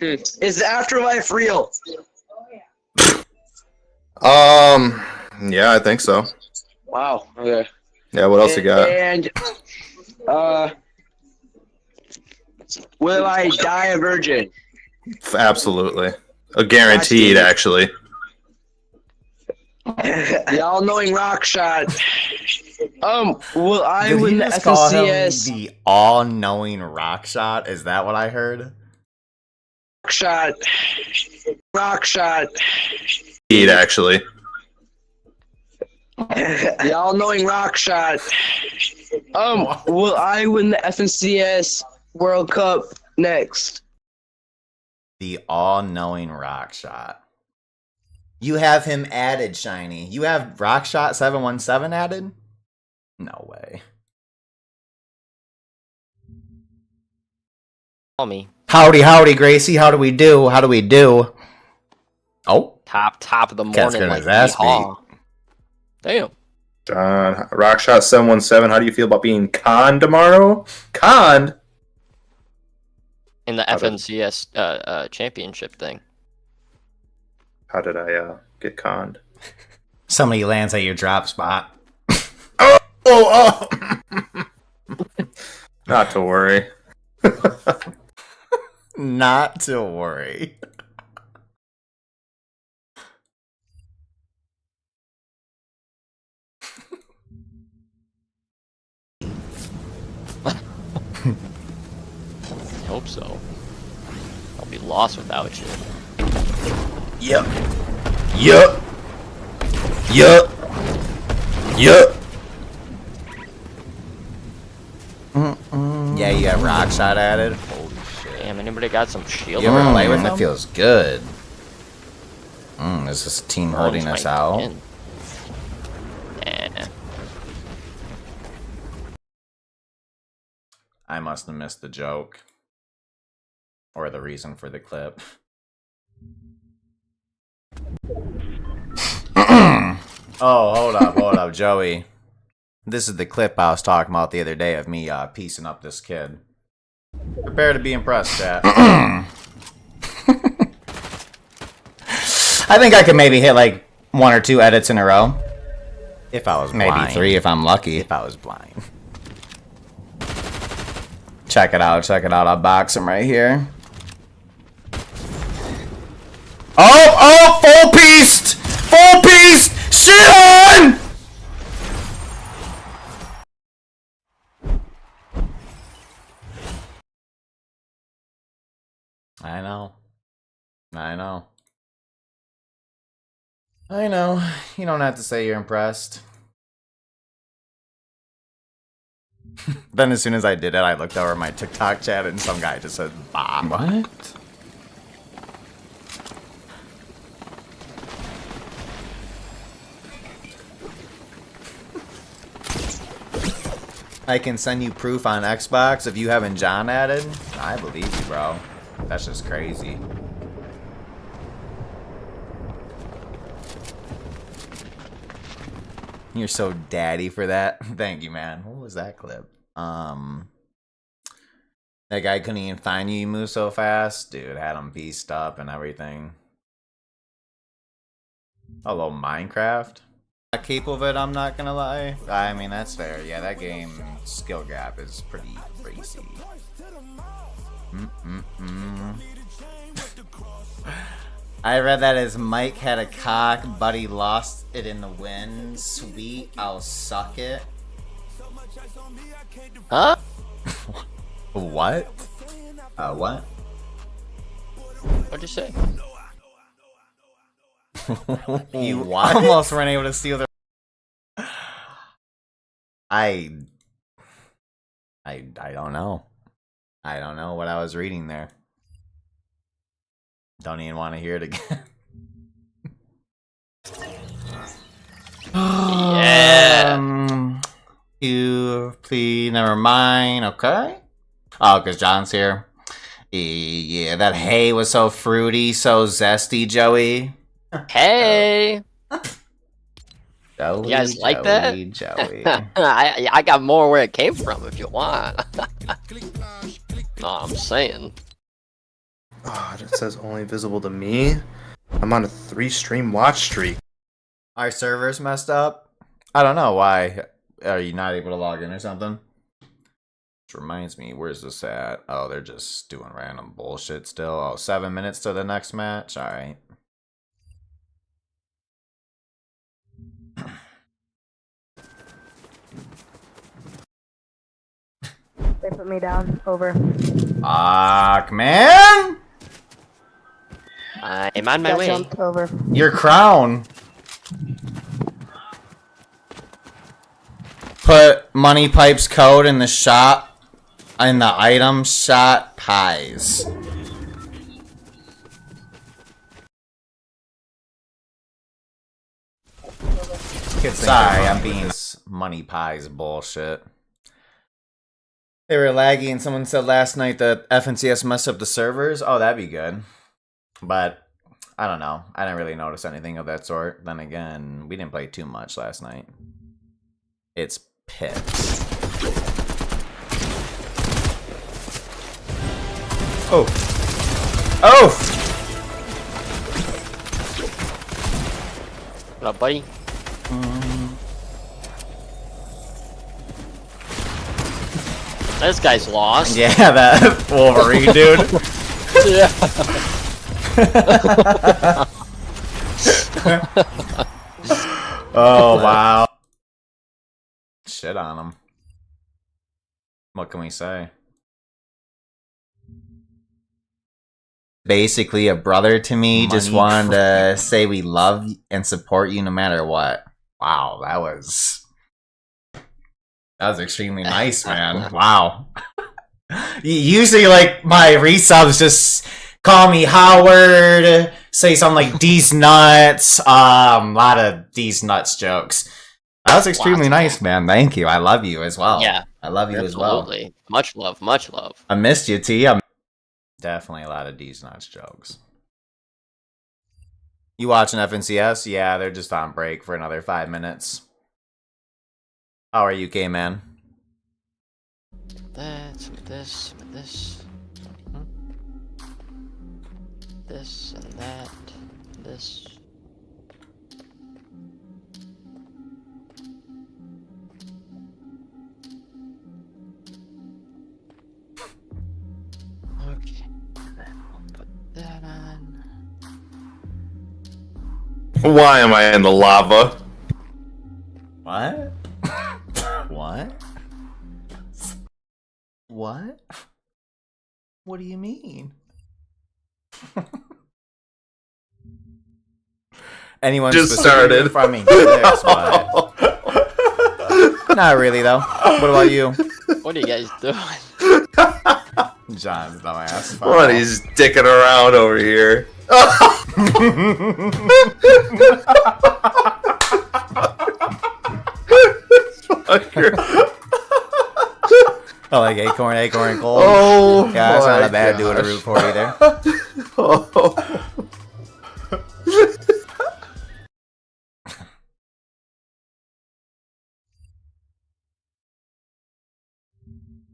Is the afterlife real? Yeah, I think so. Wow. Okay. Yeah, what else you got? And will I die a virgin? Absolutely. Guaranteed, actually. The all-knowing Rockshot. Will I Did he win the just call him FNCS? the all-knowing Rockshot? Is that what I heard? Rockshot. Guaranteed, actually. The all-knowing Rockshot. Will I win the FNCS World Cup next? The all-knowing Rockshot. You have him added, Shiny. You have Rockshot 717 added? No way. Call me. Howdy, Gracie. How do we do? Oh. Top of the Cat's morning. got Like his ass yeehaw. Damn. John, Rockshot 717, how do you feel about being conned tomorrow? Conned? In the FNCS championship thing. How did I get conned? Somebody lands at your drop spot. Oh! Not to worry. Not to worry. I hope so. I'll be lost without you. Yep. Yeah, you got Rockshot added. Holy shit. Damn, anybody got some shield? You ever play with him? It feels good. Is this team holding us out? Yeah. I must have missed the joke. Or the reason for the clip. Oh, hold up, Joey. This is the clip I was talking about the other day of me piecing up this kid. Prepare to be impressed, chat. I think I could maybe hit like 1 or 2 edits in a row. If I was blind. Maybe 3 if I'm lucky. If I was blind. Check it out. Check it out. I'll box him right here. Oh! Full pieced! Full pieced! Shit on! I know. I know. I know. You don't have to say you're impressed. Then as soon as I did it, I looked over my TikTok chat and some guy just said, "Bah." What? I can send you proof on Xbox if you haven't John added. I believe you, bro. That's just crazy. You're so daddy for that. Thank you, man. What was that clip? That guy couldn't even find you. You move so fast. Dude, had him beast up and everything. Hello, Minecraft. Not capable of it, I'm not gonna lie. I mean, that's fair. Yeah, that game skill gap is pretty crazy. I read that as Mike had a cock, but he lost it in the wind. Sweet, I'll suck it. Huh? What? What? What'd you say? You almost weren't able to steal the... I don't know. I don't know what I was reading there. Don't even want to hear it again. Yeah. You please, never mind. Okay. Oh, because John's here. Yeah, that hay was so fruity, so zesty, Joey. Hey. Joey, You guys like that? Joey. I got more where it came from if you want. No, I'm saying. Oh, it says only visible to me. I'm on a 3-stream watch streak. Our server's messed up. I don't know why. Are you not able to log in or something? Which reminds me, where's this at? Oh, they're just doing random bullshit still. Oh, 7 minutes to the next match? Alright. They put me down. Over. Fuck, man! I'm on my way. Jumped over. Your crown. Put Money Pipe's code in the shop, in the item shot pies. Sorry, I'm being Money Pies bullshit. They were laggy and someone said last night that FNCS messed up the servers. Oh, that'd be good. But, I don't know. I didn't really notice anything of that sort. Then again, we didn't play too much last night. It's pits. Oh. Oh! What up, buddy? This guy's lost. Yeah, that Wolverine dude. Yeah. Oh, wow. Shit on him. What can we say? Basically a brother to me. Money. Just wanted to say we love and support you no matter what. Wow, that was extremely nice, man. Wow. Usually, like, my resubs just call me Howard, say something like D's nuts, a lot of D's nuts jokes. That was extremely nice, man. Thank you. I love you as well. Yeah. I love you as well. Absolutely. Much love, much love. I missed you, T. Definitely a lot of D's nuts jokes. You watching FNCS? Yeah, they're just on break for another 5 minutes. How are you, K-Man? That's this, this. This and that. This. Why am I in the lava? What? What? What? What do you mean? Anyone just specifically started. from me? Yes, but... Not really though. What about you? What are you guys doing? John's dumbass. What? He's dicking around over here. I like Acorn Gold. Oh, yeah, that's not a bad gosh. duo to root for either. Oh.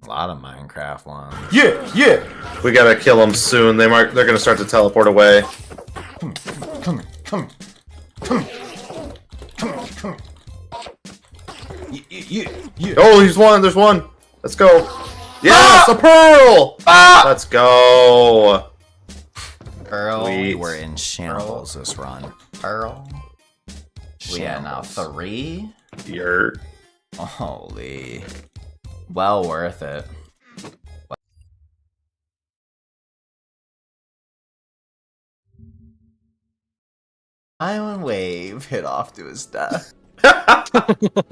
A lot of Minecraft ones. Yeah. We gotta kill them soon. They're gonna start to teleport away. Come here. Yeah. Oh, he's one. There's one. Let's go. Yes, a pearl. Let's go. Pearl, Sweet. we're in shambles this run. Pearl. We at now 3. Yurt. Holy. Well worth it. Island Wave hit off to his death.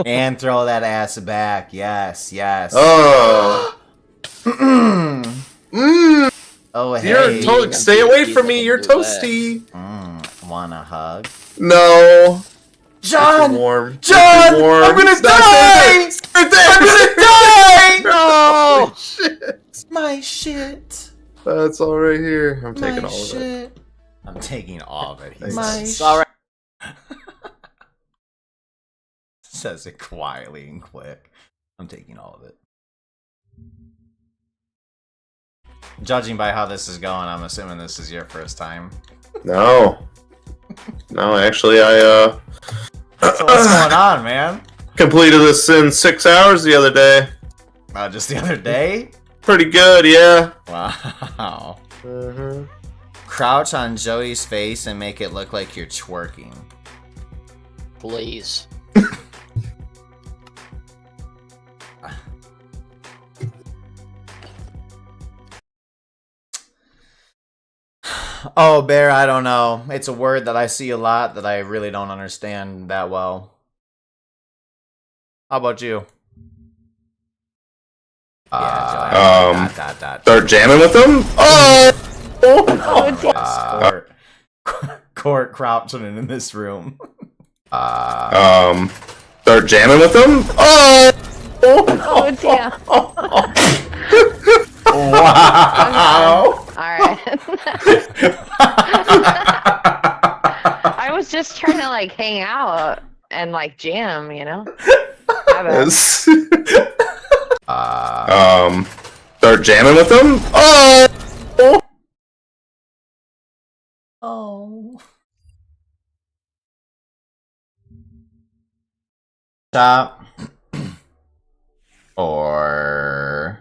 And throw that ass back. Yes. Oh. Oh, hey. Stay away from me. You're toasty. Want a hug? No. John! Warm. John! Warm. I'm gonna die! I'm gonna die! No! Shit. My shit. That's all right here. I'm taking My all of it. shit. I'm taking all of it. He My says. Sorry. Says it quietly and quick. I'm taking all of it. Judging by how this is going, I'm assuming this is your first time. No. No, actually, So what's going on, man? completed this in 6 hours the other day. Just the other day? Pretty good, yeah. Wow. Crouch on Joey's face and make it look like you're twerking. Please. Oh, Bear, I don't know. It's a word that I see a lot that I really don't understand that well. How about you? Start jamming with them? Oh! Court crouching in this room. Start jamming with them? Oh! Oh, dear. Wow! Alright. I was just trying to, like, hang out and, like, jam, you know? Yes. Start jamming with them? Oh! Oh. Stop. Or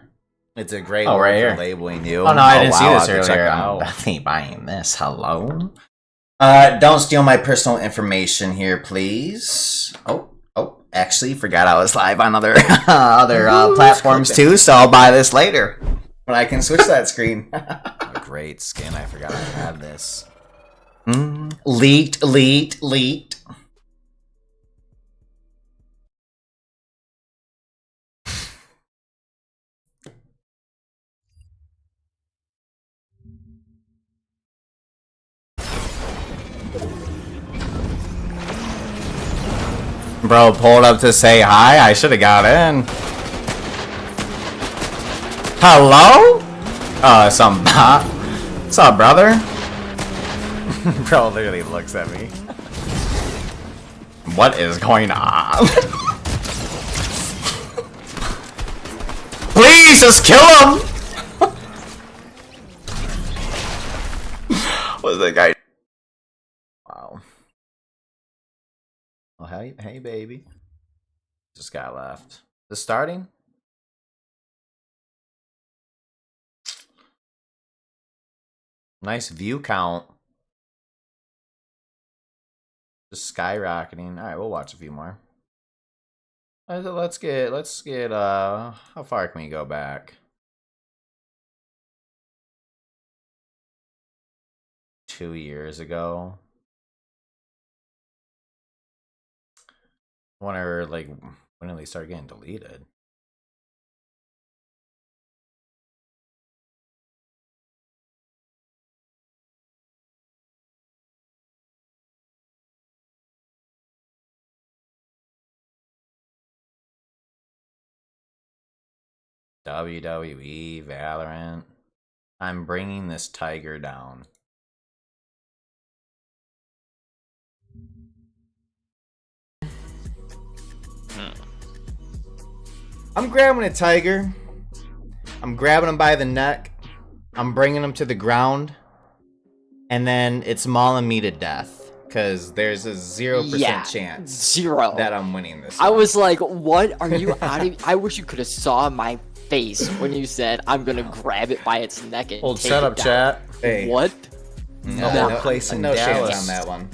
it's a great word right for here. labeling you. Oh no, I didn't see wow, this I have to check earlier. it I'm out. definitely buying this. Hello. Don't steal my personal information here, please. Oh, actually, forgot I was live on other platforms too, so I'll buy this later when I can switch that screen. A great skin. I forgot I had this. Leaked. Bro pulled up to say hi. I should have got in. Hello? Some bot. What's up, brother? Bro literally looks at me. What is going on? Please just kill him! What's that guy? Wow. Oh, hey, baby. Just got left. Just starting? Nice view count. Just skyrocketing. All right, we'll watch a few more. Let's get how far can we go back? 2 years ago. Whenever, like, when did they start getting deleted? WWE, Valorant. I'm bringing this tiger down. I'm grabbing a tiger. I'm grabbing him by the neck. I'm bringing him to the ground. And then it's mauling me to death. Because there's a 0% chance that I'm winning this. I was like, what are you out of? I wish you could have saw my face when you said, I'm going to grab it by its neck and take shut it up, down. chat. Hey. What? No place in Dallas on that one.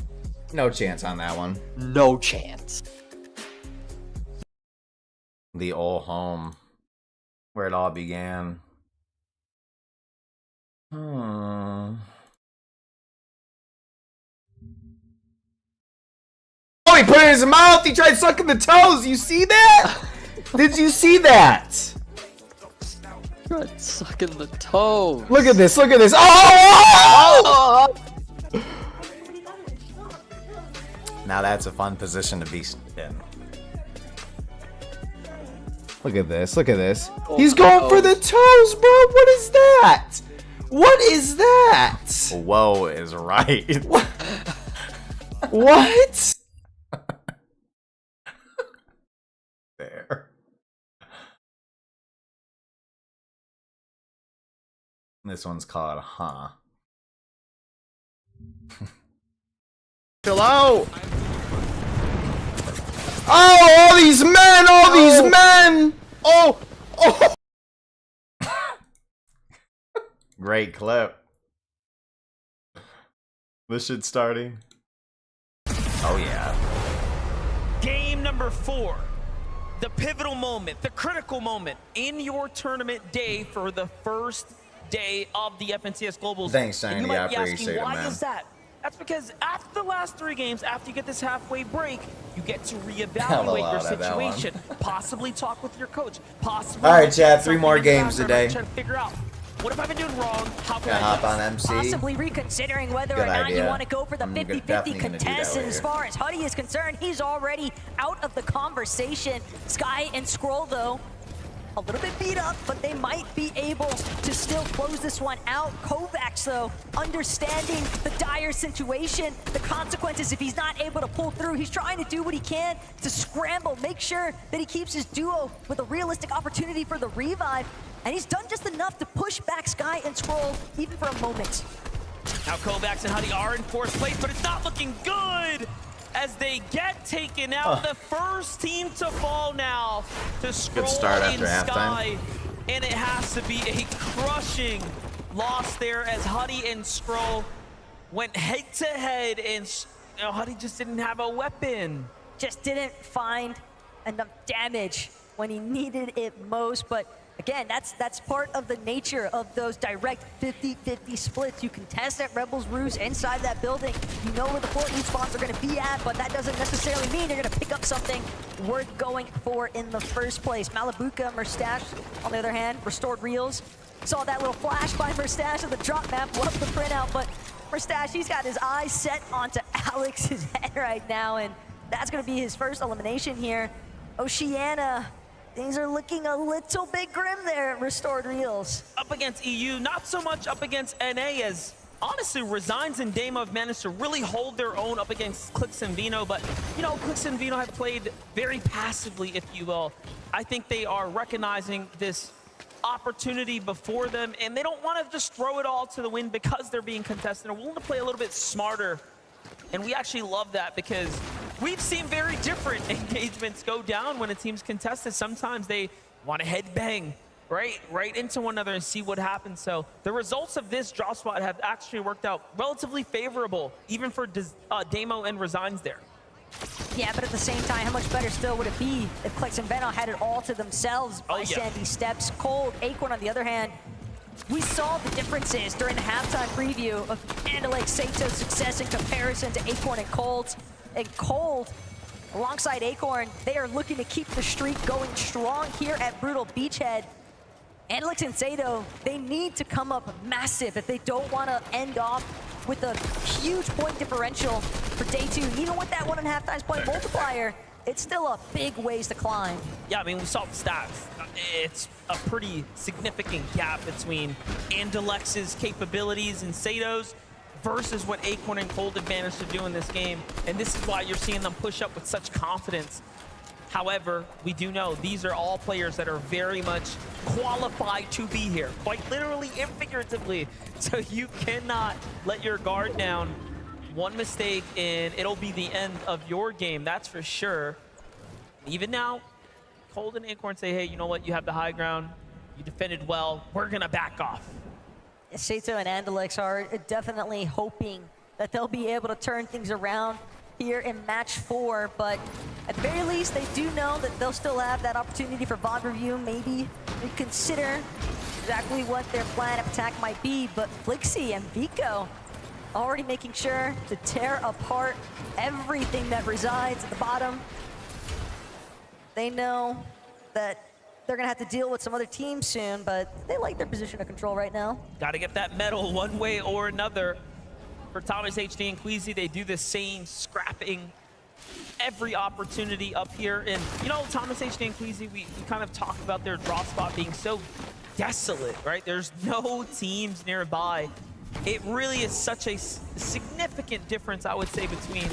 No chance on that one. No chance. The old home, where it all began. Oh, he put it in his mouth. He tried sucking the toes. You see that? Did you see that? Tried sucking the toes. Look at this. Look at this. Oh! Now that's a fun position to be in. Look at this. Look at this. He's going for the toes, bro. What is that? What is that? Whoa is right. What? There. This one's called Huh. Hello. Oh, all these men! All these men! Oh! Oh! Great clip. This shit's starting. Oh, yeah. Game number 4. The pivotal moment, the critical moment in your tournament day for the first day of the FNCS Globals. Thanks, Shiny. You might be I asking, appreciate it, why man. is that? That's because after the last 3 games, after you get this halfway break, you get to reevaluate your situation, possibly talk with your coach, possibly. All right, chat. 3 more games today. Try to figure out what have I been doing wrong? How can Gonna I hop on MC. Possibly reconsidering whether Good or not idea. you want to go for the I'm 50-50 definitely gonna do that contest. And as later. far as Huddy is concerned, he's already out of the conversation. Sky and Scroll, though, a little bit beat up, but they might be able to still close this one out. Kovacs, though, understanding the dire situation, the consequences if he's not able to pull through. He's trying to do what he can to scramble, make sure that he keeps his duo with a realistic opportunity for the revive. And he's done just enough to push back Sky and Scroll, even for a moment. Now Kovacs and Huddy are in 4th place, but it's not looking good as they get taken out. The first team to fall now to Scroll start in after Sky. And it has to be a crushing loss there as Huddy and Scroll went head to head, and Huddy just didn't have a weapon. Just didn't find enough damage when he needed it most, but again, that's part of the nature of those direct 50-50 splits. You can test at Rebels Roost inside that building. You know where the port spawns are going to be at, but that doesn't necessarily mean you're going to pick up something worth going for in the first place. Malabuka, Merstash, on the other hand, Restored Reels. Saw that little flash by Merstash of the drop map. Love the printout, but Merstash, he's got his eyes set onto Alex's head right now, and that's going to be his first elimination here. Oceania, things are looking a little bit grim there at Restored Reels. Up against EU, not so much up against NA, as honestly Resigns and Damo have managed to really hold their own up against Clix and Vino, but you know, Clix and Vino have played very passively, if you will. I think they are recognizing this opportunity before them, and they don't want to just throw it all to the wind because they're being contested. They're willing to play a little bit smarter, and we actually love that because we've seen very different engagements go down when a team's contested. Sometimes they want to headbang right into one another and see what happens. So the results of this drop spot have actually worked out relatively favorable, even for Damo and Resigns there. Yeah, but at the same time, how much better still would it be if Clix and Venom had it all to themselves by Sandy Steps? Cold, Acorn on the other hand, we saw the differences during the halftime preview of Andalek Sato's success in comparison to Acorn and Cold. And Cold, alongside Acorn, they are looking to keep the streak going strong here at Brutal Beachhead. Andalek and Sato, they need to come up massive if they don't want to end off with a huge point differential for day 2. Even with that 1.5 times point multiplier, it's still a big ways to climb. Yeah, I mean, we saw the stats. It's a pretty significant gap between Andalex's capabilities and Sato's versus what Acorn and Cold have managed to do in this game. And this is why you're seeing them push up with such confidence. However, we do know these are all players that are very much qualified to be here, quite literally and figuratively. So you cannot let your guard down. One mistake and it'll be the end of your game, that's for sure. Even now, Cold and Acorn say, hey, you know what? You have the high ground. You defended well. We're going to back off. Sato and Andalex are definitely hoping that they'll be able to turn things around here in match 4, but at the very least, they do know that they'll still have that opportunity for VOD review. Maybe reconsider exactly what their plan of attack might be, but Flixie and Vico already making sure to tear apart everything that resides at the bottom. They know that they're gonna have to deal with some other teams soon, but they like their position of control right now. Got to get that medal one way or another. For Thomas HD and Queasy, they do the same, scrapping every opportunity up here. And, you know, Thomas HD and Queasy, we kind of talk about their draw spot being so desolate, right? There's no teams nearby. It really is such a significant difference, I would say, between,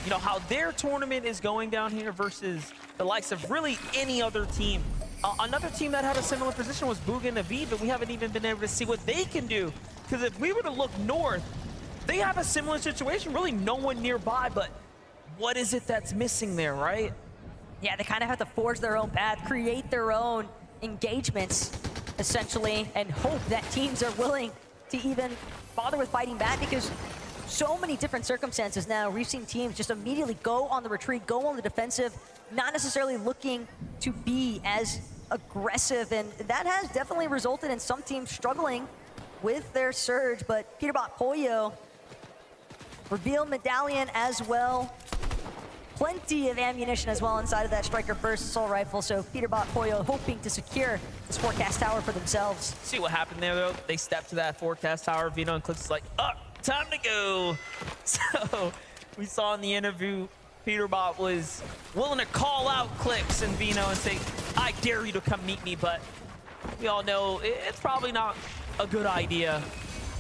you know, how their tournament is going down here versus the likes of really any other team. Another team that had a similar position was Bugha and Aviv, but we haven't even been able to see what they can do. Because if we were to look north, they have a similar situation, really no one nearby, but what is it that's missing there, right? Yeah, they kind of have to forge their own path, create their own engagements, essentially, and hope that teams are willing to even bother with fighting back, because so many different circumstances now. We've seen teams just immediately go on the retreat, go on the defensive, not necessarily looking to be as aggressive, and that has definitely resulted in some teams struggling with their surge, but Peterbot Pollo revealed Medallion as well. Plenty of ammunition as well inside of that Striker Burst assault rifle, so Peterbot Pollo hoping to secure this forecast tower for themselves. See what happened there, though? They stepped to that forecast tower. Vino and Clix is like, oh, time to go. So we saw in the interview, Peterbot was willing to call out Clix and Vino and say, I dare you to come meet me, but we all know it's probably not a good idea.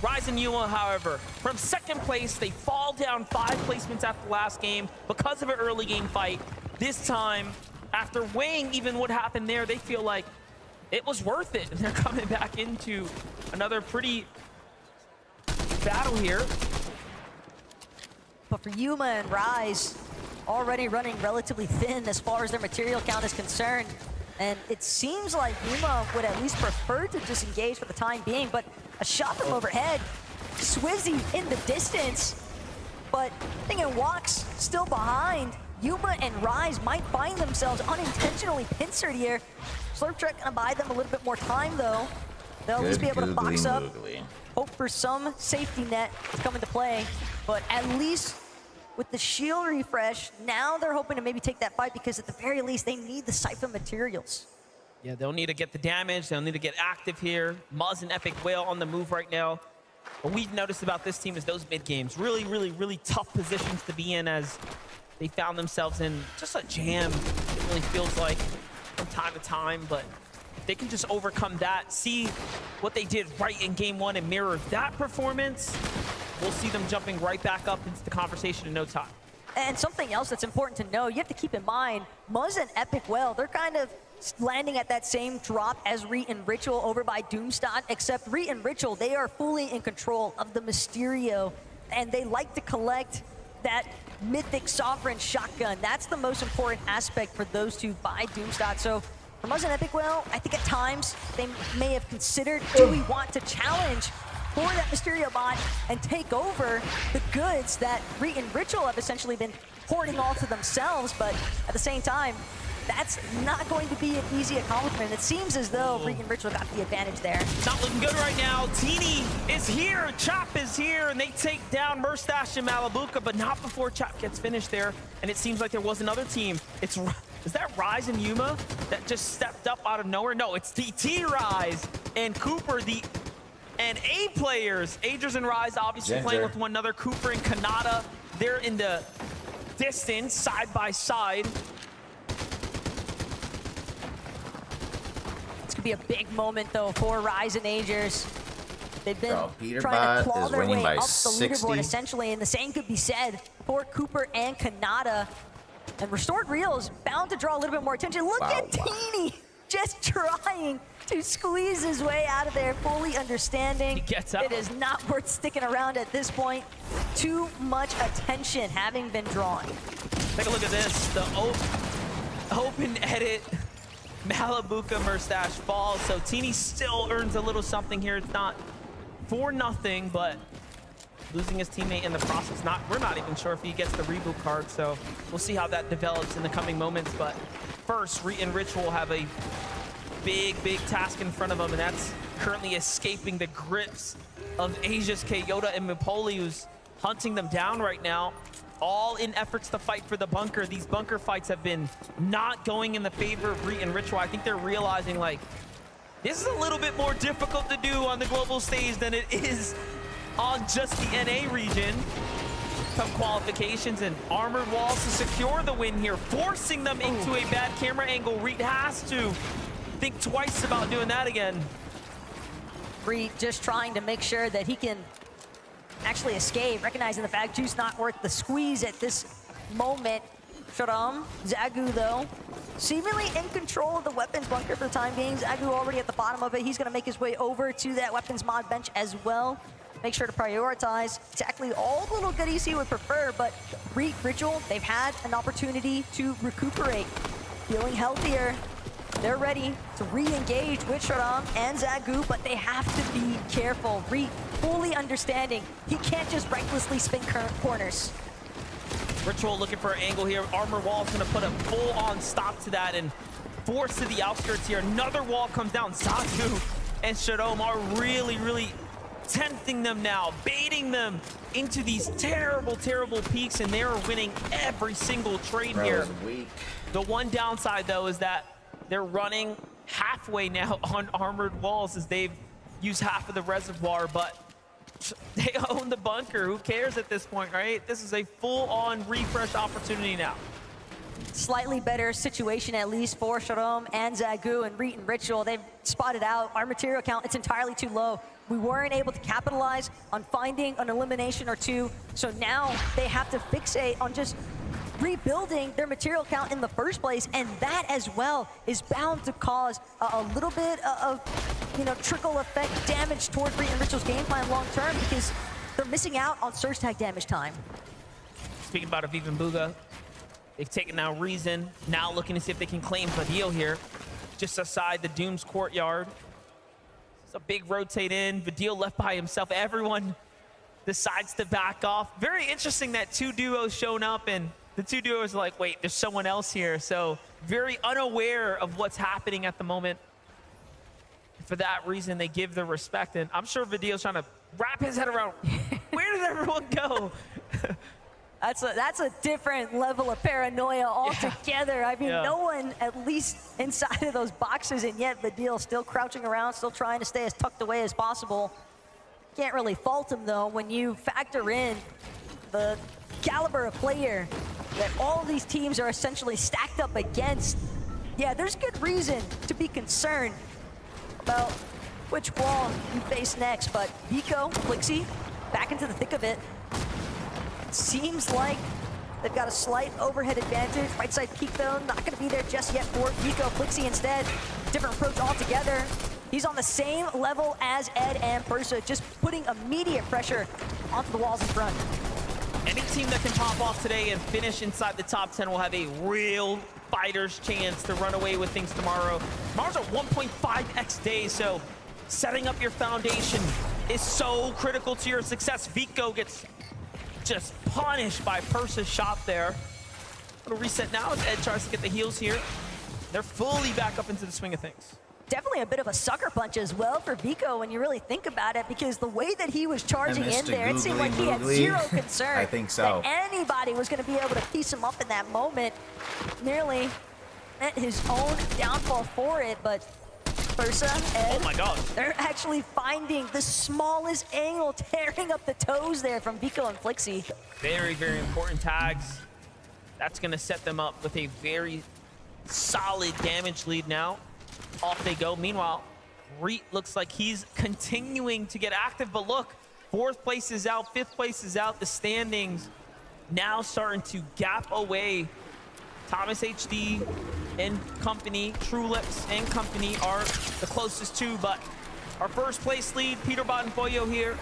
Rise and Yuma, however, from second place, they fall down 5 placements after last game because of an early game fight. This time, after weighing even what happened there, they feel like it was worth it. And they're coming back into another pretty battle here. But for Yuma and Rise, already running relatively thin as far as their material count is concerned. And it seems like Yuma would at least prefer to disengage for the time being, but a shot from overhead. Swizzy in the distance, but Thinking Walks still behind. Yuma and Rise might find themselves unintentionally pincered here. Slurptrek gonna buy them a little bit more time though. They'll at least be able to box up, hope for some safety net to come into play, but at least with the shield refresh, now they're hoping to maybe take that fight because at the very least, they need the Siphon materials. Yeah, they'll need to get the damage. They'll need to get active here. Muzz and Epic Whale on the move right now. What we've noticed about this team is those mid games. Really, really, really tough positions to be in as they found themselves in just a jam. It really feels like from time to time, but if they can just overcome that, see what they did right in game 1 and mirror that performance, we'll see them jumping right back up into the conversation in no time. And something else that's important to know, you have to keep in mind, Muzz and Epic Whale, they're kind of landing at that same drop as Reet and Ritual over by Doomstot, except Reet and Ritual, they are fully in control of the Mysterio, and they like to collect that Mythic Sovereign shotgun. That's the most important aspect for those two by Doomstot. So For Muzz and Epic Whale, I think at times they may have considered, do we want to challenge for that Mysterio bot and take over the goods that Reet and Ritual have essentially been hoarding all to themselves, but at the same time, that's not going to be an easy accomplishment. It seems as though Reet and Ritual got the advantage there. Not looking good right now. Teeny is here, Chop is here, and they take down Murstache and Malabuka, but not before Chop gets finished there. And it seems like there was another team. Is that Rise and Yuma that just stepped up out of nowhere? No, it's TT Rise and Cooper, the NA players. Agers and Rise obviously playing with one another. Cooper and Kanata, they're in the distance, side by side. Be a big moment though for Rise and Agers. They've been Peterbot trying to claw their way by up the 60. leaderboard essentially, and the same could be said for Cooper and Kanata. And Restored Real is bound to draw a little bit more attention. Look at Teeny just trying to squeeze his way out of there, fully understanding it is not worth sticking around at this point. Too much attention having been drawn. Take a look at this, the open edit. Malabuka Murstache falls, so Teeny still earns a little something here. It's not for nothing, but losing his teammate in the process. We're not even sure if he gets the reboot card, so we'll see how that develops in the coming moments. But first, Reet and Ritual have a big task in front of them, and that's currently escaping the grips of Aegis, Yoda, and Mipoli, who's hunting them down right now. All in efforts to fight for the bunker. These bunker fights have been not going in the favor of Reet and Ritual. I think they're realizing, like, this is a little bit more difficult to do on the global stage than it is on just the NA region. Some qualifications and Armored Walls to secure the win here, forcing them into a bad camera angle. Reet has to think twice about doing that again. Reet just trying to make sure that he can actually escape, recognizing the fact Juice not worth the squeeze at this moment. Sharam, Zagu though, seemingly in control of the weapons bunker for the time being. Zagu already at the bottom of it. He's gonna make his way over to that weapons mod bench as well. Make sure to prioritize exactly all the little goodies he would prefer, but Reet, Ritual, they've had an opportunity to recuperate. Feeling healthier. They're ready to re-engage with Sharam and Zagu, but they have to be careful. Reet fully understanding he can't just recklessly spin corners. Ritual looking for an angle here. Armor Wall's gonna put a full-on stop to that and force to the outskirts here. Another wall comes down. Zagu and Sharam are really tempting them now, baiting them into these terrible peaks, and they're winning every single trade here. The one downside though is that they're running halfway now on Armored Walls as they've used half of the reservoir, but they own the bunker. Who cares at this point, right? This is a full-on refresh opportunity now. Slightly better situation, at least for Sharam and Zagu, and Reet and Ritual. They've spotted out our material count. It's entirely too low. We weren't able to capitalize on finding an elimination or two, so now they have to fixate on just rebuilding their material count in the first place, and that as well is bound to cause a little bit of, trickle effect damage toward Reet and Ritual's game plan long term, because they're missing out on surge tag damage time. Speaking about Aviv and Bugha, they've taken now Reason, now looking to see if they can claim Vadil here, just aside the Doom's courtyard. It's a big rotate in, Vadil left by himself. Everyone decides to back off. Very interesting that two duos shown up, and the two duos are like, wait, there's someone else here. So very unaware of what's happening at the moment. For that reason, they give the respect, and I'm sure Vadil's trying to wrap his head around, where did everyone go? That's a different level of paranoia altogether. I mean, no one, at least inside of those boxes, and yet Vadil still crouching around, still trying to stay as tucked away as possible. Can't really fault him, though, when you factor in the caliber of player that all of these teams are essentially stacked up against. Yeah, there's good reason to be concerned about which wall you face next, but Vico, Flixie, back into the thick of it. Seems like they've got a slight overhead advantage. Right side peak though, not gonna be there just yet for Vico. Flixie instead, different approach altogether. He's on the same level as Ed and Persa, just putting immediate pressure onto the walls in front. Any team that can pop off today and finish inside the top 10 will have a real fighter's chance to run away with things tomorrow. Tomorrow's a 1.5x day, so setting up your foundation is so critical to your success. Vico gets just punished by Purse's shot there. Gonna reset now as Ed tries to get the heals here. They're fully back up into the swing of things. Definitely a bit of a sucker punch as well for Vico when you really think about it, because the way that he was charging in there, it seemed like he had zero concern I think so. that anybody was going to be able to piece him up in that moment. Nearly meant his own downfall for it, but Ursa, Ed, oh my God, they're actually finding the smallest angle, tearing up the toes there from Vico and Flixie. Very, very important tags. That's going to set them up with a very solid damage lead now. Off they go. Meanwhile, Reet looks like he's continuing to get active, but look, 4th place is out, 5th place is out. The standings now starting to gap away. Thomas HD and company, True Lips and company are the closest to, but our 1st place lead, Peterbot and Boyo here,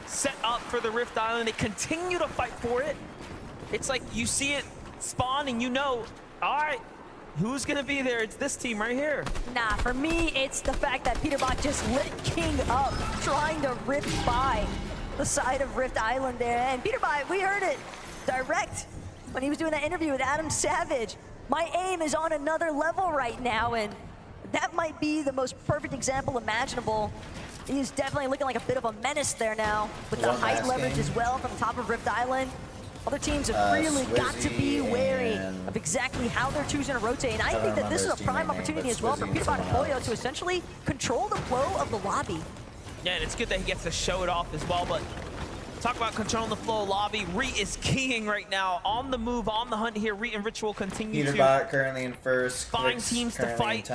set up for the Rift Island. They continue to fight for it. It's like you see it spawn and you know, all right, who's gonna be there? It's this team right here. Nah, for me, it's the fact that Peterbot just lit King up, trying to rip by the side of Rift Island there. And Peterbot, we heard it direct when he was doing that interview with Adam Savage. My aim is on another level right now, and that might be the most perfect example imaginable. He's definitely looking like a bit of a menace there now, with the height leverage as well from the top of Rift Island. Other teams have really got to be wary of exactly how they're choosing to rotate. And I think that this is a prime opportunity as well for Peterbot and Boyo to essentially control the flow of the lobby. Yeah, and it's good that he gets to show it off as well, but talk about controlling the flow of lobby. Reet is keying right now, on the move, on the hunt here. Reet and Ritual continue Peterbot currently in 1st. Find teams to fight.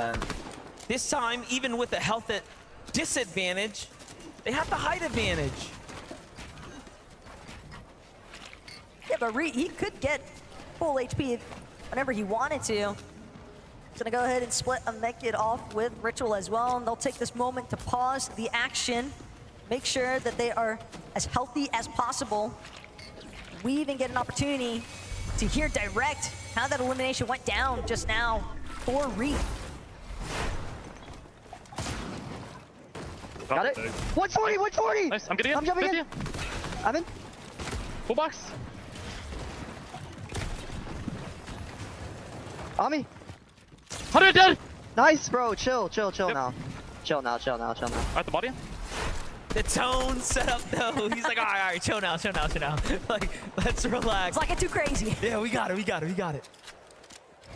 This time, even with the health at disadvantage, they have the height advantage. Yeah, but Reet, he could get full HP whenever he wanted to. He's gonna go ahead and split a Naked off with Ritual as well, and they'll take this moment to pause the action, make sure that they are as healthy as possible. We even get an opportunity to hear direct how that elimination went down just now for Reet. Got it. 140, 140! Nice, I'm getting in. I'm jumping in. I'm in. Full box. On me. 100 dead! Nice, bro. Chill now. Chill now. At the body? The tone set up though. He's like, all right, chill now. Like, let's relax. It's like it's too crazy. Yeah, we got it.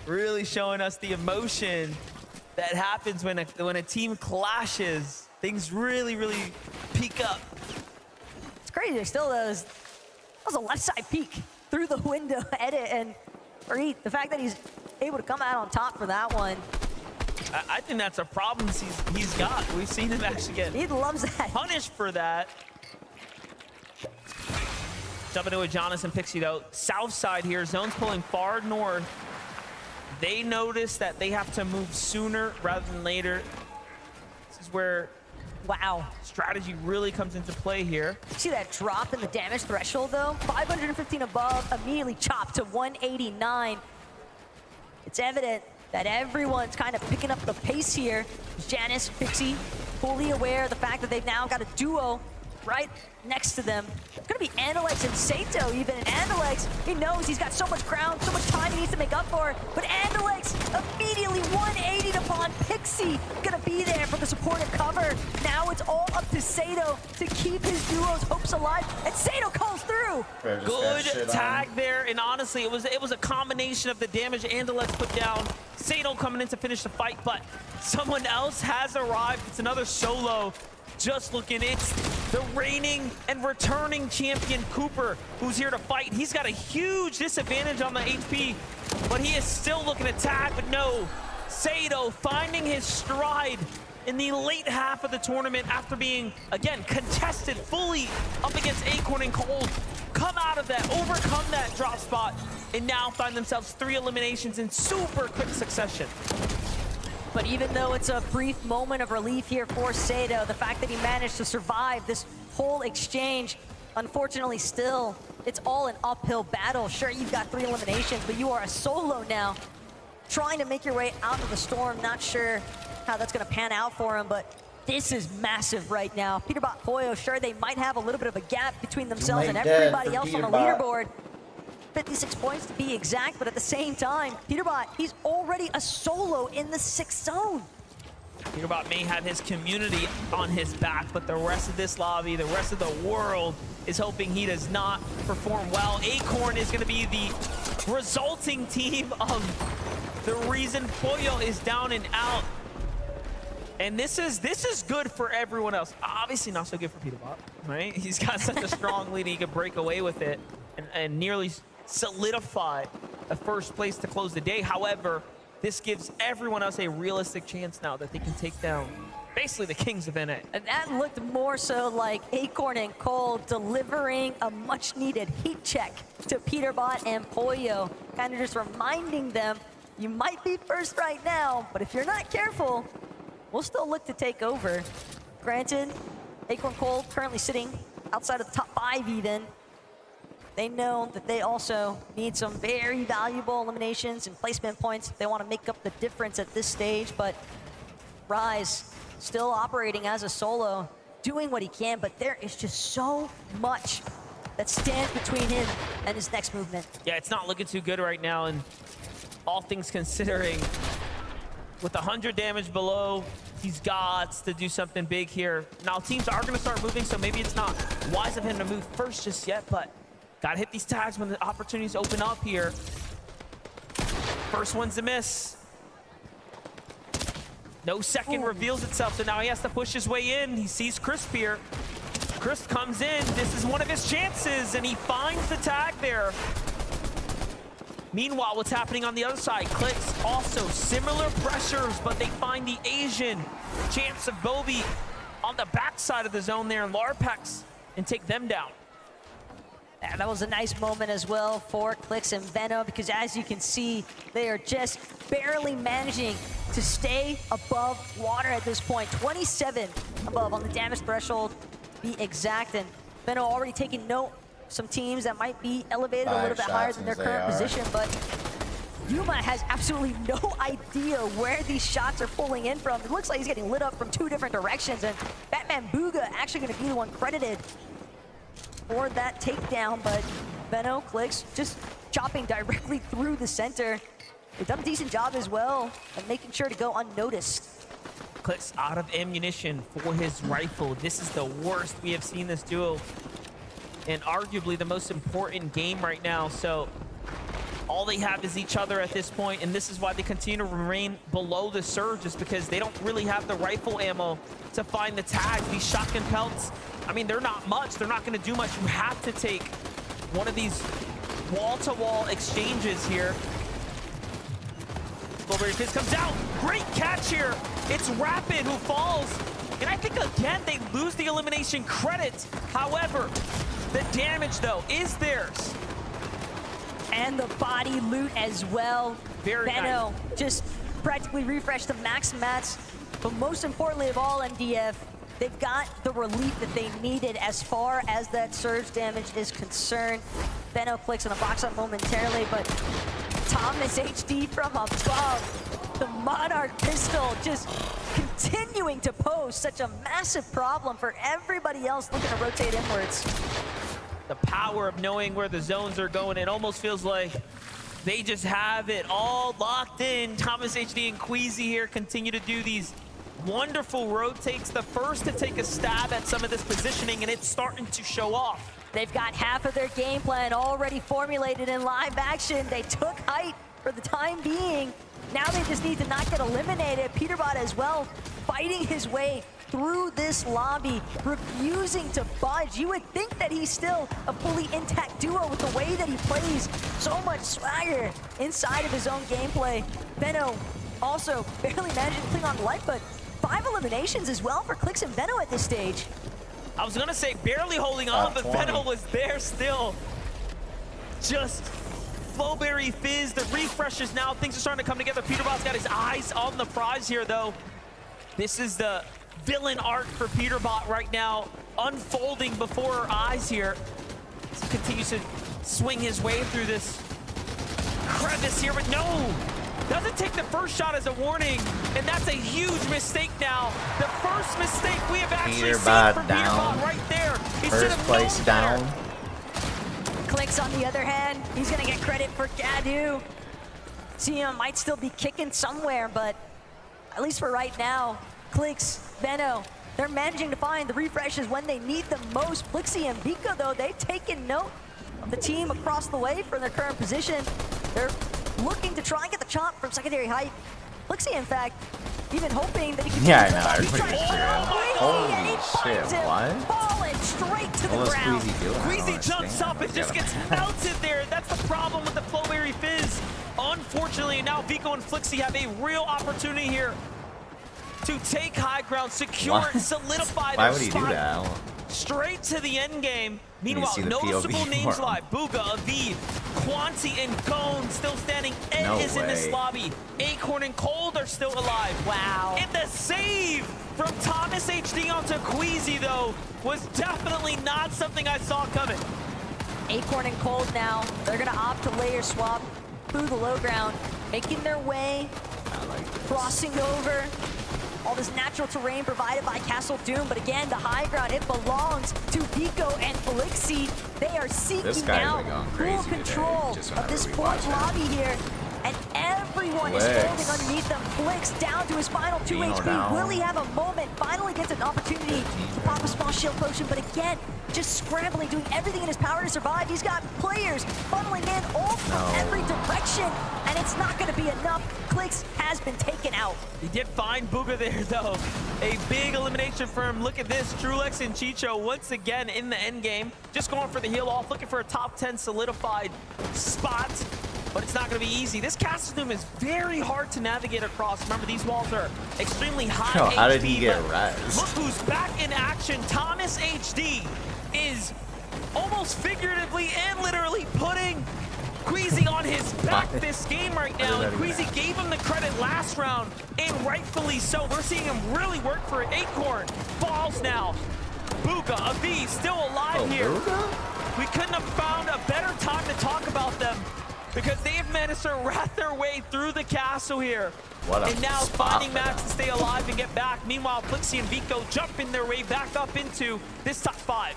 Really showing us the emotion that happens when a team clashes. Things really peak up. It's crazy. There's still that was a left side peek through the window edit, and Reet, the fact that he's able to come out on top for that one. I think that's a problem he's got. We've seen him actually get he loves that. Punished for that. Jumping to a Jonas and Pixie though. South side here, zone's pulling far north. They notice that they have to move sooner rather than later. This is where, wow, strategy really comes into play here. See that drop in the damage threshold though? 515 above, immediately chopped to 189. It's evident that everyone's kind of picking up the pace here. Janice, Pixie, fully aware of the fact that they've now got a duo right next to them. It's gonna be Andalex and Sato even. And Andalex, he knows he's got so much ground, so much time he needs to make up for. But Andalex immediately 180'd upon Pixie. Gonna be there for the supportive cover. Now it's all up to Sato to keep his duo's hopes alive. And Sato calls through. Good tag there, and honestly, it was a combination of the damage Andalex put down. Sato coming in to finish the fight, but someone else has arrived. It's another solo. Just looking, it's the reigning and returning champion Cooper who's here to fight. He's got a huge disadvantage on the HP, but he is still looking to tag, but no. Sato finding his stride in the late half of the tournament after being, again, contested fully up against Acorn and Cold. Come out of that, overcome that drop spot, and now find themselves 3 eliminations in super quick succession. But even though it's a brief moment of relief here for Sato, the fact that he managed to survive this whole exchange, unfortunately still, it's all an uphill battle. Sure, you've got 3 eliminations, but you are a solo now. trying to make your way out of the storm. Not sure how that's going to pan out for him, but this is massive right now. Peterbot Poyo, sure, they might have a little bit of a gap between themselves and everybody else on the leaderboard. 56 points to be exact, but at the same time, Peterbot, he's already a solo in the 6th zone. Peterbot may have his community on his back, but the rest of this lobby, the rest of the world is hoping he does not perform well. Acorn is going to be the resulting team of the reason Poyo is down and out. And this is good for everyone else. Obviously not so good for Peterbot, right? He's got such a strong lead, he could break away with it and nearly solidify a first place to close the day. However, this gives everyone else a realistic chance now that they can take down basically the kings of NA. And that looked more so like Acorn and Cole delivering a much-needed heat check to Peterbot and Poyo, kind of just reminding them, you might be first right now, but if you're not careful, we'll still look to take over. Granted, Acorn Cole currently sitting outside of the top 5 even. They know that they also need some very valuable eliminations and placement points if they want to make up the difference at this stage, but Rise still operating as a solo, doing what he can, but there is just so much that stands between him and his next movement. Yeah, it's not looking too good right now, and all things considering, with 100 damage below, he's got to do something big here. Now, teams are going to start moving, so maybe it's not wise of him to move first just yet, but gotta hit these tags when the opportunities open up here. First one's a miss. No second reveals itself, so now he has to push his way in. He sees Crisp here. Crisp comes in. This is one of his chances, and he finds the tag there. Meanwhile, what's happening on the other side? Clix also similar pressures, but they find the Asian chance of Bobby on the backside of the zone there, and Larpex, and take them down. And that was a nice moment as well for Clix and Veno, because as you can see, they are just barely managing to stay above water at this point. 27 above on the damage threshold, be exact. And Veno already taking note some teams that might be elevated a little bit higher than their current position, but Yuma has absolutely no idea where these shots are pulling in from. It looks like he's getting lit up from 2 different directions, and Batman Booga actually going to be the one credited for that takedown, but Veno, Clix just chopping directly through the center. They've done a decent job as well of making sure to go unnoticed. Clix out of ammunition for his rifle. This is the worst we have seen this duo, and arguably the most important game right now. So all they have is each other at this point, and this is why they continue to remain below the surge, is because they don't really have the rifle ammo to find the tags. These shotgun pelts, I mean, they're not much. They're not going to do much. You have to take one of these wall-to-wall exchanges here. Blueberry Fizz comes out. Great catch here. It's Rapid who falls. And I think, again, they lose the elimination credit. However, the damage, though, is theirs. And the body loot as well. Very Veno nice. just practically refreshed the max mats. But most importantly of all, MDF, they've got the relief that they needed as far as that surge damage is concerned. Veno clicks on a box up momentarily, but Thomas HD from above. The Monarch pistol just continuing to pose such a massive problem for everybody else looking to rotate inwards. The power of knowing where the zones are going, it almost feels like they just have it all locked in. Thomas HD and Queasy here continue to do these wonderful rotates, the first to take a stab at some of this positioning, and it's starting to show off. They've got half of their game plan already formulated in live action. They took height for the time being. Now they just need to not get eliminated. Peterbot as well, fighting his way through this lobby, refusing to budge. You would think that he's still a fully intact duo with the way that he plays. So much swagger inside of his own gameplay. Veno also barely managing to cling on to life, but 5 eliminations as well for Clix and Veno at this stage. I was gonna say barely holding on, but Veno was there still. Just Flowberry Fizz, the refreshes now, things are starting to come together. Peterbot's got his eyes on the prize here, though. This is the villain arc for Peterbot right now, unfolding before our eyes here. As he continues to swing his way through this crevice here, but no! Doesn't take the first shot as a warning, and that's a huge mistake now. The first mistake we have actually seen from down. Peterbot right there. He First place down. Clix on the other hand, he's gonna get credit for Gadu. CM might still be kicking somewhere, but at least for right now, Clix, Benno, they're managing to find the refreshes when they need them most. Flixie and Vico, though, they've taken note of the team across the way from their current position. They're looking to try and get the chop from secondary height. Flixie, in fact, even hoping that he can... Yeah, I know. Everybody's cheering. Holy shit, what? Falling straight to the ground. Queasy jumps up and just gets melted there. That's the problem with the Flowberry Fizz. Unfortunately, now Vico and Flixie have a real opportunity here to take high ground, secure and solidify Why their would he spot do that? straight to the end game. Meanwhile, see the noticeable POV names for him. live. Booga, Aviv, Quanti, and Cone still standing. Ed No is in this way. lobby. Acorn and Cold are still alive. Wow. And the save from Thomas HD onto Queasy, though, was definitely not something I saw coming. Acorn and Cold now, they're gonna opt to layer swap through the low ground, making their way, crossing over all this natural terrain provided by Castle Doom. But again, the high ground, it belongs to Vico and Flixie. They are seeking now full control of this fourth lobby here. And everyone is folding underneath them. Flix down to his final 2 HP. down. Will he have a moment? Finally gets an opportunity to pop a small shield potion, but again, just scrambling, doing everything in his power to survive. He's got players funneling in all from every direction, and it's not going to be enough. Clix has been taken out. He did find Booga there, though. A big elimination for him. Look at this. Trulex and Chicho once again in the end game. Just going for the heal off, looking for a top 10 solidified spot. But it's not going to be easy. This Castle Doom is very hard to navigate across. Remember, these walls are extremely high Yo, how HP, did he get but rezzed? Look who's back in action. Thomas HD is almost figuratively and literally putting Queasy on his back this game right now. And Queasy gave him the credit last round, and rightfully so. We're seeing him really work for it. Acorn falls now. Booga, Aviv, still alive here. Booga? We couldn't have found a better time to talk about them, because they've managed to rat their way through the castle here. What a and now spot finding for Max them. to stay alive and get back. Meanwhile, Flixie and Vico jumping their way back up into this top 5.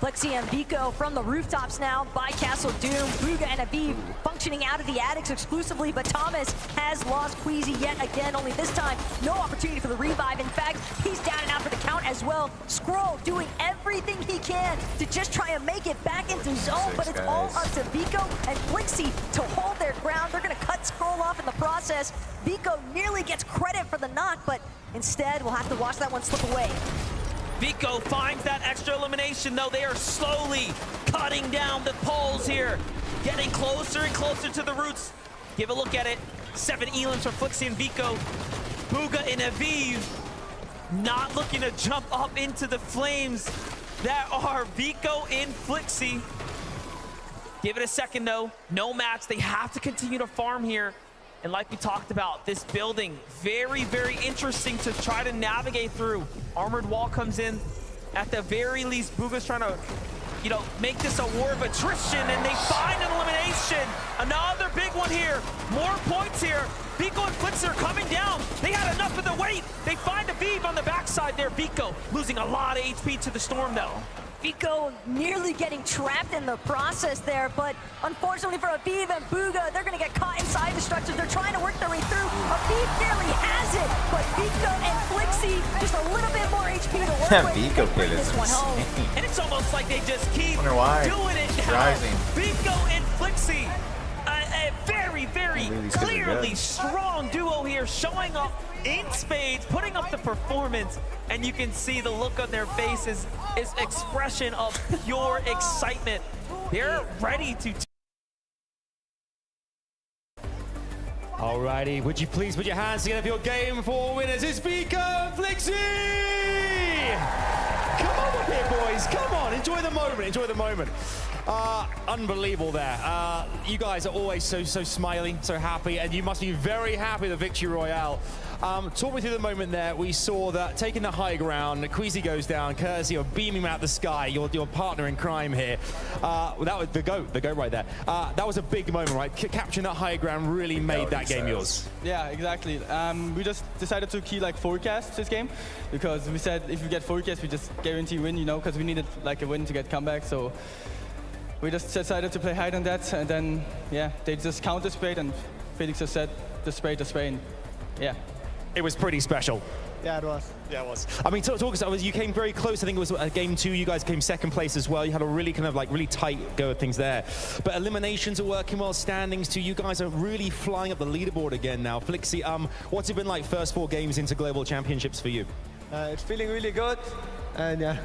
Flexi and Vico from the rooftops now by Castle Doom. Booga and Aviv functioning out of the attics exclusively, but Thomas has lost Queasy yet again, only this time no opportunity for the revive. In fact, he's down and out for the count as well. Scroll doing everything he can to just try and make it back into zone, but it's all up to Vico and Flixie to hold their ground. They're gonna cut Scroll off in the process. Vico nearly gets credit for the knock, but instead we'll have to watch that one slip away. Vico finds that extra elimination, though. They are slowly cutting down the poles here, getting closer and closer to the roots. Give a look at it. 7 elims for Flixie and Vico. Booga and Aviv not looking to jump up into the flames that are Vico and Flixie. Give it a second, though. No match. They have to continue to farm here. And like we talked about, this building, very, very interesting to try to navigate through. Armored wall comes in. At the very least, Booga's trying to, you know, make this a war of attrition, and they find an elimination. Another big one here. More points here. Vico and Flixie are coming down. They had enough of the weight. They find Aviv on the backside there. Vico losing a lot of HP to the storm, though. Vico nearly getting trapped in the process there, but unfortunately for Aviv and Booga, they're gonna get caught inside the structures. They're trying to work their way through. Aviv nearly has it, but Vico and Flixie just a little bit more HP to work That with. Vico They bring kid is this one home. insane. And it's almost like they just keep Wonder why. doing it now. Rising. Vico and Flixie, a very, very These kids are clearly good. strong duo here, showing up in spades, putting up the performance, and you can see the look on their faces is expression of pure excitement. They're ready to. Alrighty, would you please put your hands together for your game 4 winners? It's Vico and Flixie! Come on up here, boys. Come on, enjoy the moment. Enjoy the moment. Unbelievable there. You guys are always so smiling, so happy, and you must be very happy with the Victory Royale. Talk me through the moment there. We saw that taking the high ground, Queasy goes down, courtesy of beaming out the sky, your partner in crime here. That was the goat right there. That was a big moment, right? Capturing that high ground really made that game yours. Yeah, exactly. We just decided to key like forecast this game because we said if we get forecast, we just guarantee win, you know, because we needed like a win to get comeback. So we just decided to play hide on that, and then yeah, they just counter sprayed, and Felix just said the spray, and yeah. It was pretty special. Yeah, it was. Yeah, it was. I mean, talk us. You came very close. I think it was game 2. You guys came second place as well. You had a really kind of like really tight go of things there. But eliminations are working well. Standings too. You guys are really flying up the leaderboard again now. Flixie, what's it been like first 4 games into Global Championships for you? It's feeling really good, and yeah.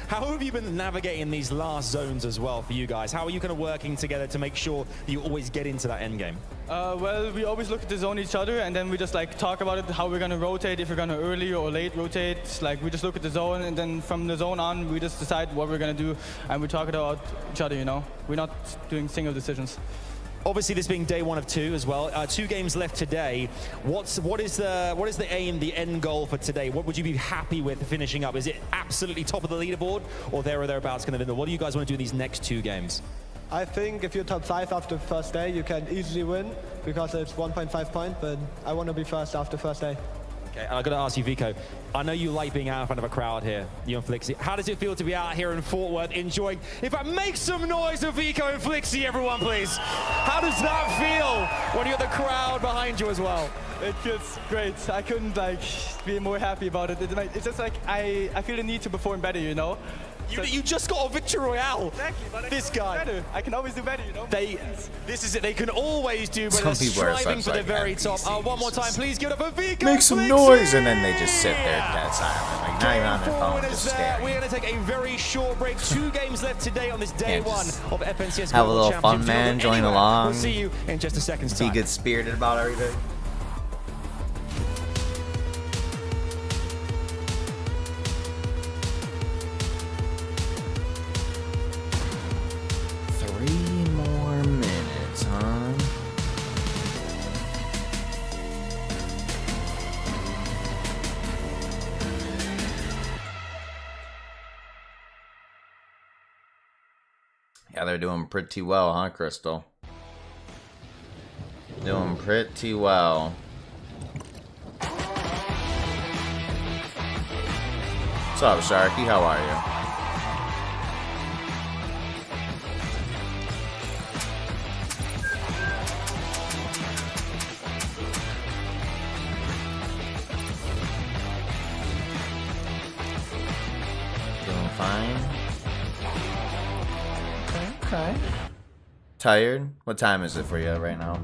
How have you been navigating these last zones as well for you guys? How are you kind of working together to make sure you always get into that end game? Well, we always look at the zone each other, and then we just like talk about it, how we're gonna rotate, if we're gonna early or late rotate. Like we just look at the zone, and then from the zone on, we just decide what we're gonna do, and we talk about each other. You know, we're not doing single decisions. Obviously, this being day 1 of 2 as well. 2 games left today. What is the aim, the end goal for today? What would you be happy with finishing up? Is it absolutely top of the leaderboard, or there or thereabouts kind of in the? What do you guys want to do in these next 2 games? I think if you're top 5 after the first day, you can easily win because it's 1.5 point. But I want to be first after first day. Okay, and I've got to ask you, Vico. I know you like being out in front of a crowd here, you and Flixie. How does it feel to be out here in Fort Worth enjoying? In fact, make some noise for Vico and Flixie, everyone, please. How does that feel when you got the crowd behind you as well? It feels great. I couldn't like be more happy about it. It's just like I feel the need to perform better, you know. You just got a victory royale. Exactly, but this guy. Better. I can always do better, you know. This is it. They can always do better. Some people are Striving such, for the like, very top. One more time, please give it up for Vico. Make some Flixie! noise, and then they just sit there dead silent, like not even on their phone, just staring. We're going to take a very short break. 2 games left today on this day 1 of FNCS. Have a little Global fun, Championships. man. Join Anyway, along. We'll see you in just a second's time. Be good spirited about everything. Yeah, they're doing pretty well, huh, Crystal? Doing pretty well. What's up, Sharky? How are you? Doing fine. Okay. Tired? What time is it for you right now?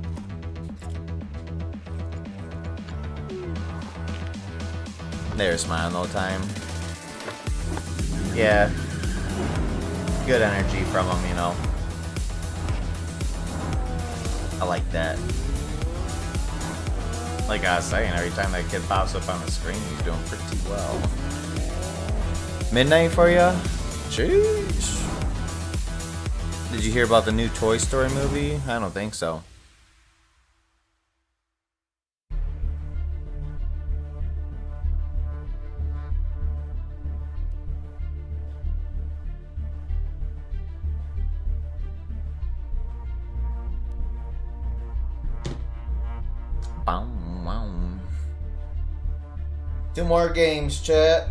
They're smiling all the time. Yeah. Good energy from them, you know. I like that. Like I was saying, every time that kid pops up on the screen, he's doing pretty well. Midnight for you? Jeez. Did you hear about the new Toy Story movie? I don't think so. Wow. 2 more games, chat.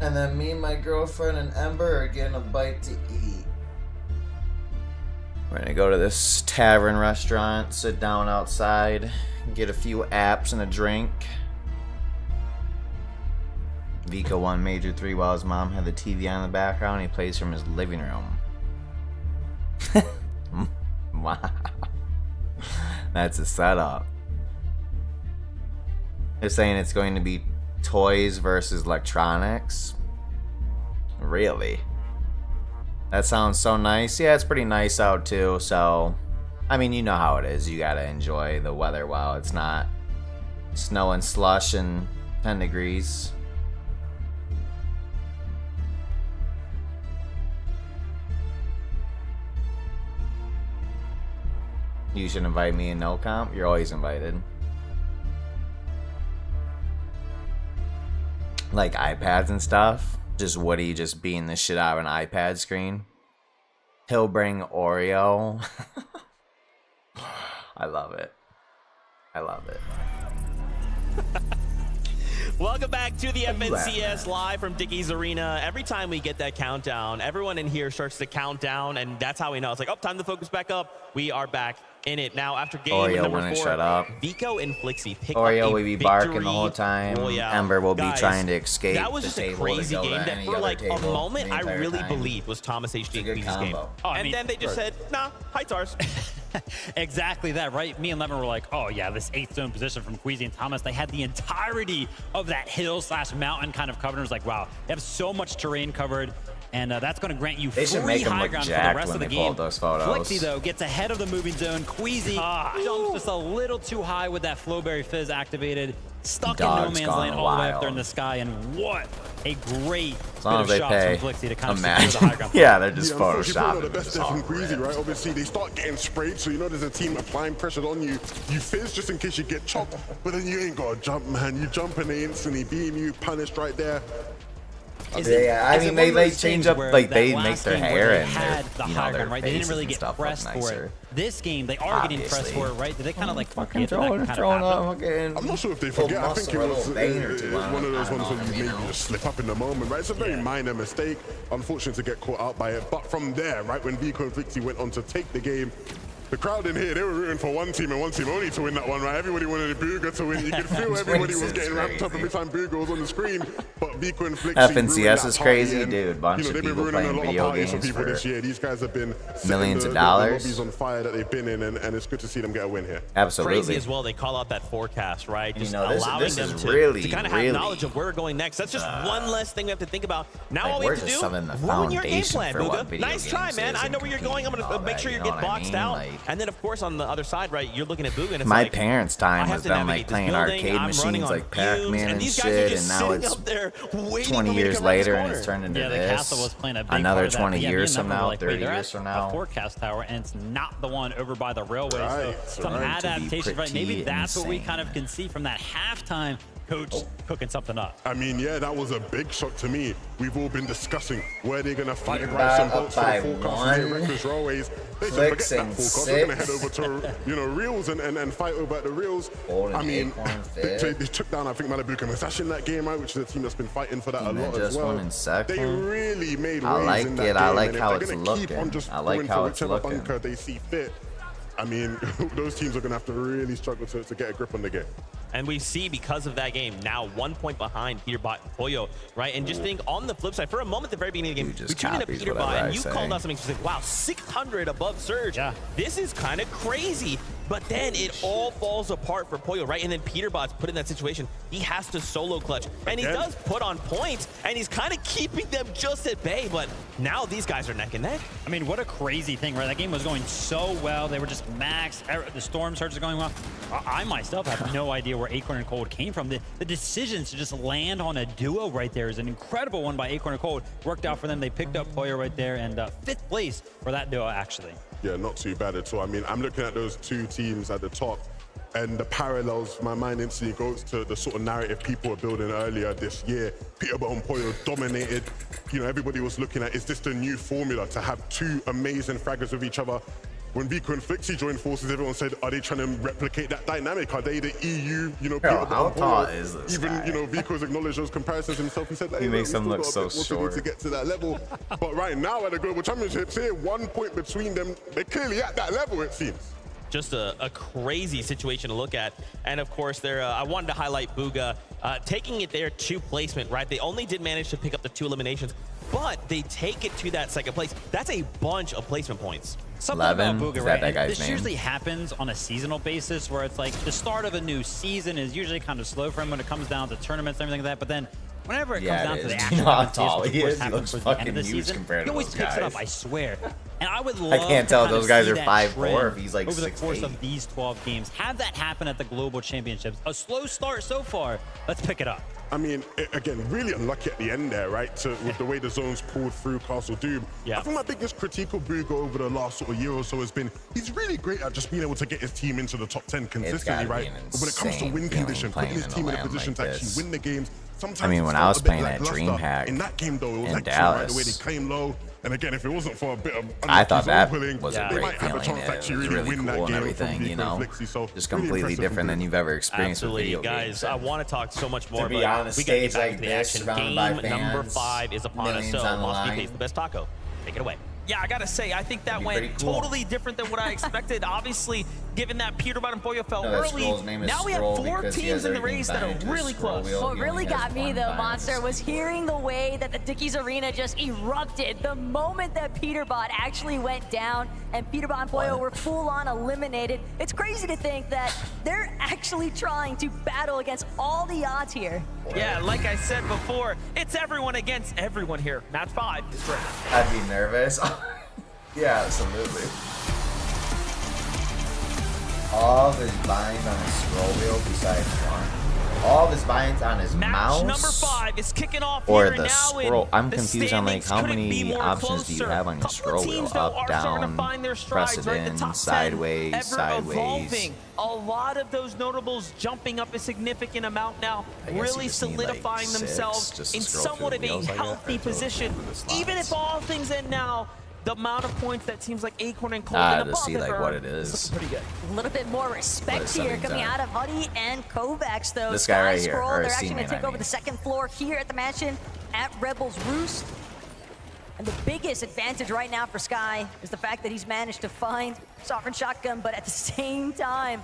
And then me, my girlfriend, and Ember are getting a bite to eat. We're gonna go to this tavern restaurant, sit down outside, get a few apps and a drink. Vico won Major 3 while his mom had the TV on in the background. He plays from his living room. Wow. That's a setup. They're saying it's going to be toys versus electronics. Really? That sounds so nice. Yeah, it's pretty nice out too, so I mean, you know how it is. You gotta enjoy the weather while it's not snow and slush and 10 degrees. You should invite me in no comp. You're always invited. Like iPads and stuff. Just Woody just beating the shit out of an iPad screen. He'll bring Oreo. I love it. I love it. Welcome back to the FNCS live from Dickies Arena. Every time we get that countdown, everyone in here starts to count down, and that's how we know. It's like, oh, time to focus back up. We are back in it. Now, after game Oreo number wouldn't 4, shut up. Vico and Flixie pick Oreo up a will be barking the whole time. royale. Ember will Guys, be trying to escape. That was the just a table to crazy go to game that any for other like a table moment the I entire really time. believed was Thomas HD and Queezy's game. I Then they just said, nah, high tars. Exactly that, right? Me and Levin were like, oh yeah, this 8th zone position from Queasy and Thomas. They had the entirety of that hill/mountain kind of covered. It was like, wow, they have so much terrain covered. And that's going to grant you They should free make 'em high look ground for the jacked rest when of the they game. pull those photos. Flixie, though, gets ahead of the moving zone. Queasy jumps just a little too high with that Flowberry Fizz activated. Stuck in no Dog's man's gone land all the way up there in wild. the sky. And what a great As long as bit they of shots pay. from Flixie to kind of Imagine. secure the high ground. Yeah, they're just unfortunately, probably photoshopping. the best there from Queasy, right? Obviously, they start getting sprayed, so you know there's a team applying pressure on you. You fizz just in case you get chopped, but then you ain't got to jump, man. You jump and they instantly beam you, punished right there. Yeah, I mean, they change up, like, they make their hair and their, you know, their right? They didn't faces really and get stuff look pressed for nicer. it. This game, they are getting pressed for it, right? Did they kind of like fucking forget that throwing kind of up. I'm not sure if they forget. I think it was one of those ones where you maybe just slip up in the moment, right? It's a very minor mistake. Unfortunate to get caught out by it. But from there, right, when Vico and Flixie went on to take the game, the crowd in here, they were rooting for one team and one team only to win that one, right? Everybody wanted Booga to win. You could feel everybody was getting ramped up every time Booga was on the screen. But Vico and Flixie FNCS is crazy, dude. Bunch they've of been people ruining a playing lot of video parties for games people for this year. These guys have been millions of the dollars. lobbies on fire that they've been in, and it's good to see them get a win here. Absolutely. Crazy as well. They call out that forecast, right? Just You know, allowing this them is to really, kind of really, have knowledge of where we're going next. That's just one less thing we have to think about. Now like, all we we're have to just do, summing the ruin your game foundation plan, for what Booga. video Nice try, games man. is I and know where you're going. I'm going all to make that, sure you you're know getting what I boxed mean? out. Like, And then, of course, on the other side, right, you're looking at Booga, and it's my like, parents' I time have was to them navigate like this playing building. arcade I'm running machines on like Pac-Man fumes, and these guys are shit, just and now sitting it's up there waiting 20 for me to years come around this later and corner. it's turned into Yeah, the this. castle was playing a big Another part of that. 20 But yeah, me years and from Levin were now, like, wait, 30 they're years at from a now. forecast tower, and it's not the one over by the railway. Right, So some right. adaptation, right? Maybe pretty that's what we insane. kind of can see from that halftime coach cooking something up. I mean, yeah, that was a big shock to me. We've all been discussing where they're going to fight You're Rice and back Bolts up for by the forecast one. and Reckless Railways. They should Flicks forget that and forecast. They're going to head six. over to, Reels and fight over at the Reels. Golden I mean, Acorn they fifth. took down, I think, Malibu and Musashi in that game, right, which is a team that's been fighting for that a lot as just well. won in second. They really made I waves like in that it. game. I like and if how they're it's gonna keep on looking. just I like going how for it's whichever looking. bunker they see fit, I mean, those teams are going to have to really struggle to get a grip on the game. And we see, because of that game, now 1 point behind Peterbot and Pollo, right? And just think, on the flip side, for a moment at the very beginning of the game, just we tuned into copies Peterbot, whatever and I you say. called out something specific. Wow, 600 above Surge. Yeah. This is kind of crazy. But then it all falls apart for Pollo, right? And then Peterbot's put in that situation. He has to solo clutch. And he does put on points, and he's kind of keeping them just at bay. But now these guys are neck and neck. I mean, what a crazy thing, right? That game was going so well. They were just max. The Storm Surge are going well. I myself have no idea where Acorn and Cold came from. The decisions to just land on a duo right there is an incredible one by Acorn and Cold. Worked out for them. They picked up Pollo right there, and 5th place for that duo, actually. Yeah, not too bad at all. I mean, I'm looking at those two teams at the top, and the parallels, my mind instantly goes to the sort of narrative people were building earlier this year. Peterbot and Pollo dominated. You know, everybody was looking at, is this the new formula to have two amazing fraggers with each other? When Vico and Flixie joined forces, everyone said, are they trying to replicate that dynamic? Are they the EU, Bro, how tall is this Even, guy? Vico's acknowledged those comparisons himself. He said, hey, He makes look, them we look still so got a bit more to do short. to get to that level. But right now at the Global Championships here, 1 point between them, they're clearly at that level, it seems. Just a crazy situation to look at. And of course, I wanted to highlight Booga taking it there to placement, right? They only did manage to pick up the 2 eliminations, but they take it to that 2nd place. That's a bunch of placement points. Something about 11? Booga, Is right? that guy's This name? usually happens on a seasonal basis where it's like the start of a new season is usually kind of slow for him when it comes down to tournaments and everything like that. But then whenever it comes down to the Do you actual know how competition, tall which he of course is? He happens looks towards the end of fucking the huge season, compared he to always those picks it up, guys. I swear. And I would love can't tell to those guys see are that 5'4" if trend he's like over the course 6'8". of these 12 games. Have that happen at the Global Championships. A slow start so far. Let's pick it up. I mean, again, really unlucky at the end there, right? With the way the zones pulled through Castle Doom. Yeah. I think my biggest critique of Bugha over the last sort of year or so has been he's really great at just being able to get his team into the top 10 consistently, right? But when it comes to win condition, putting his team in a position to actually win the games, sometimes I mean, when I was playing at DreamHack in that game, though, it was in actually right, the way Dallas, they came low. And again, if it wasn't for a bit of I thought that pulling, was a they great might have a feeling. chance to It actually was really really win that cool and game everything, from you know, Flixie. So just really completely impressive different from than you've ever experienced with Absolutely, video guys. games. I want to talk so much more, To be but on a we got to stage get back like to the this, action. surrounded by Game number fans, 5 is upon us, millions so on the Lost line. BK's the best taco. Take it away. Yeah, I gotta say, I think that went pretty cool. totally different than what I expected. Obviously, given that Peterbot and Boyo fell No, that early, Scroll's name is now we have Scroll 4 because he teams has in the everything race that bind are to really scroll close. wheel. What He really only has got me one though, bind. Monster, was hearing the way that the Dickies Arena just erupted the moment that Peterbot actually went down and Peterbot and Boyo were full-on eliminated. It's crazy to think that they're actually trying to battle against all the odds here. Yeah, like I said before, it's everyone against everyone here. Match 5 is great. I'd be nervous. Yeah, absolutely. All of his binds on his scroll wheel besides one. All of his binds on his Match mouse. number 5 is kicking off Or here the now scroll. I'm the confused on like how standings couldn't be many more options do you closer. have on your Couple scroll wheel? teams, though, Up, are starting to down, find their press strides, it right? The in, top 10 sideways, ever sideways. evolving. A lot of those notables jumping up a significant amount now, I guess you really just need, like, solidifying 6 themselves just to in scroll through somewhat the of a wheels, I guess, healthy or to position. the slots. Even if all things end now, the amount of points that teams like Acorn and Cold Ah, and to see above like have what earned it is. looking pretty good. A little bit more respect What here is coming something out of Huddy and Kovacs, though. This guy right here, Scroll, or they're his actually going teammate, to take I over mean. the second floor here at the mansion at Rebels Roost. And the biggest advantage right now for Sky is the fact that he's managed to find Sovereign Shotgun, but at the same time,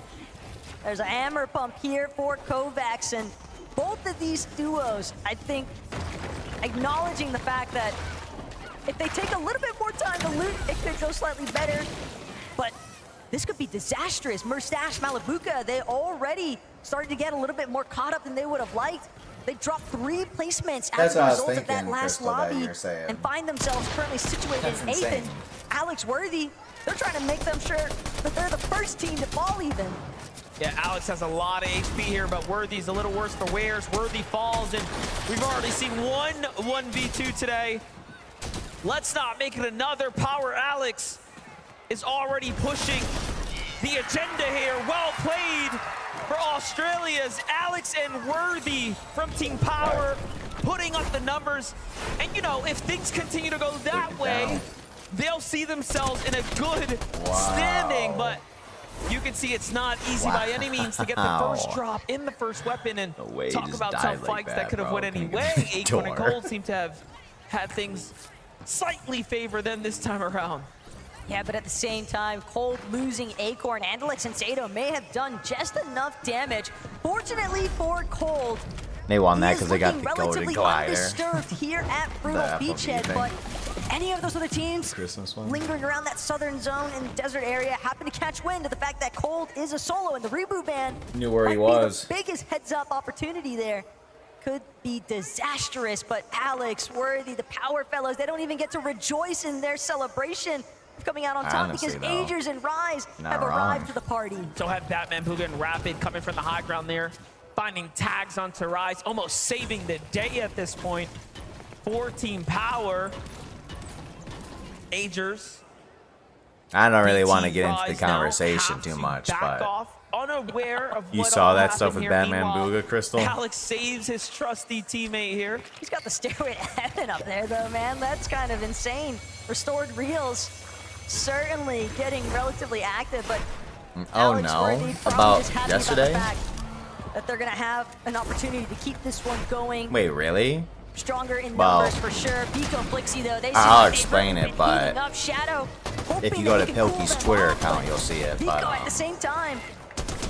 there's a hammer pump here for Kovacs, and both of these duos, I think, acknowledging the fact that if they take a little bit more time to loot, it could go slightly better. But this could be disastrous. Murstache, Malabuka, they already started to get a little bit more caught up than they would have liked. They dropped 3 placements That's as a what I was result of that thinking, last Crystal, that lobby you're saying. and find themselves currently situated That's in 8th. insane. And Alex Worthy, they're trying to make them sure that they're the first team to fall even. Yeah, Alex has a lot of HP here, but Worthy's a little worse for wears. Worthy falls, and we've already seen one 1v2 today. Let's not make it another. Power Alex is already pushing the agenda here. Well played for Australia's Alex and Worthy from Team Power, putting up the numbers. And you know, if things continue to go that way, they'll see themselves in a good standing, but you can see it's not easy by any means to get the first drop in the first weapon, and way he talk just about died some like fights that could have bro. went any Couldn't get way. to the Acorn and door. Cold seem to have had things slightly favor them this time around. Yeah, but at the same time, Cold losing Acorn and Alex Sensado may have done just enough damage. Fortunately for Cold, They won that he because is they got looking the golden relatively glider. undisturbed here at Brutal The FOV Beachhead, thing. but any of those other teams Christmas one. lingering around that southern zone and desert area happen to catch wind of the fact that Cold is a solo, and the reboot ban Knew where he might be was. the biggest heads-up opportunity there. Could be disastrous, but Alex, Worthy, the Power Fellows, they don't even get to rejoice in their celebration of coming out on top Honestly, because though, Agers and Rise not have wrong. arrived to the party. So have Batman, Bugha, and Rapid coming from the high ground there, finding tags onto Rise, almost saving the day at this point for Team Power. Agers. I don't really want to Team get into the Rise now conversation have too to much, back but off, unaware of you what saw all that stuff happened with here. Batman Meanwhile, Bugha, Crystal? Alex saves his trusty teammate here. He's got the stairway to heaven up there, though, man. That's kind of insane. Restored Reels certainly getting relatively active, but Oh Alex no, Worthy probably about just happy yesterday? about the fact that they're going to have an opportunity to keep this one going. Wait, really? Stronger in Well, numbers for sure. Pico Flixie, though, they I'll seem explain it, but up Shadow, if you hoping go that to he can pull Pilkey's them Twitter off, account, but you'll see it. Pico But at the same time,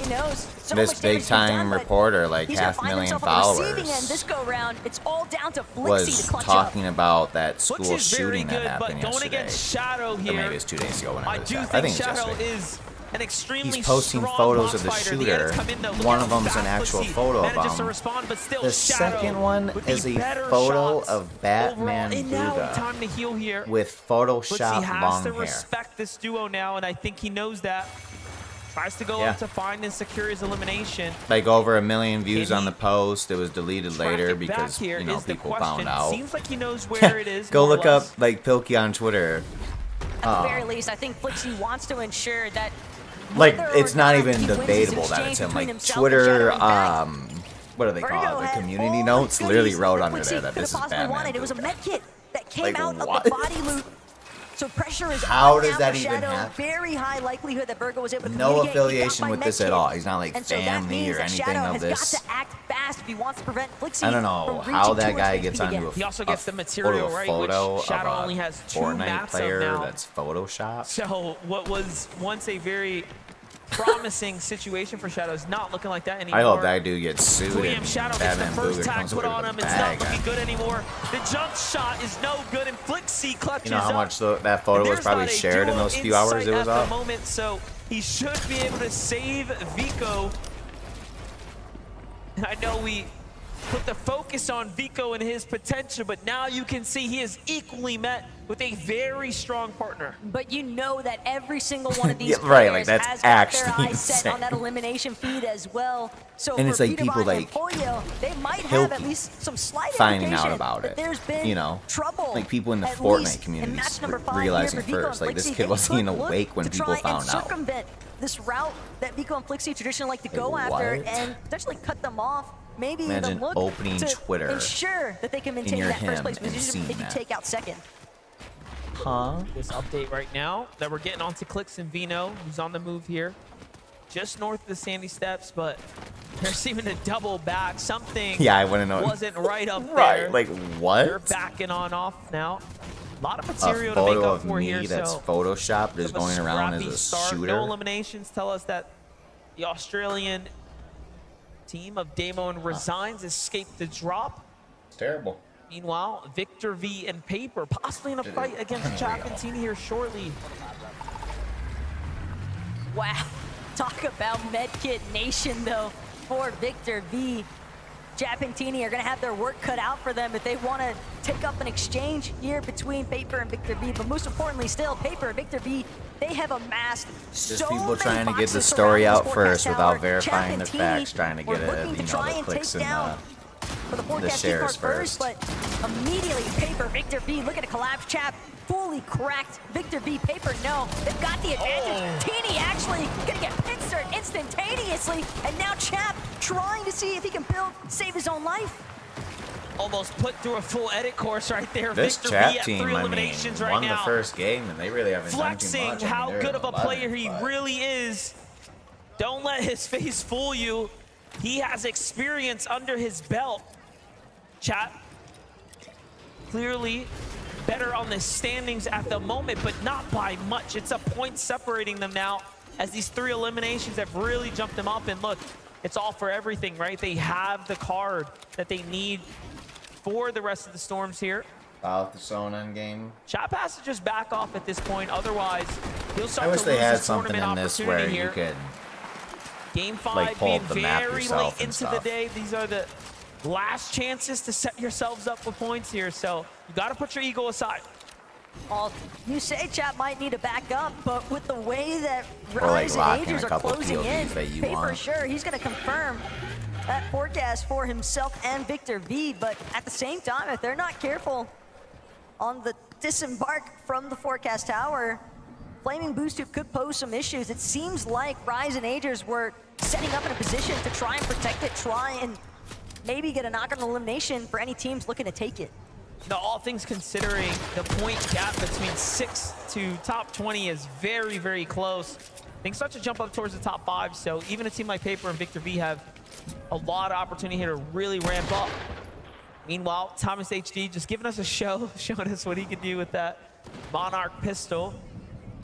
he knows so this much damage big he's done, time but reporter, like he's gonna find 500,000 himself on the receiving end followers, this go round. It's all down to Flixie was to clutch talking up. about that school Flix is very shooting that good, happened but going yesterday. against Shadow Or here, maybe it's 2 days ago. Whenever I this do happened. think I think it's Shadow yesterday. is an extremely he's posting strong photos of the box fighter. shooter. Come in, though. Look One how of them is an fast actual Flixie photo of manages to him. respond, but still The Shadow second one with is the a better photo shots of Batman overall. And now Buga time to heal here. with Flixie Photoshop has long to hair. respect this duo now, and I think he knows that. Tries to go up to find and secure his elimination. Like over 1 million views Can on the post. It was deleted later Track it back because here you know is the people question. found out. Seems like he knows where it is. Go more or look up less. like Pilkey on Twitter. At the very least, I think Flixie wants to ensure that Like whether it's or not not even he wins his debatable that it's exchange him. between Like himself and Twitter, Shadow and what do they call Virgo it? The had community all notes the literally goodies wrote that under Flixie there that could this have is possibly Batman. wanted. It was a Buga. med kit that came Like, out what? of the body loot. So pressure is How on does now that for even Shadow. happen? Very high likelihood that Virgo was able to No communicate. He got affiliation by with med this at kit. all. He's not like And so that family means or that anything Shadow of has this. got to act fast if he wants to prevent Flixie I don't know from how reaching that towards guy HP gets again. onto a, He also a gets the material, right, photo which Shadow of a only has 2 Fortnite maps of player now. that's Photoshop. So what was once a very promising situation for Shadow is not looking like that anymore. I hope that dude gets sued Liam and Shadow gets the Batman first Booger tag comes put away on with him. a It's not bag. looking good anymore. The jump shot is no good, and Flixie clutches You know how up. much that photo was There's probably not a shared in dual those few hours it insight was at up? the moment, so he should be able to save Vico. And I know we put the focus on Vico and his potential, but now you can see he is equally met with a very strong partner. But you know that every single one of these Yeah, right, like, players that's has got their actually eyes set on insane. that elimination feed as well. So And for it's like Vita people, Bond and like, Pollo, they might have at Pilkey least some slight finding out indication about that it. there's been You know, trouble. like people in the at Fortnite least in communities match number 5 realizing here for Vico first, and like this Flixie. kid They wasn't even could look awake when to people try and found out. circumvent this route that Vico and Flixie traditionally like to go Like, after what? and potentially cut them off. Maybe Imagine even look opening to Twitter ensure that they can maintain your that first him place and position, seeing maybe that. take out second. Huh? This update right now that we're getting onto Clix and Vino, who's on the move here. Just north of the Sandy Steps, but they're seeming to double back. Something Yeah, I wouldn't know. wasn't right up Right, there. like what? They're backing on off now. A lot of A material to make photo up of for me here. that's so photoshopped is of a going around as scrappy a start. shooter. No eliminations tell us that the Australian team of Damon Resigns escaped the drop. It's terrible. Meanwhile, Victor V and Paper possibly in a fight against Chapentini here shortly. Wow. Talk about Medkit Nation, though, for Victor V. Japantini are going to have their work cut out for them if they want to take up an exchange here between Paper and Victor V. But most importantly still, Paper and Victor V, they have amassed Just so people many trying to get the boxes story surrounding out this first forecast without tower. verifying the Chapantini facts, trying to were get it, looking to you know, try the and clicks take and down for the forecast shares card first. but immediately Paper, Victor V, look at a collapse. Chap fully cracked. Victor V, Paper, no. They've got the advantage. Teeny actually gonna get pincered instantaneously, and now Chap trying to see if he can save his own life. Almost put through a full edit course right there. This Victor chat V at team, 3 I mean, eliminations right won now. the first game, and they really haven't Flexing done too much. how I mean, good of a 11, player he but- really is. Don't let his face fool you. He has experience under his belt. Chat, clearly better on the standings at the moment, but not by much. It's a point separating them now, as these 3 eliminations have really jumped them up. And look, it's all for everything, right? They have the card that they need for the rest of the Storms here. Out the zone end game. Chap has to just back off at this point, otherwise he'll start I wish to they lose had his something tournament in this opportunity where here. you could Game 5 like, pull being up the map very yourself late and into the stuff. day. These are the last chances to set yourselves up with points here, so you got to put your ego aside. Well, you say Chap might need to back up, but with the way that Or, like, Rise lock and in Agers a are couple closing in, POVs that you Paper want. sure he's going to confirm that forecast for himself and Victor V, but at the same time, if they're not careful on the disembark from the forecast tower, Flaming Boost Tube could pose some issues. It seems like Rise and Agers were setting up in a position to try and protect it, try and maybe get a knock-on elimination for any teams looking to take it. Now, all things considering, the point gap between 6 to top 20 is very, very close. Things start to jump up towards the top 5, so even a team like Paper and Victor V have a lot of opportunity here to really ramp up. Meanwhile, Thomas HD just giving us a show, showing us what he can do with that Monarch pistol.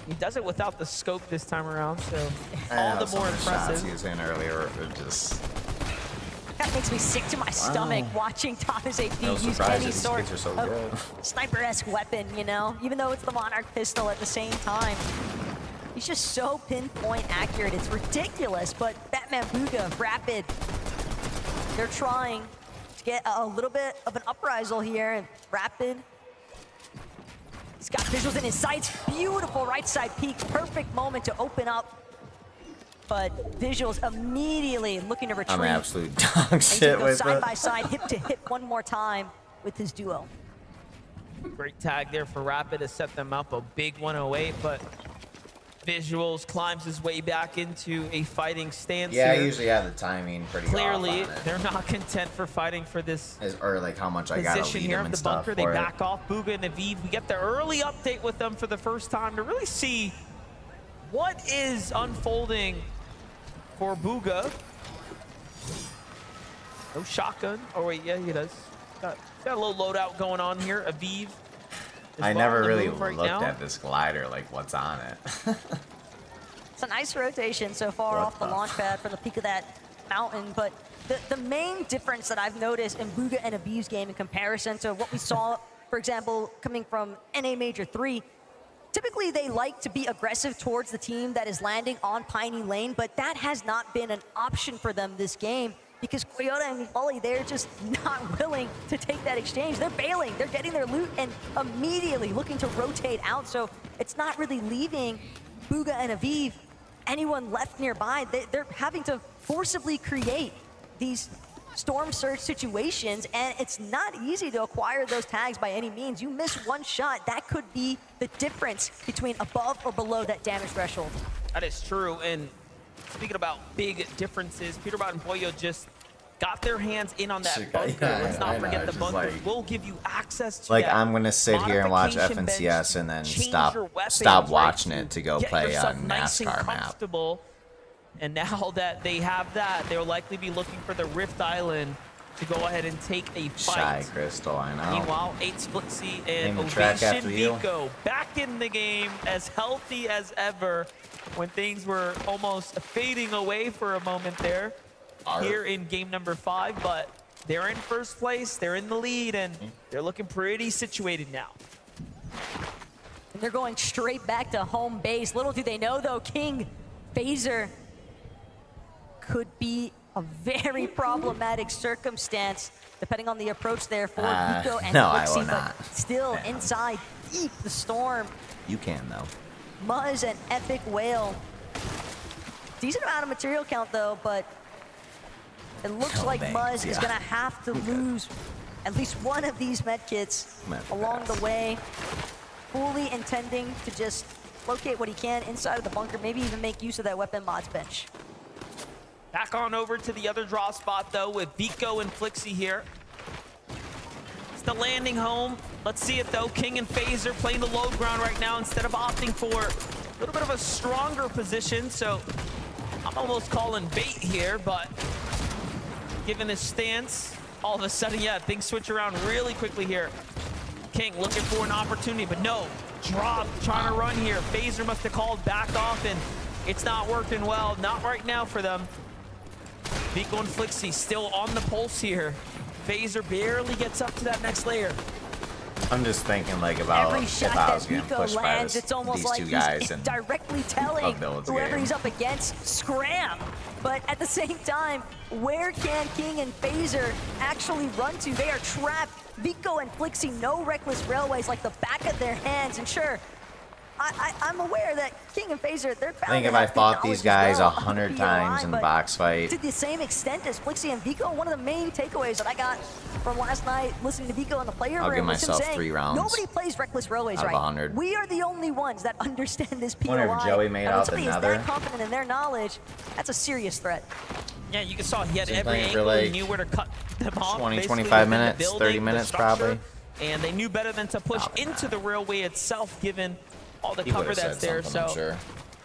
He does it without the scope this time around, so all the more Shots impressive. he was in earlier, it just That makes me sick to my stomach watching Thomas HD no use surprise any these sort kids are so of sniper-esque weapon, you know, even though it's the Monarch pistol at the same time. He's just so pinpoint accurate. It's ridiculous, but Batman Bugha, Rapid, they're trying to get a little bit of an uprisal here. And Rapid, he's got visuals in his sights. Beautiful right side peek. Perfect moment to open up. But Visuals immediately looking to retreat. I'm absolute dog shit with side it. by side, hip to hip one more time with his duo. Great tag there for Rapid to set them up. A big 108, but Visuals climbs his way back into a fighting stance. Yeah, I here. usually have the timing pretty Clearly, off on it. they're not content for fighting for this Or like how much I gotta position lead here them of and the stuff bunker. They for it. back off Bugha and Aviv. We get the early update with them for the first time to really see what is unfolding for Bugha. No shotgun. Oh wait, yeah, he does. Got a little loadout going on here. Aviv. I never really right looked now. at this glider, like what's on it. It's a nice rotation so far off the launch pad from the peak of that mountain, but the main difference that I've noticed in Bugha and Aviv's game in comparison to what we saw, for example, coming from NA Major 3, typically they like to be aggressive towards the team that is landing on Piney Lane, but that has not been an option for them this game because Koyota and Foley, they're just not willing to take that exchange. They're bailing, they're getting their loot and immediately looking to rotate out, so it's not really leaving Bugha and Aviv anyone left nearby. They're having to forcibly create these storm surge situations, and it's not easy to acquire those tags by any means. You miss one shot, that could be the difference between above or below that damage threshold. That is true, and speaking about big differences, Peterbot and Boyo just got their hands in on that bunker. Let's not forget the bunker will give you access to Like that I'm gonna sit here and watch modification FNCS bench, and then change stop your weapons, watching right, it to go get play a yourself nice and NASCAR map. comfortable. And now that they have that, they'll likely be looking for the Rift Island to go ahead and take a fight. Shy Crystal, I know. Meanwhile, 8's Flixie and Name the track Ovation after you. Vico back in the game as healthy as ever when things were almost fading away for a moment there here in game number 5, but they're in first place, they're in the lead, and they're looking pretty situated now. And they're going straight back to home base. Little do they know though, King Phaser could be a very problematic circumstance depending on the approach there for Vico and no, I Flixie, will not. but still inside deep the storm. You can though. Muzz and Epic Whale. Decent amount of material count though, but it looks like Muzz is gonna have to lose at least one of these medkits along the way. Fully intending to just locate what he can inside of the bunker, maybe even make use of that weapon mods bench. Back on over to the other draw spot though with Vico and Flixie here. It's the landing home. Let's see it though. King and Phaser playing the low ground right now instead of opting for a little bit of a stronger position. So I'm almost calling bait here, but given his stance, all of a sudden, yeah, things switch around really quickly here. King looking for an opportunity, but no. Drop, trying to run here. Phaser must have called back off, and it's not working well. Not right now for them. Vico and Flixie still on the pulse here. Phaser barely gets up to that next layer. I'm just thinking like about Every if shot I that was getting Vico pushed by lands, this, it's almost these like two he's guys and directly telling Build's whoever game. he's up against, scram. But at the same time, where can King and Phaser actually run to? They are trapped. Vico and Flixie know Reckless Railways like the back of their hands. And sure, I'm aware that King and Phaser, they're bound I think to if I have good fought these knowledge guys as well 100 of times in POI, box fight, to the same extent as Flixie and Vico, one of the main takeaways that I got from last night listening to Vico in the player I'll room give was him myself saying, 3 rounds nobody plays Reckless Railways out of right. 100. We are the only ones that understand this POI. Wonder if Joey made and when out somebody another. is that confident in their knowledge, that's a serious threat. Yeah, you saw he had Been every playing for, angle. He like, knew where to cut them off. 20, basically 25 within the minutes, building, 30 the minutes structure, probably. And they knew better than to push into the railway itself, given all the He cover would've that's said there. something, I'm So sure.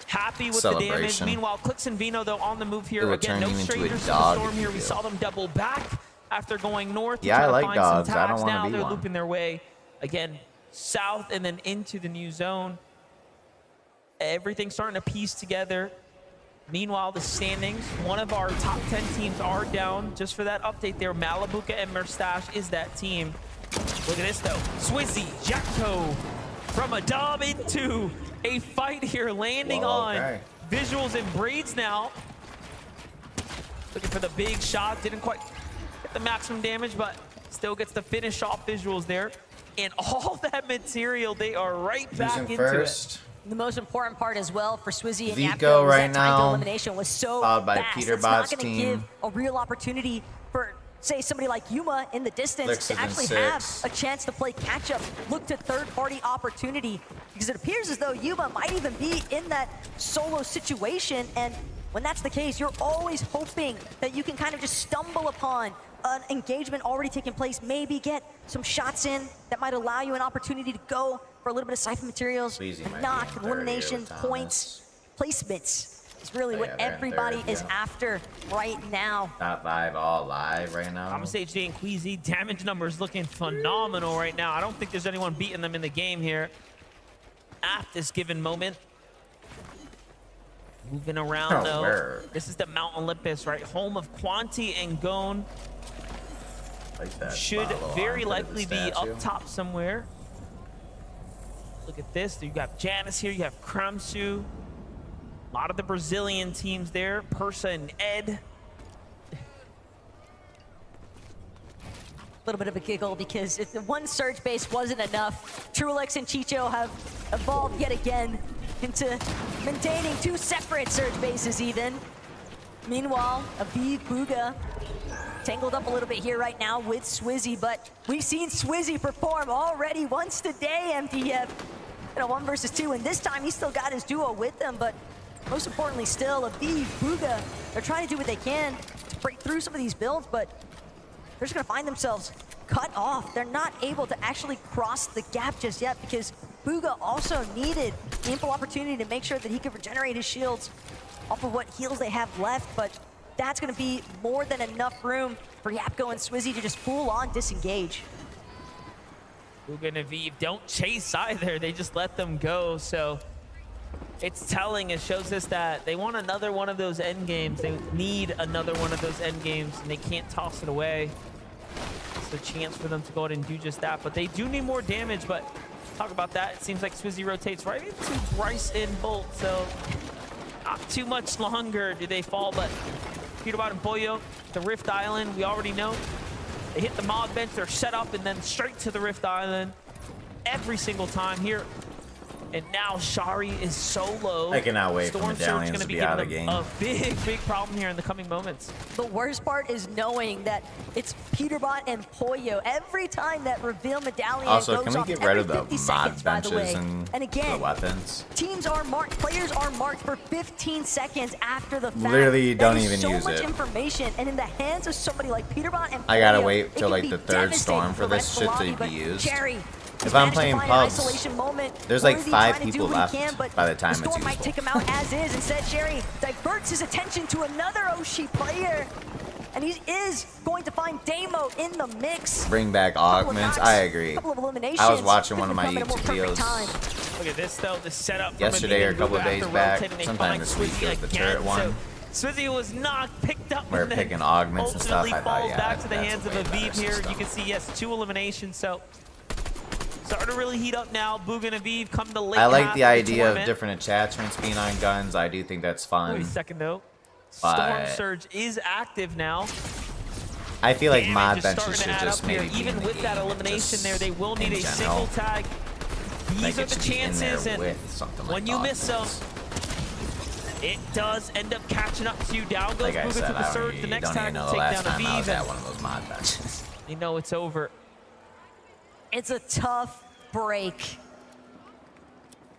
happy with the damage. Celebration. Meanwhile, Clix and Vino, though, on the move here. It would Again, turn no you into a strangers to the dog storm if you here. We do. saw them double back after going north. to Yeah, try I to like find dogs. some I don't tags. wanna Now be they're one. looping their way, again, south and then into the new zone. Everything's starting to piece together. Meanwhile, the standings, one of our top 10 teams are down. Just for that update there, Malabuka and Merstash is that team. Look at this, though. Swizzy, Jacko, from a dub into a fight here, landing on Visuals and Braids now. Looking for the big shot, didn't quite get the maximum damage, but still gets to finish off Visuals there. And all that material, they are right back into it. The most important part as well for Swizzy and Vico Yapko is right that time to now, elimination was so followed by fast. Peterbot's it's not going to team. give a real opportunity for, say, somebody like Yuma in the distance Lixes to actually in have 6. a chance to play catch-up, look to third-party opportunity, because it appears as though Yuma might even be in that solo situation, and when that's the case, you're always hoping that you can kind of just stumble upon an engagement already taking place, maybe get some shots in that might allow you an opportunity to go for a little bit of siphon materials, and knock, elimination, points, placements. It's really what everybody is after right now. Top 5 all live right now. Thomas HD and Queasy, damage numbers looking phenomenal right now. I don't think there's anyone beating them in the game here at this given moment. Moving around though. Word. This is the Mount Olympus, right? Home of Quanti and Gone. Like should very likely be up top somewhere. Look at this. You got Janice here. You have Kramsu. A lot of the Brazilian teams there. Persa and Ed. A little bit of a giggle because if the one surge base wasn't enough, Trulix and Chicho have evolved yet again into maintaining 2 separate surge bases even. Meanwhile, Aviv Bugha tangled up a little bit here right now with Swizzy, but we've seen Swizzy perform already once today, MTF, in a 1 versus 2, and this time he's still got his duo with them, but most importantly still, Aviv Bugha, they're trying to do what they can to break through some of these builds, but they're just gonna find themselves cut off. They're not able to actually cross the gap just yet because Bugha also needed ample opportunity to make sure that he could regenerate his shields off of what heals they have left, but that's gonna be more than enough room for Yapko and Swizzy to just full on disengage. Bugha and Aviv don't chase either. They just let them go, so it's telling. It shows us that they want another one of those end games. They need another one of those end games, and they can't toss it away. It's a chance for them to go ahead and do just that, but they do need more damage, but talk about that. It seems like Swizzy rotates right into Bryce and Bolt, so not too much longer do they fall, but Peterbot and Pollo, the Rift Island, we already know. They hit the mod bench, they're set up, and then straight to the Rift Island every single time here. And now Shari is solo. I cannot wait for Storm Surge Medallions gonna to be be out of the giving game. a big problem here in the coming moments. The worst part is knowing that it's Peterbot and Pollo. Every time that reveal medallion Also, goes can we off, get rid every of the 50 mod seconds, by the benches way. and again, the weapons? teams are marked, players are marked for 15 seconds after the fact. Literally, That don't is even so use much it. information, and in the hands of somebody like Peterbot and I gotta Pollo, wait it till can like be the third storm devastating for the this rest shit of the to lobby, be but used. Jerry If I'm managed to playing find an pubs, isolation moment. there's like Worthy 5 trying to do people what he left can, but by the time the it's storm might useful. take him out as is. Instead, Jerry diverts his attention to another Oshi player, and he is going to find Damo in the mix. Bring back Couple of augments. knocks, I agree. couple of eliminations. I was watching one of Couldn't my have come at a more YouTube perfect time. videos Look at this though, the setup from yesterday Aviv or a and couple Bugha of days after back. rotating, they Sometime find this week Swizzy it was the again, turret one. So Swizzy was not picked up. We're and then picking augments and stuff. ultimately I thought, falls yeah, back to the that's hands a of way Aviv better here. system. You can see, yes, 2 eliminations, so starting to really heat up now. Bugha and Aviv come to late I like half the of idea of tournament. different attachments being on guns. I do think that's fun. Wait a second though. Storm But Surge is active now. I feel like mod Damage is benches starting to should add just up here. maybe be Even in the with that game, elimination just there, they will need in a general. single tag. These Like, are it the should be in there chances, and with something like when you miss them, augments. it does end up catching up to you. Down goes Like I Bugha said, to the I surge. don't, The next don't time even know will the take last down time I was Aviv, at and one of those mod benches. you know it's over. It's a tough break.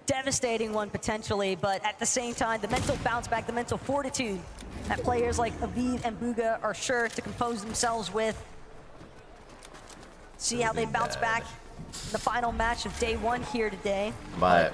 Devastating one potentially, but at the same time, the mental bounce back, the mental fortitude that players like Aviv and Bugha are sure to compose themselves with. See how they bounce back in the final match of day 1 here today. But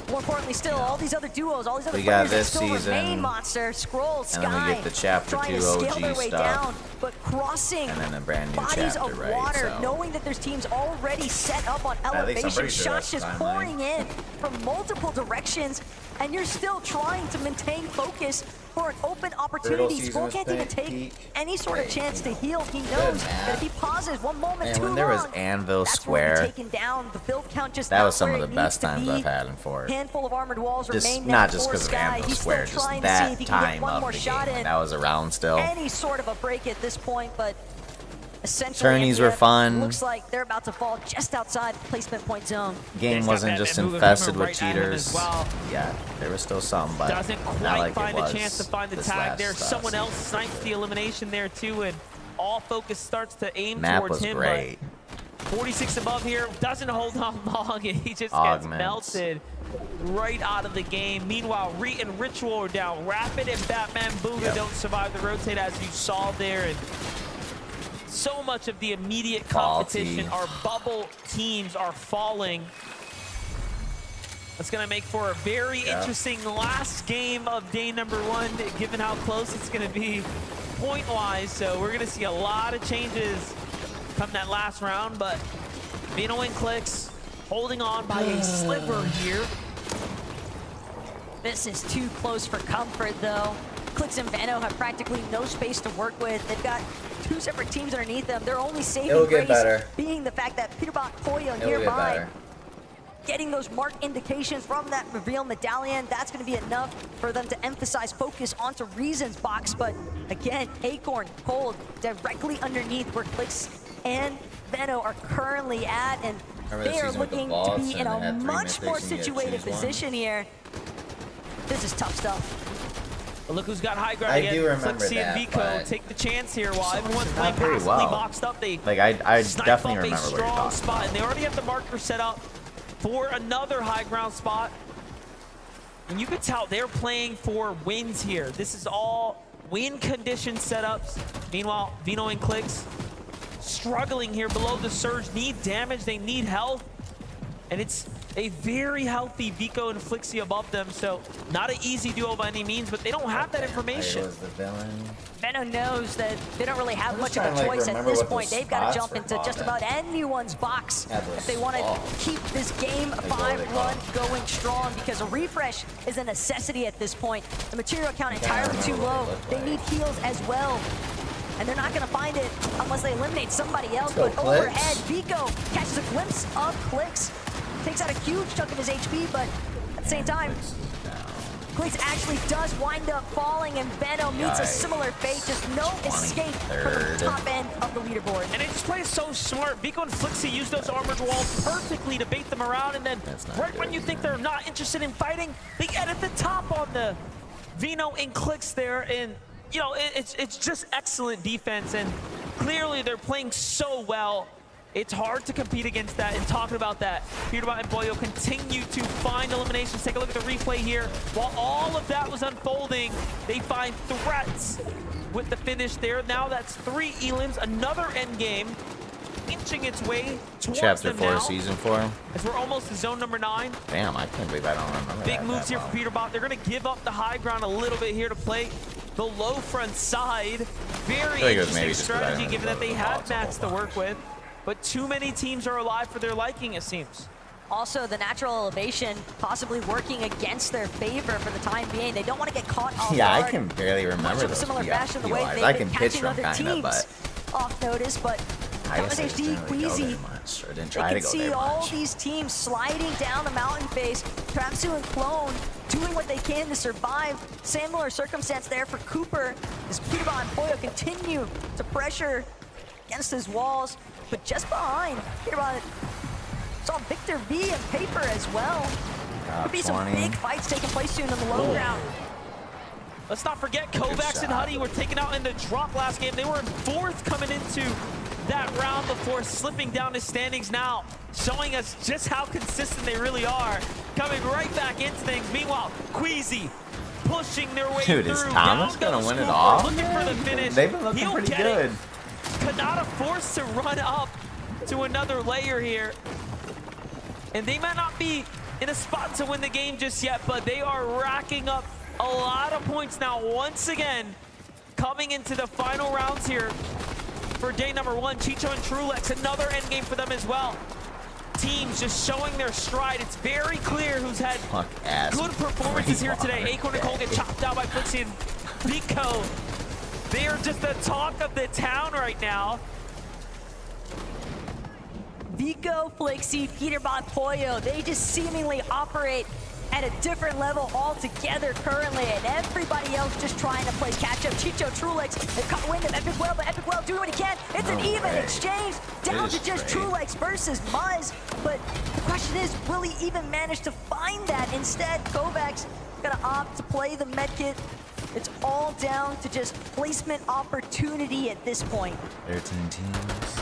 More importantly still, all these other duos, all these other we got players that this still remain, season, Monster, Scroll, and Sky, then we get the chapter trying 2 to scale their OG way stuff, down, but crossing and then a brand new bodies chapter, of right? water, So knowing that there's teams already set up on At least I'm elevation, pretty sure shots that's just the timeline. pouring in from multiple directions, and you're still trying to maintain focus for an open opportunity. Skull can't even take any sort of chance to heal. He knows that if he pauses one moment And too when there was long, Anvil that's where Square, he's taken down. The build count just that not was some where of the it best needs to times be. I've had in Fort. Handful of armored walls Just remain not next just for because of Sky. Anvil He's Square, still just trying to see if that he can get time one of more the shot game in. that was around still. Any sort of a break at this point, but essentially Tourneys were MDF fun. looks like they're about to fall just outside placement point zone. Game wasn't just infested with cheaters. Yeah, there was still some, but doesn't not quite like find it a was chance to find the this tag last there. Someone else snipes the elimination there too, and all focus starts to aim Map towards was him. great. But 46 above here doesn't hold on long, and he just Augments. gets melted right out of the game. Meanwhile, Reet and Ritual are down. Rapid and Batman Booga don't survive the rotate, as you saw there, and so much of the immediate competition, our bubble teams are falling. That's going to make for a very interesting last game of day number 1, given how close it's going to be point-wise. So we're going to see a lot of changes come that last round, but Vino and Clix holding on by a sliver here. This is too close for comfort, though. Clix and Vano have practically no space to work with. They've got 2 separate teams underneath them. Their only saving grace being the fact that Peterbot Poyo nearby, getting those mark indications from that reveal medallion. That's going to be enough for them to emphasize focus onto Reason's box. But again, Acorn, Cold, directly underneath where Clix and Vano are currently at, and they are looking to be in a much more situated position here. This is tough stuff. But look who's got high ground I again. do remember Flixie that, and Vico but take the chance here while everyone's playing not very passively well. boxed up. They Like I snipe definitely up remember a what you're strong talking spot, about. and they already have the marker set up for another high ground spot. And you can tell they're playing for wins here. This is all win condition setups. Meanwhile, Vino and Clix struggling here below the surge, need damage, they need health. And it's a very healthy Vico and Flixie above them, so not an easy duo by any means, but they don't have that information. Was the villain. Veno knows that they don't really have much of trying a to, choice at remember this what point. those They've got to spots jump were into just called. about anyone's box if they want to ball. keep this game Like, what are they 5-1 going strong, because a refresh is a necessity at this point. The material count entirely too low. They need heals as well. And they're not going to find it unless they eliminate somebody else. But overhead, Vico catches a glimpse of Clix. Takes out a huge chunk of his HP, but at the same time, Clix actually does wind up falling, and Veno meets a similar fate. Just no escape from the top end of the leaderboard. And they just play so smart. Vico and Flixie use those armored walls perfectly to bait them around, and then right when you think they're not interested in fighting, they get at the top on the Vino and Clix there, and you know, it's just excellent defense, and clearly they're playing so well. It's hard to compete against that. And talking about that, Peterbot and Boyo continue to find eliminations. Take a look at the replay here. While all of that was unfolding, they find threats with the finish there. Now that's 3 elims, another end game, inching its way towards Chapter them 4, now, Season 4. as we're almost to zone number 9. Damn, I can't believe I don't remember Big that moves here well. for Peterbot. They're going to give up the high ground a little bit here to play the low front side. Very interesting strategy, given that they had Max to work with. But too many teams are alive for their liking, it seems. Also, the natural elevation possibly working against their favor for the time being. They don't want to get caught off guard. Yeah, I can barely remember Much of a those similar fashion, the way PIs. they've I been can pitch catching them other kind of, teams but off notice, but I guess I just HD, didn't really go Queasy, there much, or didn't they try to can go see there all much. these teams sliding down the mountain face. Trapsu and Clone doing what they can to survive. Similar circumstance there for Cooper as Peterbot and Boyo continue to pressure against his walls. But just behind, Peterbot saw Victor V and Paper as well. Could be some big fights taking place soon on the low ground. Let's not forget Kovacs and Huddy were taken out in the drop last game. They were in 4th coming into that round before slipping down the standings now, showing us just how consistent they really are, coming right back into things. Meanwhile, Queasy pushing their way through. Dude, is Thomas gonna win it all? Looking for the finish. They've been looking He'll pretty get good. it. Kanata forced to run up to another layer here. And they might not be in a spot to win the game just yet, but they are racking up a lot of points now once again, coming into the final rounds here for day number 1. Chicho and Trulex, another end game for them as well. Teams just showing their stride. It's very clear who's had good performances here today. Acorn and Cole get chopped out by Flixie and Vico, they are just the talk of the town right now. Vico, Flixie, Peterbot, Pollo, they just seemingly operate at a different level altogether currently, and everybody else just trying to play catch-up. Chicho, Trulex, they caught wind of Epic Well, but Epic Well doing what he can. It's an even exchange, down to just Trulex versus Muzz. But the question is, will he even manage to find that? Instead, Kovacs gonna opt to play the medkit. It's all down to just placement opportunity at this point. 13 teams.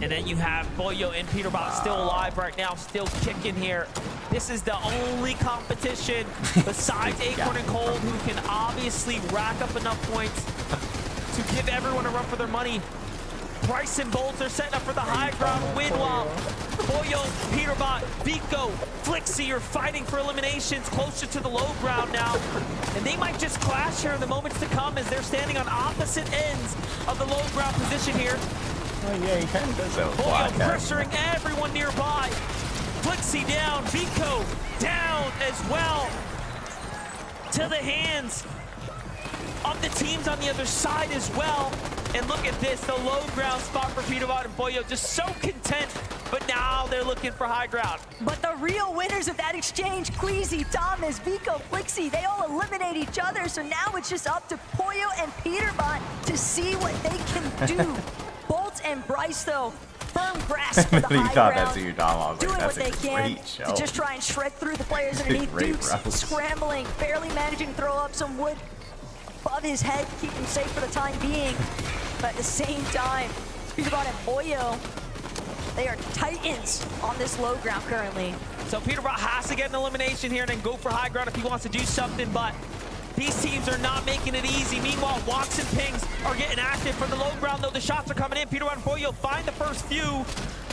And then you have Pollo and Peterbot still alive right now, still kicking here. This is the only competition besides Acorn and Cold who can obviously rack up enough points to give everyone a run for their money. Bryce and Bolts are setting up for the high ground. Meanwhile, Pollo, Peterbot, Vico, Flixie are fighting for eliminations closer to the low ground now. And they might just clash here in the moments to come as they're standing on opposite ends of the low ground position here. Oh yeah, he kind of does that with Pollo pressuring everyone nearby. Flixie down, Vico down as well. To the hands of the teams on the other side as well. And look at this, the low ground spot for Peterbot and Pollo, just so content, but now they're looking for high ground. But the real winners of that exchange, Queasy, Thomas, Vico, Flixie, they all eliminate each other, so now it's just up to Pollo and Peterbot to see what they can do. Bolt and Bryce, though, firm grasp of the high ground, that's what you're talking about. doing That's what they can show. to just try and shred through the players underneath. Dukes scrambling, barely managing to throw up some wood above his head, keep him safe for the time being. But at the same time, Peterbot and Pollo, they are titans on this low ground currently. So Peterbot has to get an elimination here and then go for high ground if he wants to do something, but these teams are not making it easy. Meanwhile, Wox and Pings are getting active from the low ground, though the shots are coming in. Peterbot and Pollo find the first few,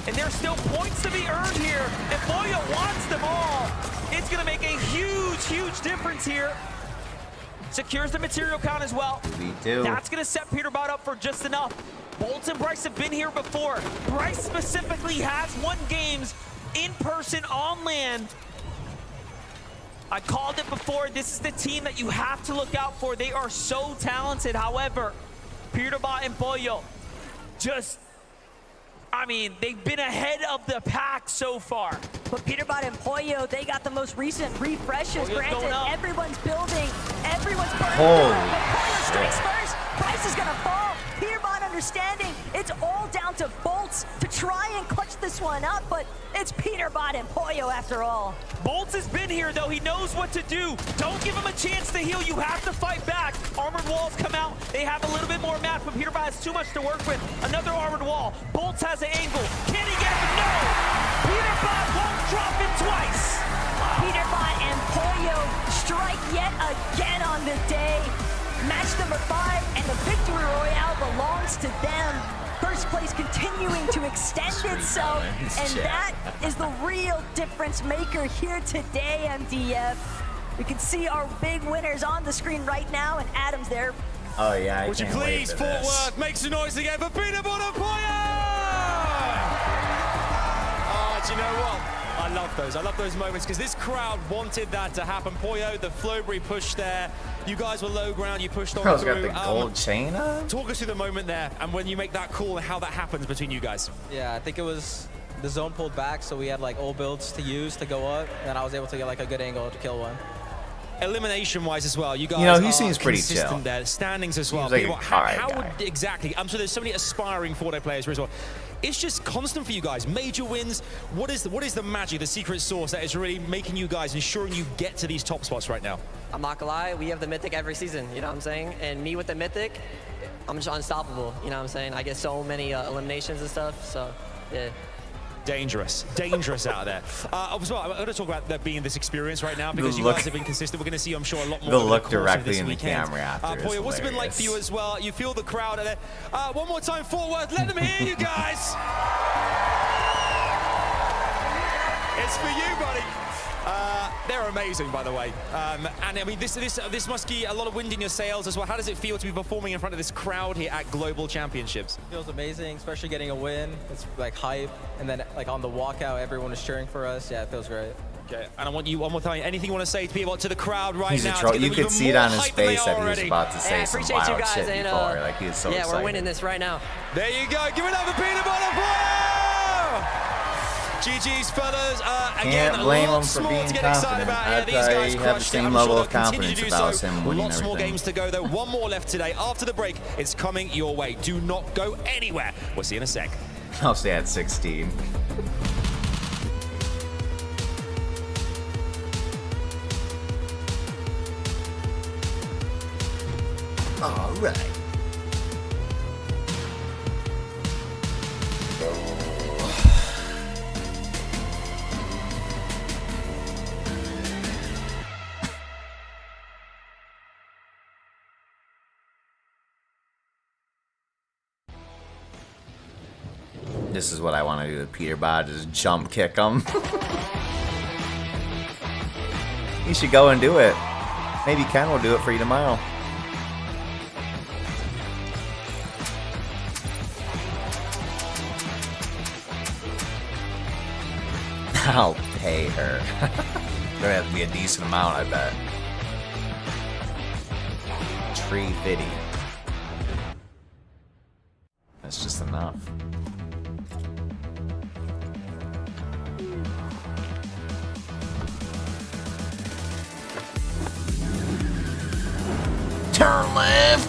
and there's still points to be earned here, and Pollo wants them all. It's gonna make a huge, huge difference here. Secures the material count as well. We do. That's gonna set Peterbot up for just enough. Bolts and Bryce have been here before. Bryce specifically has won games in person on land. I called it before, this is the team that you have to look out for. They are so talented. However, Peterbot and Pollo just, I mean, they've been ahead of the pack so far. But Peterbot and Pollo, they got the most recent refreshes. Pollo's Granted, everyone's building, everyone's burning. Holy Pollo strikes first, Bryce is gonna fall. Peterbot understanding it's all down to Bolts to try and clutch this one up, but it's Peterbot and Pollo after all. Bolts has been here, though. He knows what to do. Don't give him a chance to heal. You have to fight back. Armored walls come out. They have a little bit more map, but Peterbot has too much to work with. Another armored wall. Bolts has an angle. Can he get it? No! Peterbot won't drop it twice. Peterbot and Pollo strike yet again on the day. Match number 5, and the victory royale belongs to them. First place continuing to extend itself, and that is the real difference maker here today, MDF. We can see our big winners on the screen right now, and Adam's there. Oh yeah, I Would you can't wait please, for Fort this. Worth, make some noise again for Peterbot and Pollo! Oh, do you know what? I love those. I love those moments because this crowd wanted that to happen. Pollo, the Flowberry push there. You guys were low ground. You pushed on Girl's through. got the gold chain on. Talk us through the moment there and when you make that call and how that happens between you guys. Yeah, I think it was the zone pulled back, so we had like old builds to use to go up, and I was able to get like a good angle to kill one. Elimination-wise as well, you guys You know, he are seems pretty consistent chill. there. Standings as well. Seems like People, a how alright guy. would exactly? I'm sure there's so many aspiring Fortnite players here as well. It's just constant for you guys. Major wins. What is the magic, the secret sauce that is really making you guys, ensuring you get to these top spots right now? I'm not gonna lie, we have the Mythic every season, you know what I'm saying? And me with the Mythic, I'm just unstoppable, you know what I'm saying? I get so many eliminations and stuff, so yeah. Dangerous out there. As well, I'm going to talk about that being this experience right now because you guys have been consistent. We're going to see, I'm sure, a lot more. The over look the course directly of this in the weekend. camera after is Pollo, what's it been like for you as well? You feel the crowd out there. One more time, Fort Worth. Let them hear you guys. It's for you, buddy. They're amazing, by the way. And I mean, this must be a lot of wind in your sails as well. How does it feel to be performing in front of this crowd here at Global Championships? Feels amazing, especially getting a win. It's like hype, and then like on the walkout, everyone is cheering for us. Yeah, it feels great. Okay, and I want you one more time. Anything you want to say to people, to the crowd right He's a now? troll. to get You them could even see it more on his hyped than they face that are he was already. about to say Yeah, I some appreciate you wild guys, shit and, before. Like, he was so yeah, excited. we're winning this right now. There you go. Give it up for Peanut Butter Boy! GG's, fellas. Again, Can't blame him lots for more being to get excited confident. about here. I'd These guys probably have the crushed it. same I'm level sure of they'll continue confidence to if do that was so. him winning Lots more everything. games to go, though. One more left today. After the break, it's coming your way. Do not go anywhere. We'll see you in a sec. I'll stay at 16. All right. This is what I want to do to Peter Bod, just jump kick him. You should go and do it. Maybe Ken will do it for you tomorrow. I'll pay her. Gonna have to be a decent amount, I bet. Tree fitty. That's just enough. Turn left.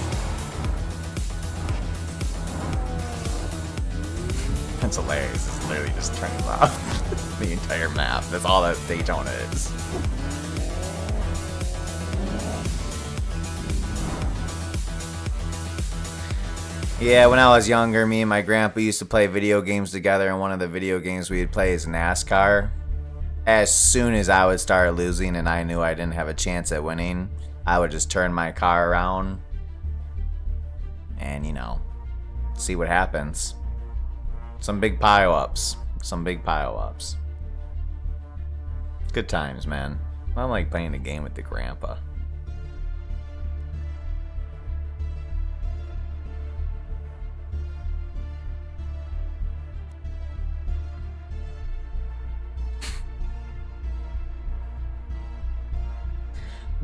That's hilarious. It's literally just turning off the entire map. That's all that Daytona is. Yeah, when I was younger, me and my grandpa used to play video games together, and one of the video games we'd play is NASCAR. As soon as I would start losing and I knew I didn't have a chance at winning, I would just turn my car around and, you know, see what happens. Some big pile-ups. Some big pile-ups. Good times, man. I like playing a game with the grandpa.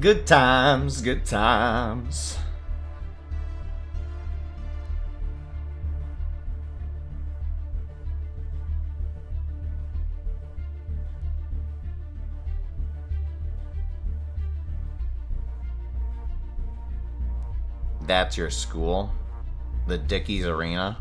Good times, good times. That's your school? The Dickies Arena?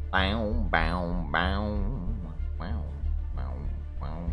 Bow, bow, bow, wow, wow, wow.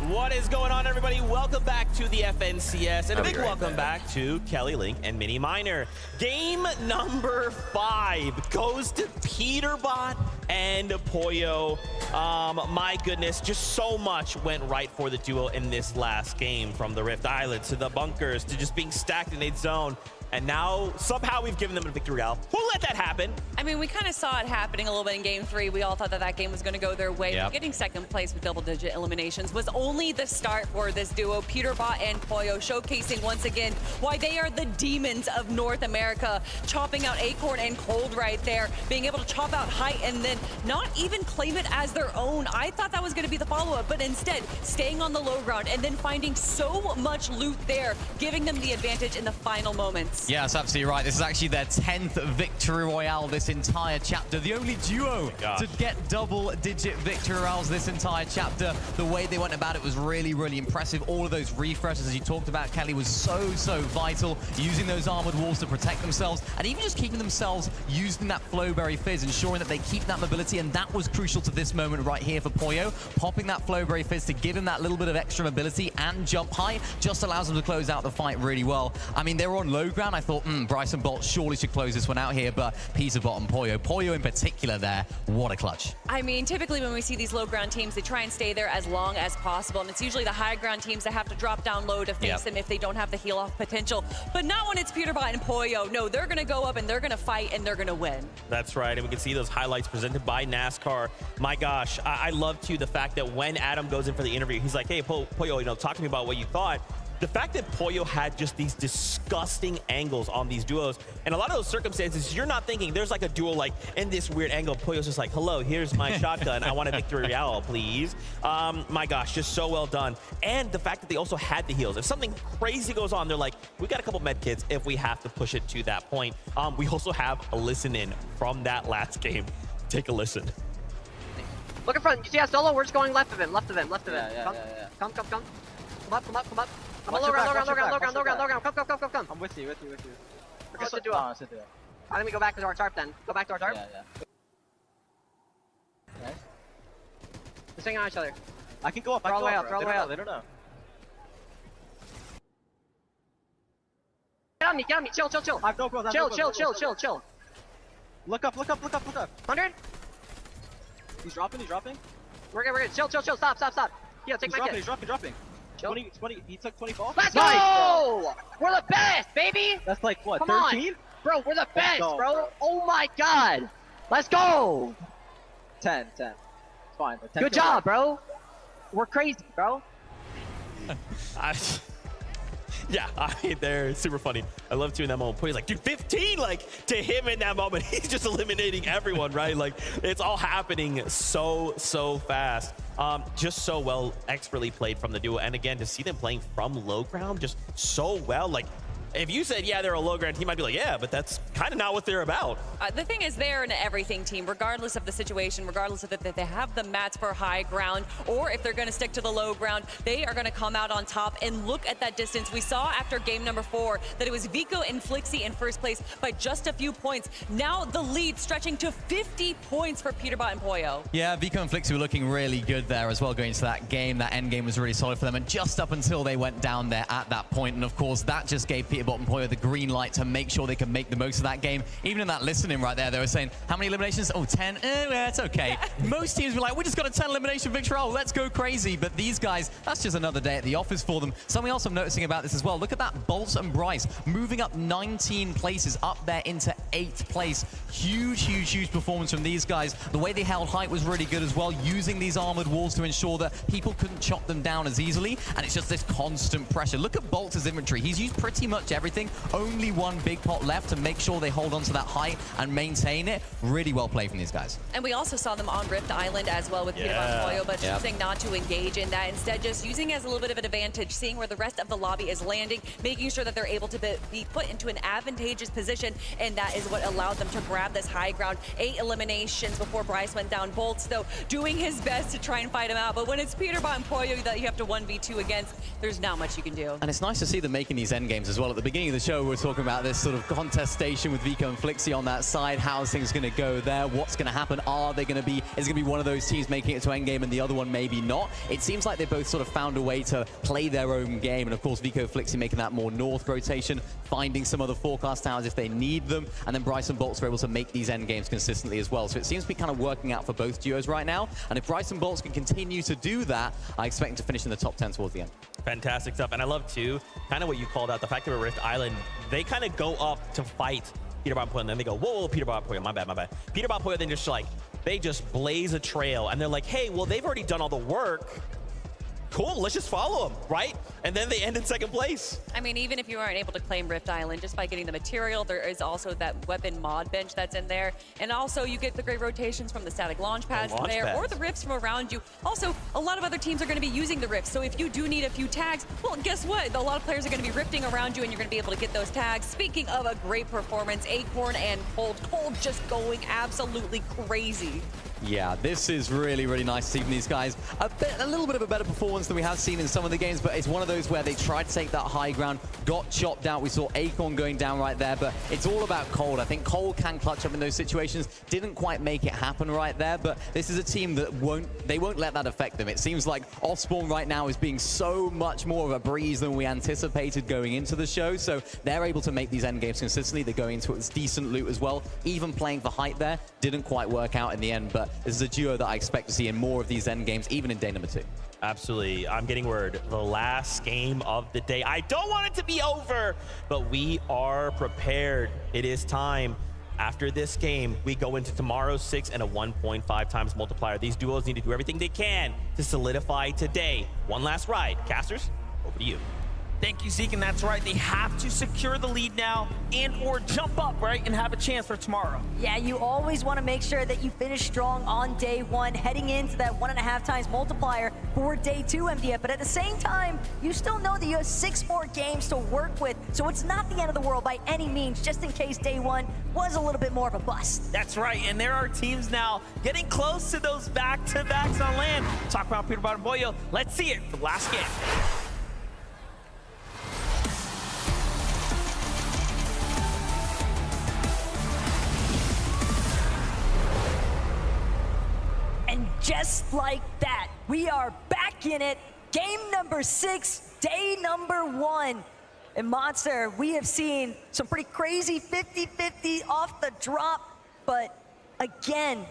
What is going on, everybody? Welcome back to the FNCS, and a big welcome back to Kelly Link and Mini Miner. Game number 5 goes to Peterbot and Poyo. My goodness, just so much went right for the duo in this last game, from the Rift Island to the bunkers to just being stacked in a zone. And now, somehow, we've given them a victory royale. Who let that happen? I mean, we kind of saw it happening a little bit in Game 3. We all thought that that game was going to go their way. Yep. Getting second place with double-digit eliminations was only the start for this duo, Peterbot and Poyo, showcasing once again why they are the demons of North America, chopping out Acorn and Cold right there, being able to chop out Height and then not even claim it as their own. I thought that was going to be the follow-up, but instead, staying on the low ground and then finding so much loot there, giving them the advantage in the final moments. Yeah, that's absolutely right. This is actually their 10th victory royale this entire chapter. The only duo to get double-digit victory royales this entire chapter. The way they went about it was really, really impressive. All of those refreshes, as you talked about, Kelly, was so vital. Using those armored walls to protect themselves, and even just keeping themselves using that Flowberry Fizz, ensuring that they keep that mobility, and that was crucial to this moment right here for Poyo. Popping that Flowberry Fizz to give him that little bit of extra mobility and jump high just allows them to close out the fight really well. I mean, they were on low ground, ground, I thought, Bryson Bolt surely should close this one out here, but Peterbot and Poyo in particular there, what a clutch. I mean, typically when we see these low ground teams, they try and stay there as long as possible, and it's usually the high ground teams that have to drop down low to face them if they don't have the heal off potential. But not when it's Peterbot and Poyo. No, they're gonna go up and they're gonna fight and they're gonna win. That's right, and we can see those highlights presented by NASCAR. My gosh, I love too the fact that when Adam goes in for the interview, he's like, hey, Poyo, you know, talk to me about what you thought. The fact that Poyo had just these disgusting angles on these duos, and a lot of those circumstances, you're not thinking there's like a duo like in this weird angle. Poyo's just like, hello, here's my shotgun. I want a Victory Royale, please. My gosh, just so well done. And the fact that they also had the heals. If something crazy goes on, they're like, we got a couple med kits if we have to push it to that point. We also have a listen in from that last game. Take a listen. Look in front. You see how Solo? We're just going left of him. Left of him. Yeah. Come. Come up. Come on, low ground. Come. I'm with you. We're just a duo. Let me go back to our tarp then. Go back to our tarp. Yeah. Nice. Just hang on each other. I can go up. Throw all the way up. They don't know. Get on me. Chill. I've no growth. Chill. Look up. 100. He's dropping. We're good. Chill. Stop. Yo, take my kit. He's dropping. 20, he took 24. Let's go! We're the best, baby! That's like, what, Come 13? on. Bro, we're the best, go, bro. Oh my god. Let's go! 10. It's fine. Good job, bro. We're crazy, bro. Yeah, I mean, they're super funny. I love too in that moment. Poyo's like, dude, 15, like, to him in that moment. He's just eliminating everyone, right? Like, it's all happening so fast. Just so well, expertly played from the duo. And again, to see them playing from low ground just so well, like, if you said, yeah, they're a low ground team, I'd be like, yeah, but that's kind of not what they're about. The thing is, they're an everything team, regardless of the situation, regardless of if they have the mats for high ground, or if they're going to stick to the low ground, they are going to come out on top. And look at that distance. We saw after game number 4 that it was Vico and Flixie in first place by just a few points. Now the lead stretching to 50 points for Peterbot and Poyo. Yeah, Vico and Flixie were looking really good there as well going into that game. That end game was really solid for them, and just up until they went down there at that point. And of course, that just gave Peterbot and Poyo the green light to make sure they can make the most of that game. Even in that listening right there, they were saying, how many eliminations? Oh, 10? Yeah, it's okay. Most teams were like, we just got a 10 elimination victory. Oh, let's go crazy. But these guys, that's just another day at the office for them. Something else I'm noticing about this as well. Look at that, Bolt and Bryce moving up 19 places, up there into 8th place. Huge performance from these guys. The way they held height was really good as well, using these armored walls to ensure that people couldn't chop them down as easily. And it's just this constant pressure. Look at Bolt's inventory. He's used pretty much everything. Only one big pot left to make sure they hold on to that height and maintain it. Really well played from these guys. And we also saw them on Rift Island as well with Peterbot and Poyo, but choosing not to engage in that. Instead, just using it as a little bit of an advantage, seeing where the rest of the lobby is landing, making sure that they're able to be put into an advantageous position, and that is what allowed them to grab this high ground. 8 eliminations before Bryce went down. Bolts, though, doing his best to try and fight him out, but when it's Peterbot and Poyo that you have to 1v2 against, there's not much you can do. And it's nice to see them making these end games as well. At the beginning of the show, we were talking about this sort of contestation with Vico and Flixie on that side. How's things going to go there? What's going to happen? Are they going to be, is it going to be one of those teams making it to endgame and the other one maybe not? It seems like they both sort of found a way to play their own game. And of course, Vico and Flixie making that more north rotation, finding some other forecast towers if they need them. And then Bryce and Bolts are able to make these end games consistently as well. So it seems to be kind of working out for both duos right now. And if Bryce and Bolts can continue to do that, I expect them to finish in the top 10 towards the end. Fantastic stuff. And I love, too, kind of what you called out, the fact that we're Rift Island, they kind of go up to fight Peterbot and Poyo, and then they go, whoa, Peterbot and Poyo, my bad. Peterbot and Poyo then just like, they just blaze a trail, and they're like, hey, well, they've already done all the work. Cool, let's just follow them, right? And then they end in 2nd place. I mean, even if you aren't able to claim Rift Island, just by getting the material, there is also that weapon mod bench that's in there. And also, you get the great rotations from the static launch pads there, or the rifts from around you. Also, a lot of other teams are going to be using the rifts. So if you do need a few tags, well, guess what? A lot of players are going to be rifting around you, and you're going to be able to get those tags. Speaking of a great performance, Acorn and Cold just going absolutely crazy. Yeah, this is really, really nice to see from these guys. A little bit of a better performance than we have seen in some of the games, but it's one of those where they tried to take that high ground, got chopped out. We saw Acorn going down right there, but it's all about Cold. I think Cold can clutch up in those situations. Didn't quite make it happen right there, but this is a team that won't let that affect them. It seems like Offspawn right now is being so much more of a breeze than we anticipated going into the show, so they're able to make these end games consistently. They're going into it with decent loot as well. Even playing for height there didn't quite work out in the end, but this is a duo that I expect to see in more of these end games, even in day number 2. Absolutely. I'm getting word. The last game of the day. I don't want it to be over, but we are prepared. It is time. After this game, we go into tomorrow's 6 and a 1.5 times multiplier. These duos need to do everything they can to solidify today. One last ride. Casters, over to you. Thank you, Zeke, and that's right. They have to secure the lead now and or jump up, right, and have a chance for tomorrow. Yeah, you always want to make sure that you finish strong on day 1, heading into that 1.5 times multiplier for day 2, MDF. But at the same time, you still know that you have 6 more games to work with, so it's not the end of the world by any means, just in case day 1 was a little bit more of a bust. That's right, and there are teams now getting close to those back-to-backs on land. Talk about Peterbot and Boyo. Let's see it for the last game. And just like that, we are back in it. Game number 6, day number 1. And Monster, we have seen some pretty crazy 50-50 off the drop. But again,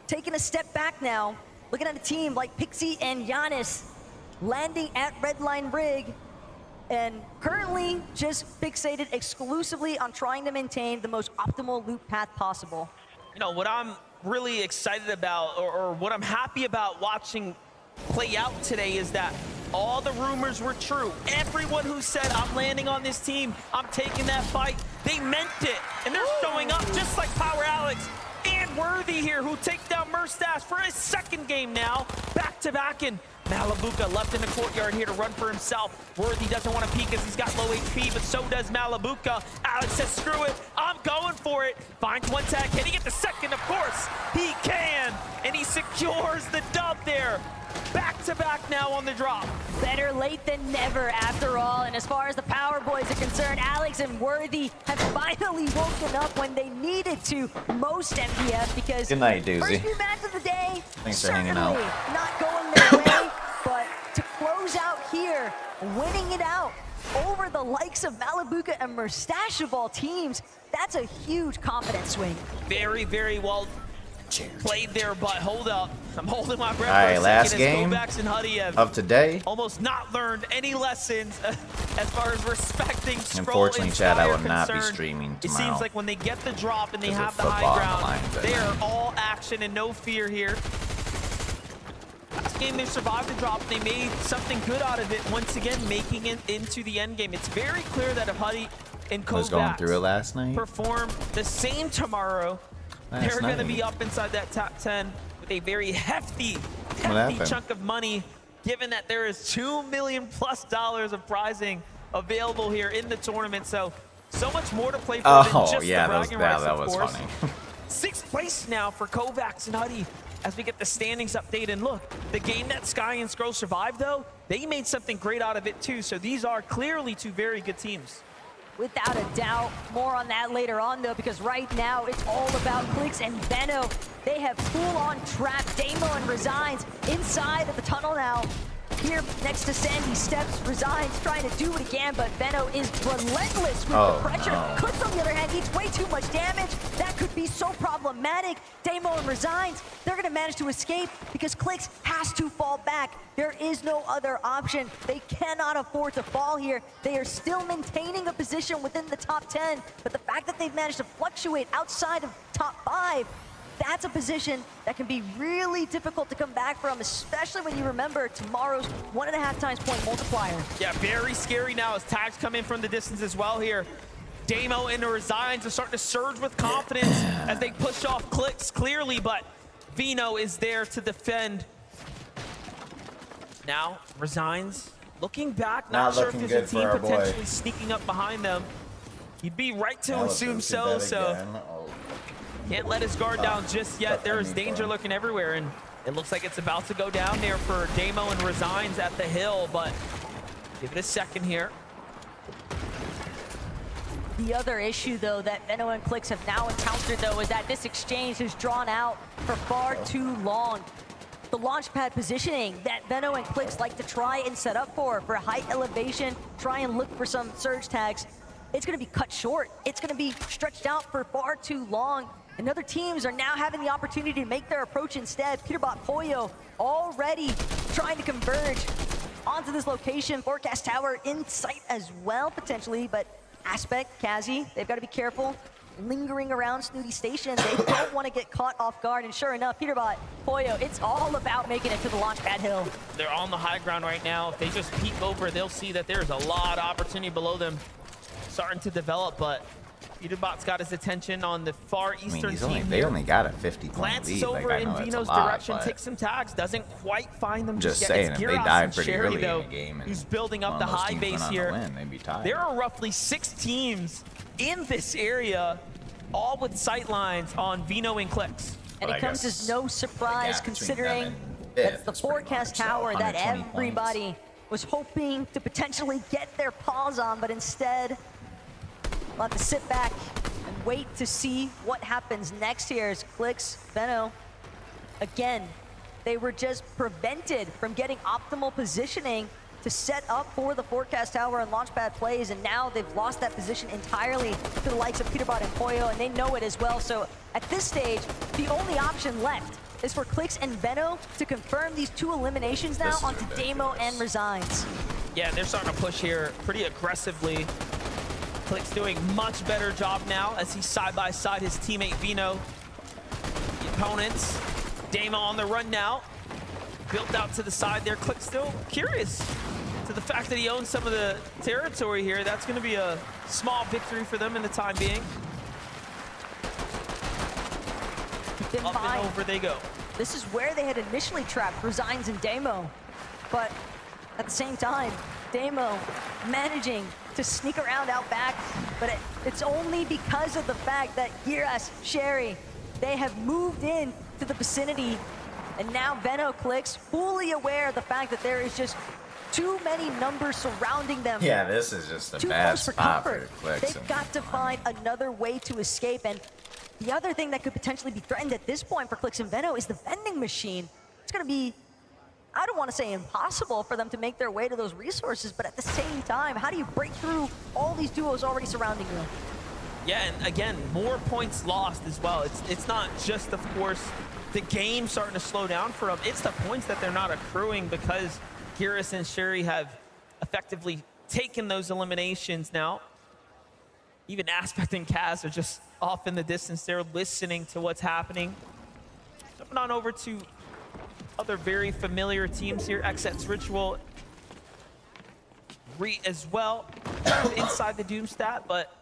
taking a step back now, looking at a team like Pixie and Giannis landing at Redline Rig and currently just fixated exclusively on trying to maintain the most optimal loop path possible. You know, what I'm really excited about, or what I'm happy about watching play out today, is that all the rumors were true. Everyone who said, I'm landing on this team, I'm taking that fight, they meant it. And they're showing up just like Power Alex and Worthy here, who take down Merstash for his 2nd game now, back-to-back, and Malibuca left in the courtyard here to run for himself. Worthy doesn't want to peek as he's got low HP, but so does Malibuca. Alex says, screw it, I'm going for it. Finds one tag, can he get the second? Of course, he can, and he secures the dub there. Back-to-back now on the drop. Better late than never, after all. And as far as the Power Boys are concerned, Alex and Worthy have finally woken up when they needed to most, MDF, because good night, Doozy. First few matches of the day, thanks for hanging out. Not going their way, but to close out here, winning it out over the likes of Malibuca and Merstash of all teams, that's a huge confidence swing. Very, very well played there, but hold up. I'm holding my breath. All right, for a last second game as Kovacs and Huddy have of today. almost not learned any lessons as far as respecting Scroll. Unfortunately, Chad, I will not be concerned. streaming It tomorrow. seems like when they get the drop and they Because have of the high football on the ground, line that they are night. all action and no fear here. Last game they survived the drop. They made something good out of it, once again making it into the end game. It's very clear that if Huddy and I was going Kovacs through it last night. perform the same tomorrow, they're going to be up inside that top 10 with a very hefty chunk of money, given that there is $2 million+ of prizing available here in the tournament. So much more to play for than just yeah, the bragging rights, that of was course. funny. 6th place now for Kovacs and Huddy as we get the standings update. And look, the game that Sky and Scroll survived, though, they made something great out of it too. So these are clearly 2 very good teams. Without a doubt. More on that later on, though, because right now it's all about Clix and Benno. They have full-on trapped Damo and Resigns inside of the tunnel now. Here next to Sandy steps, Resigns trying to do it again, but Benno is relentless with the pressure. No. Clix, on the other hand, eats way too much damage. That could be so problematic. Damo and Resigns, they're going to manage to escape because Clix has to fall back. There is no other option. They cannot afford to fall here. They are still maintaining a position within the top 10, but the fact that they've managed to fluctuate outside of top 5, that's a position that can be really difficult to come back from, especially when you remember tomorrow's 1.5 times point multiplier. Yeah, very scary now as tags come in from the distance as well here. Damo and the Resigns are starting to surge with confidence as they push off Clix clearly, but Vino is there to defend. Now, Resigns looking back, not sure if looking there's a good team for our boy. potentially sneaking up behind them. You'd be right to Now assume let's go see so. that again. Oh. Can't let his guard down just yet. There is danger lurking everywhere, and it looks like it's about to go down there for Damo and Resigns at the hill, but give it a second here. The other issue, though, that Veno and Clix have now encountered, though, is that this exchange has drawn out for far too long. The launch pad positioning that Veno and Clix like to try and set up for high elevation, try and look for some surge tags, it's going to be cut short. It's going to be stretched out for far too long. And other teams are now having the opportunity to make their approach instead. Peterbot, Poyo already trying to converge onto this location. Forecast Tower in sight as well, potentially, but Aspect, Kazi, they've got to be careful. Lingering around Snooty Station, they don't want to get caught off guard, and sure enough, Peterbot, Poyo, it's all about making it to the launch pad hill. They're on the high ground right now. If they just peek over, they'll see that there's a lot of opportunity below them starting to develop, but Peterbot's got his attention on the far eastern team. They only got a 50-point Glances lead. over Like, I in know that's Vino's a lot, direction, but takes some tags, doesn't quite find them just yet. saying, It's if they Giras died and pretty Sherry, early though, in the game, who's building up the high base here. They'd be tied. There are roughly 6 teams in this area, all with sight lines on Vino and Clix. And it comes as no surprise considering that's the forecast tower that everybody was hoping to potentially get their paws on, but instead we'll have to sit back and wait to see what happens next here as Clix, Veno, again, they were just prevented from getting optimal positioning to set up for the forecast tower and launchpad plays, and now they've lost that position entirely to the likes of Peterbot and Poyo, and they know it as well. So at this stage, the only option left is for Clix and Veno to confirm these 2 eliminations now onto Damo and Resigns. Yeah, they're starting to push here pretty aggressively. Clix doing much better job now as he's side by side his teammate Vino. The opponents, Damo on the run now. Built out to the side there. Clix still curious to the fact that he owns some of the territory here. That's going to be a small victory for them in the time being. Up and over they go. This is where they had initially trapped Resigns and Damo, but at the same time, Damo managing to sneak around out back, but it's only because of the fact that Giras, Sherry, they have moved in to the vicinity. And now Veno Clix, fully aware of the fact that there is just too many numbers surrounding them. Yeah, this is just a too bad close for spot comfort. for Clix. They've got to find another way to escape. And the other thing that could potentially be threatened at this point for Clix and Veno is the vending machine. It's going to be, I don't want to say impossible for them to make their way to those resources, but at the same time, how do you break through all these duos already surrounding you? Yeah, and again, more points lost as well. It's not just, of course, the game starting to slow down for them. It's the points that they're not accruing because Giras and Sherry have effectively taken those eliminations now. Even Aspect and Kaz are just off in the distance. They're listening to what's happening. Jumping on over to other very familiar teams here. XX Ritual, Reet as well, inside the Doomstat, but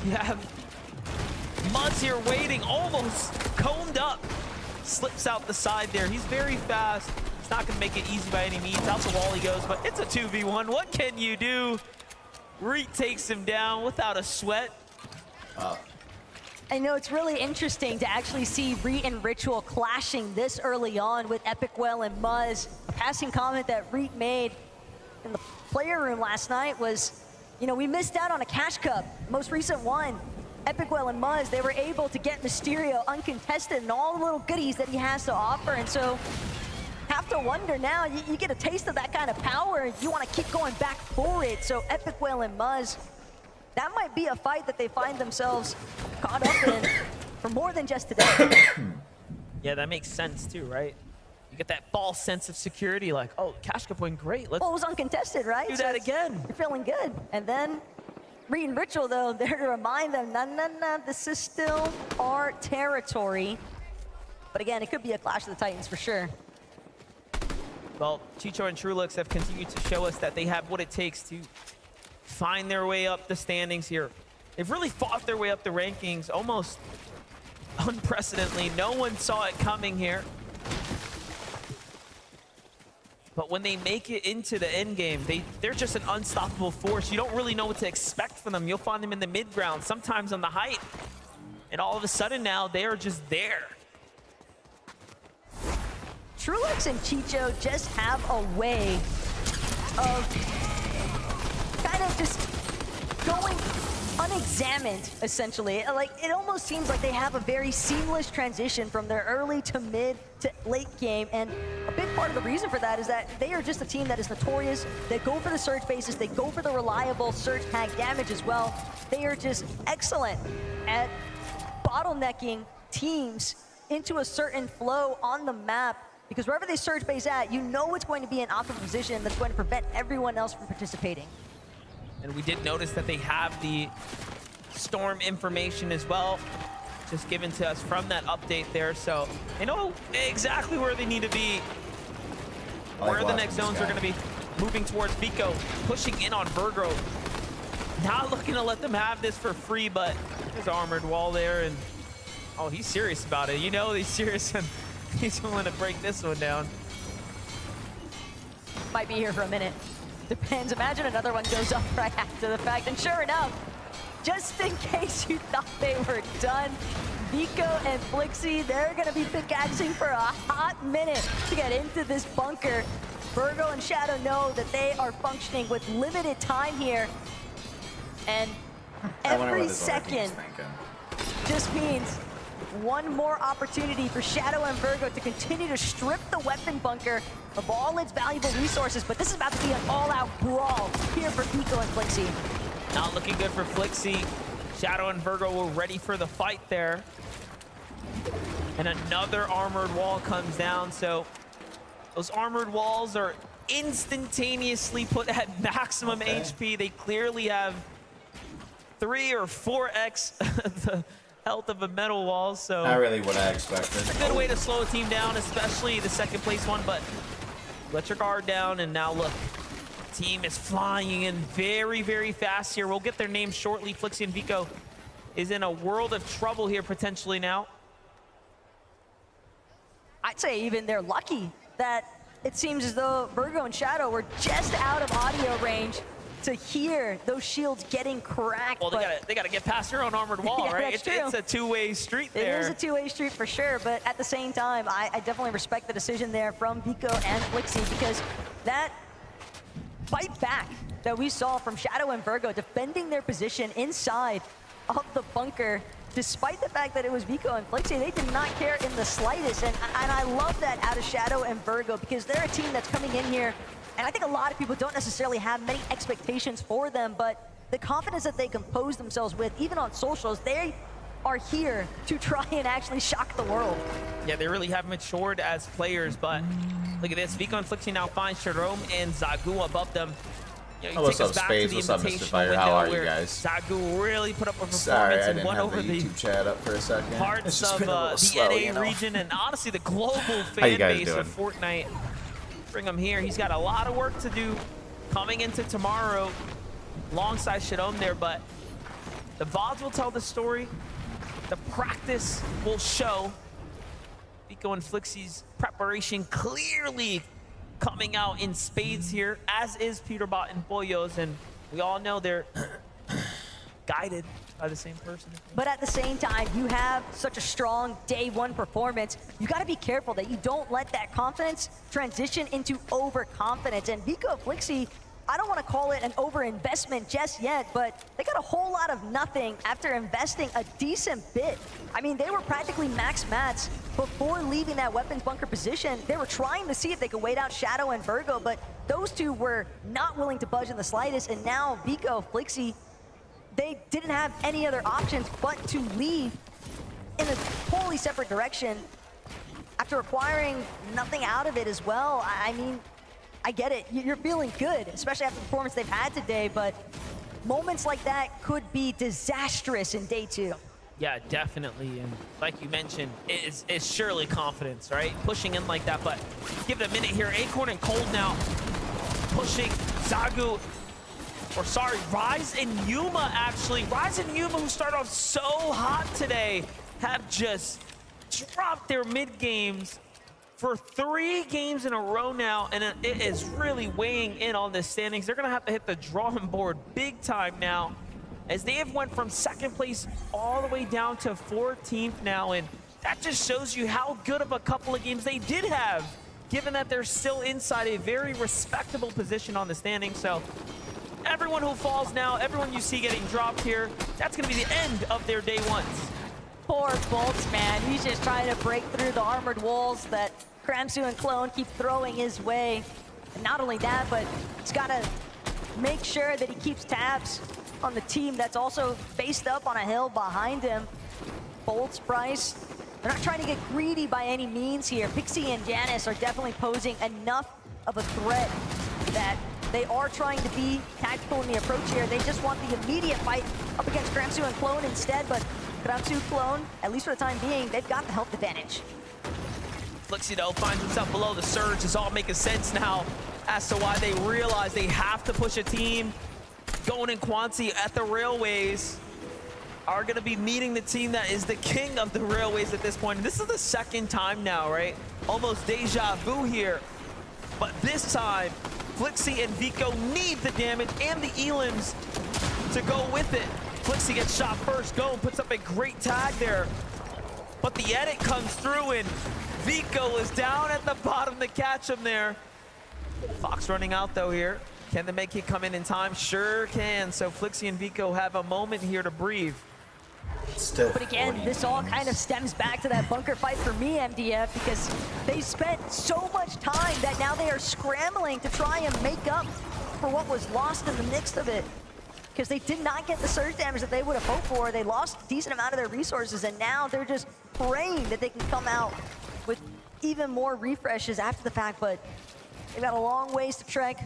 you have Muzz here waiting, almost combed up. Slips out the side there. He's very fast. It's not going to make it easy by any means. Out the wall he goes, but it's a 2v1. What can you do? Reet takes him down without a sweat. I know it's really interesting to actually see Reet and Ritual clashing this early on with Epic Well and Muzz. A passing comment that Reet made in the player room last night was, you know, we missed out on a Cash Cup, most recent one. Epic Well and Muzz, they were able to get Mysterio uncontested and all the little goodies that he has to offer. And so, have to wonder now, you get a taste of that kind of power and you want to keep going back for it. So Epic Well and Muzz, that might be a fight that they find themselves caught up in for more than just today. Yeah, that makes sense too, right? You get that false sense of security, like, oh, Cash Cup went great. Let's well, it was uncontested, right? do that again. You're feeling good. And then Reet and Ritual, though, there to remind them, no, this is still our territory. But again, it could be a clash of the Titans for sure. Well, Chicho and Trulux have continued to show us that they have what it takes to find their way up the standings here. They've really fought their way up the rankings almost unprecedentedly. No one saw it coming here. But when they make it into the end game, they're just an unstoppable force. You don't really know what to expect from them. You'll find them in the mid ground, sometimes on the height. And all of a sudden now, they are just there. Trulex and Chicho just have a way of kind of just going unexamined, essentially. Like, it almost seems like they have a very seamless transition from their early to mid to late game, and a big part of the reason for that is that they are just a team that is notorious. They go for the surge bases, they go for the reliable surge tag damage as well. They are just excellent at bottlenecking teams into a certain flow on the map, because wherever they surge base at, you know it's going to be an optimal position that's going to prevent everyone else from participating. And we did notice that they have the storm information as well, just given to us from that update there. So they know exactly where they need to be, where the next zones are going to be. Moving towards Vico, pushing in on Virgo. Not looking to let them have this for free, but there's armored wall there, and oh, he's serious about it. You know he's serious, and he's willing to break this one down. Might be here for a minute. Depends. Imagine another one goes up right after the fact. And sure enough, just in case you thought they were done, Vico and Flixie, they're going to be pickaxing for a hot minute to get into this bunker. Virgo and Shadow know that they are functioning with limited time here. And every second just means one more opportunity for Shadow and Virgo to continue to strip the weapon bunker of all its valuable resources, but this is about to be an all-out brawl here for Vico and Flixie. Not looking good for Flixie. Shadow and Virgo were ready for the fight there. And another armored wall comes down, so those armored walls are instantaneously put at maximum HP. They clearly have 3 or 4x the health of a metal wall, so not really what I expected. A good way to slow a team down, especially the second place one, but let your guard down, and now look, team is flying in very, very fast here. We'll get their names shortly. Flixie and Vico is in a world of trouble here potentially now. I'd say even they're lucky that it seems as though Virgo and Shadow were just out of audio range to hear those shields getting cracked. Well, they gotta get past their own armored wall, yeah, right? It's a two-way street there. It is a two-way street for sure, but at the same time, I definitely respect the decision there from Vico and Flixie, because that fight back that we saw from Shadow and Virgo defending their position inside of the bunker, despite the fact that it was Vico and Flixie, they did not care in the slightest. And I love that out of Shadow and Virgo, because they're a team that's coming in here, and I think a lot of people don't necessarily have many expectations for them, but the confidence that they compose themselves with, even on socials, they are here to try and actually shock the world. Yeah, they really have matured as players, but look at this. Vico and Flixie now find Jerome and Zagu above them. You know, what's up, Spades? What's up, Mr. Fire? How are you guys? Zagu really put up a performance. Sorry, I and didn't won have over the YouTube chat up for a second. Parts of the NA region and honestly the global fan base of Fortnite. Bring him here. He's got a lot of work to do coming into tomorrow alongside Shadome there, but the VODs will tell the story. The practice will show. Vico and Flixie's preparation clearly coming out in spades here, as is Peterbot and Boyos, and we all know they're guided by the same person. But at the same time, you have such a strong day one performance. You got to be careful that you don't let that confidence transition into overconfidence. And Vico Flixie, I don't want to call it an overinvestment just yet, but they got a whole lot of nothing after investing a decent bit. I mean, they were practically max mats before leaving that weapons bunker position. They were trying to see if they could wait out Shadow and Virgo, but those two were not willing to budge in the slightest. And now Vico Flixie, they didn't have any other options but to leave in a totally separate direction after acquiring nothing out of it as well. I mean, I get it. You're feeling good, especially after the performance they've had today, but moments like that could be disastrous in day two. Yeah, definitely. And like you mentioned, it's surely confidence, right? Pushing in like that, but give it a minute here. Acorn and Cold now pushing Zagu. Or sorry, Rise and Yuma actually. Rise and Yuma, who started off so hot today, have just dropped their mid games for 3 games in a row now, and it is really weighing in on the standings. They're gonna have to hit the drawing board big time now as they have went from second place all the way down to 14th now, and that just shows you how good of a couple of games they did have, given that they're still inside a very respectable position on the standings. So everyone who falls now, everyone you see getting dropped here, that's going to be the end of their day ones. Poor Bolts, man. He's just trying to break through the armored walls that Kramsu and Clone keep throwing his way. And not only that, but he's got to make sure that he keeps tabs on the team that's also faced up on a hill behind him. Bolts, Bryce, they're not trying to get greedy by any means here. Pixie and Janus are definitely posing enough of a threat that they are trying to be tactical in the approach here. They just want the immediate fight up against Kramsu and Clone instead, but Kramsu, Clone, at least for the time being, they've got the health advantage. Flixie, though, finds himself below the surge. It's all making sense now as to why they realize they have to push a team. Gon and Quancy at the Railways are going to be meeting the team that is the king of the Railways at this point. And this is the second time now, right? Almost deja vu here. But this time, Flixie and Vico need the damage and the elims to go with it. Flixie gets shot first. Gon puts up a great tag there. But the edit comes through and Vico is down at the bottom to catch him there. Fox running out though here. Can the med kit come in time? Sure can. So Flixie and Vico have a moment here to breathe. Still but again, this all kind of stems back to that bunker fight for me, MDF, because they spent so much time that now they are scrambling to try and make up for what was lost in the midst of it. Because they did not get the surge damage that they would have hoped for. They lost a decent amount of their resources, and now they're just praying that they can come out with even more refreshes after the fact, but they've got a long ways to trek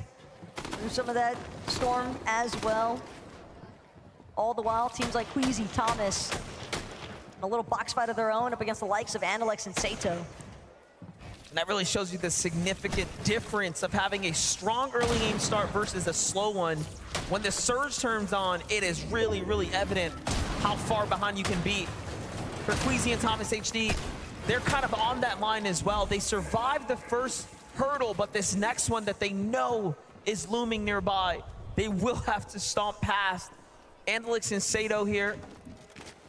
through some of that storm as well. All the while, teams like Queasy, Thomas, a little box fight of their own up against the likes of Analex and Sato. And that really shows you the significant difference of having a strong early game start versus a slow one. When the surge turns on, it is really, really evident how far behind you can be. For Queasy and Thomas HD, they're kind of on that line as well. They survived the first hurdle, but this next one that they know is looming nearby, they will have to stomp past. Andelix and Sato here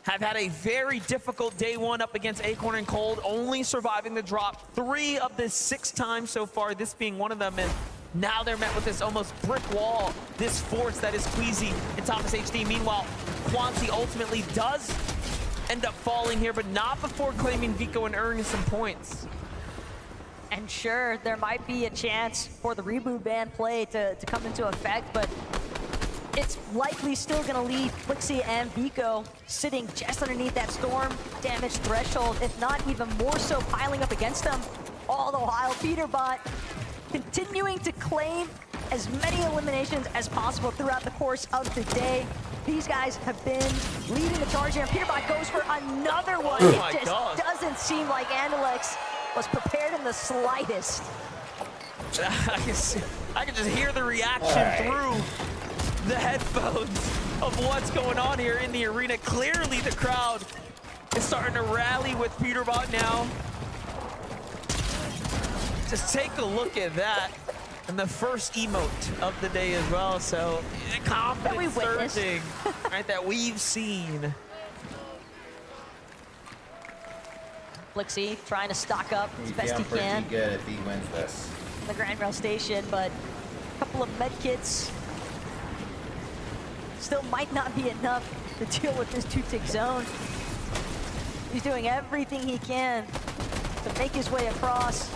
have had a very difficult day one up against Acorn and Cold, only surviving the drop 3 of the 6 times so far, this being one of them. And now they're met with this almost brick wall, this force that is Queasy and Thomas HD. Meanwhile, Quancy ultimately does end up falling here, but not before claiming Vico and earning some points. And sure, there might be a chance for the reboot ban play to come into effect, but it's likely still gonna leave Flixie and Vico sitting just underneath that storm damage threshold, if not even more so piling up against them. All the while, Peterbot continuing to claim as many eliminations as possible throughout the course of the day. These guys have been leading the charge here, and Peterbot goes for another one. Oh it just doesn't seem like Andelix was prepared in the slightest. I can just hear the reaction through the headphones of what's going on here in the arena. Clearly the crowd is starting to rally with Peterbot now. Just take a look at that. And the first emote of the day as well. So confidence surging, right, that we've seen. Flixie trying to stock up as best he can. Pretty good if he wins this. The Grand Rail Station, but a couple of med kits still might not be enough to deal with this 2-tick zone. He's doing everything he can to make his way across.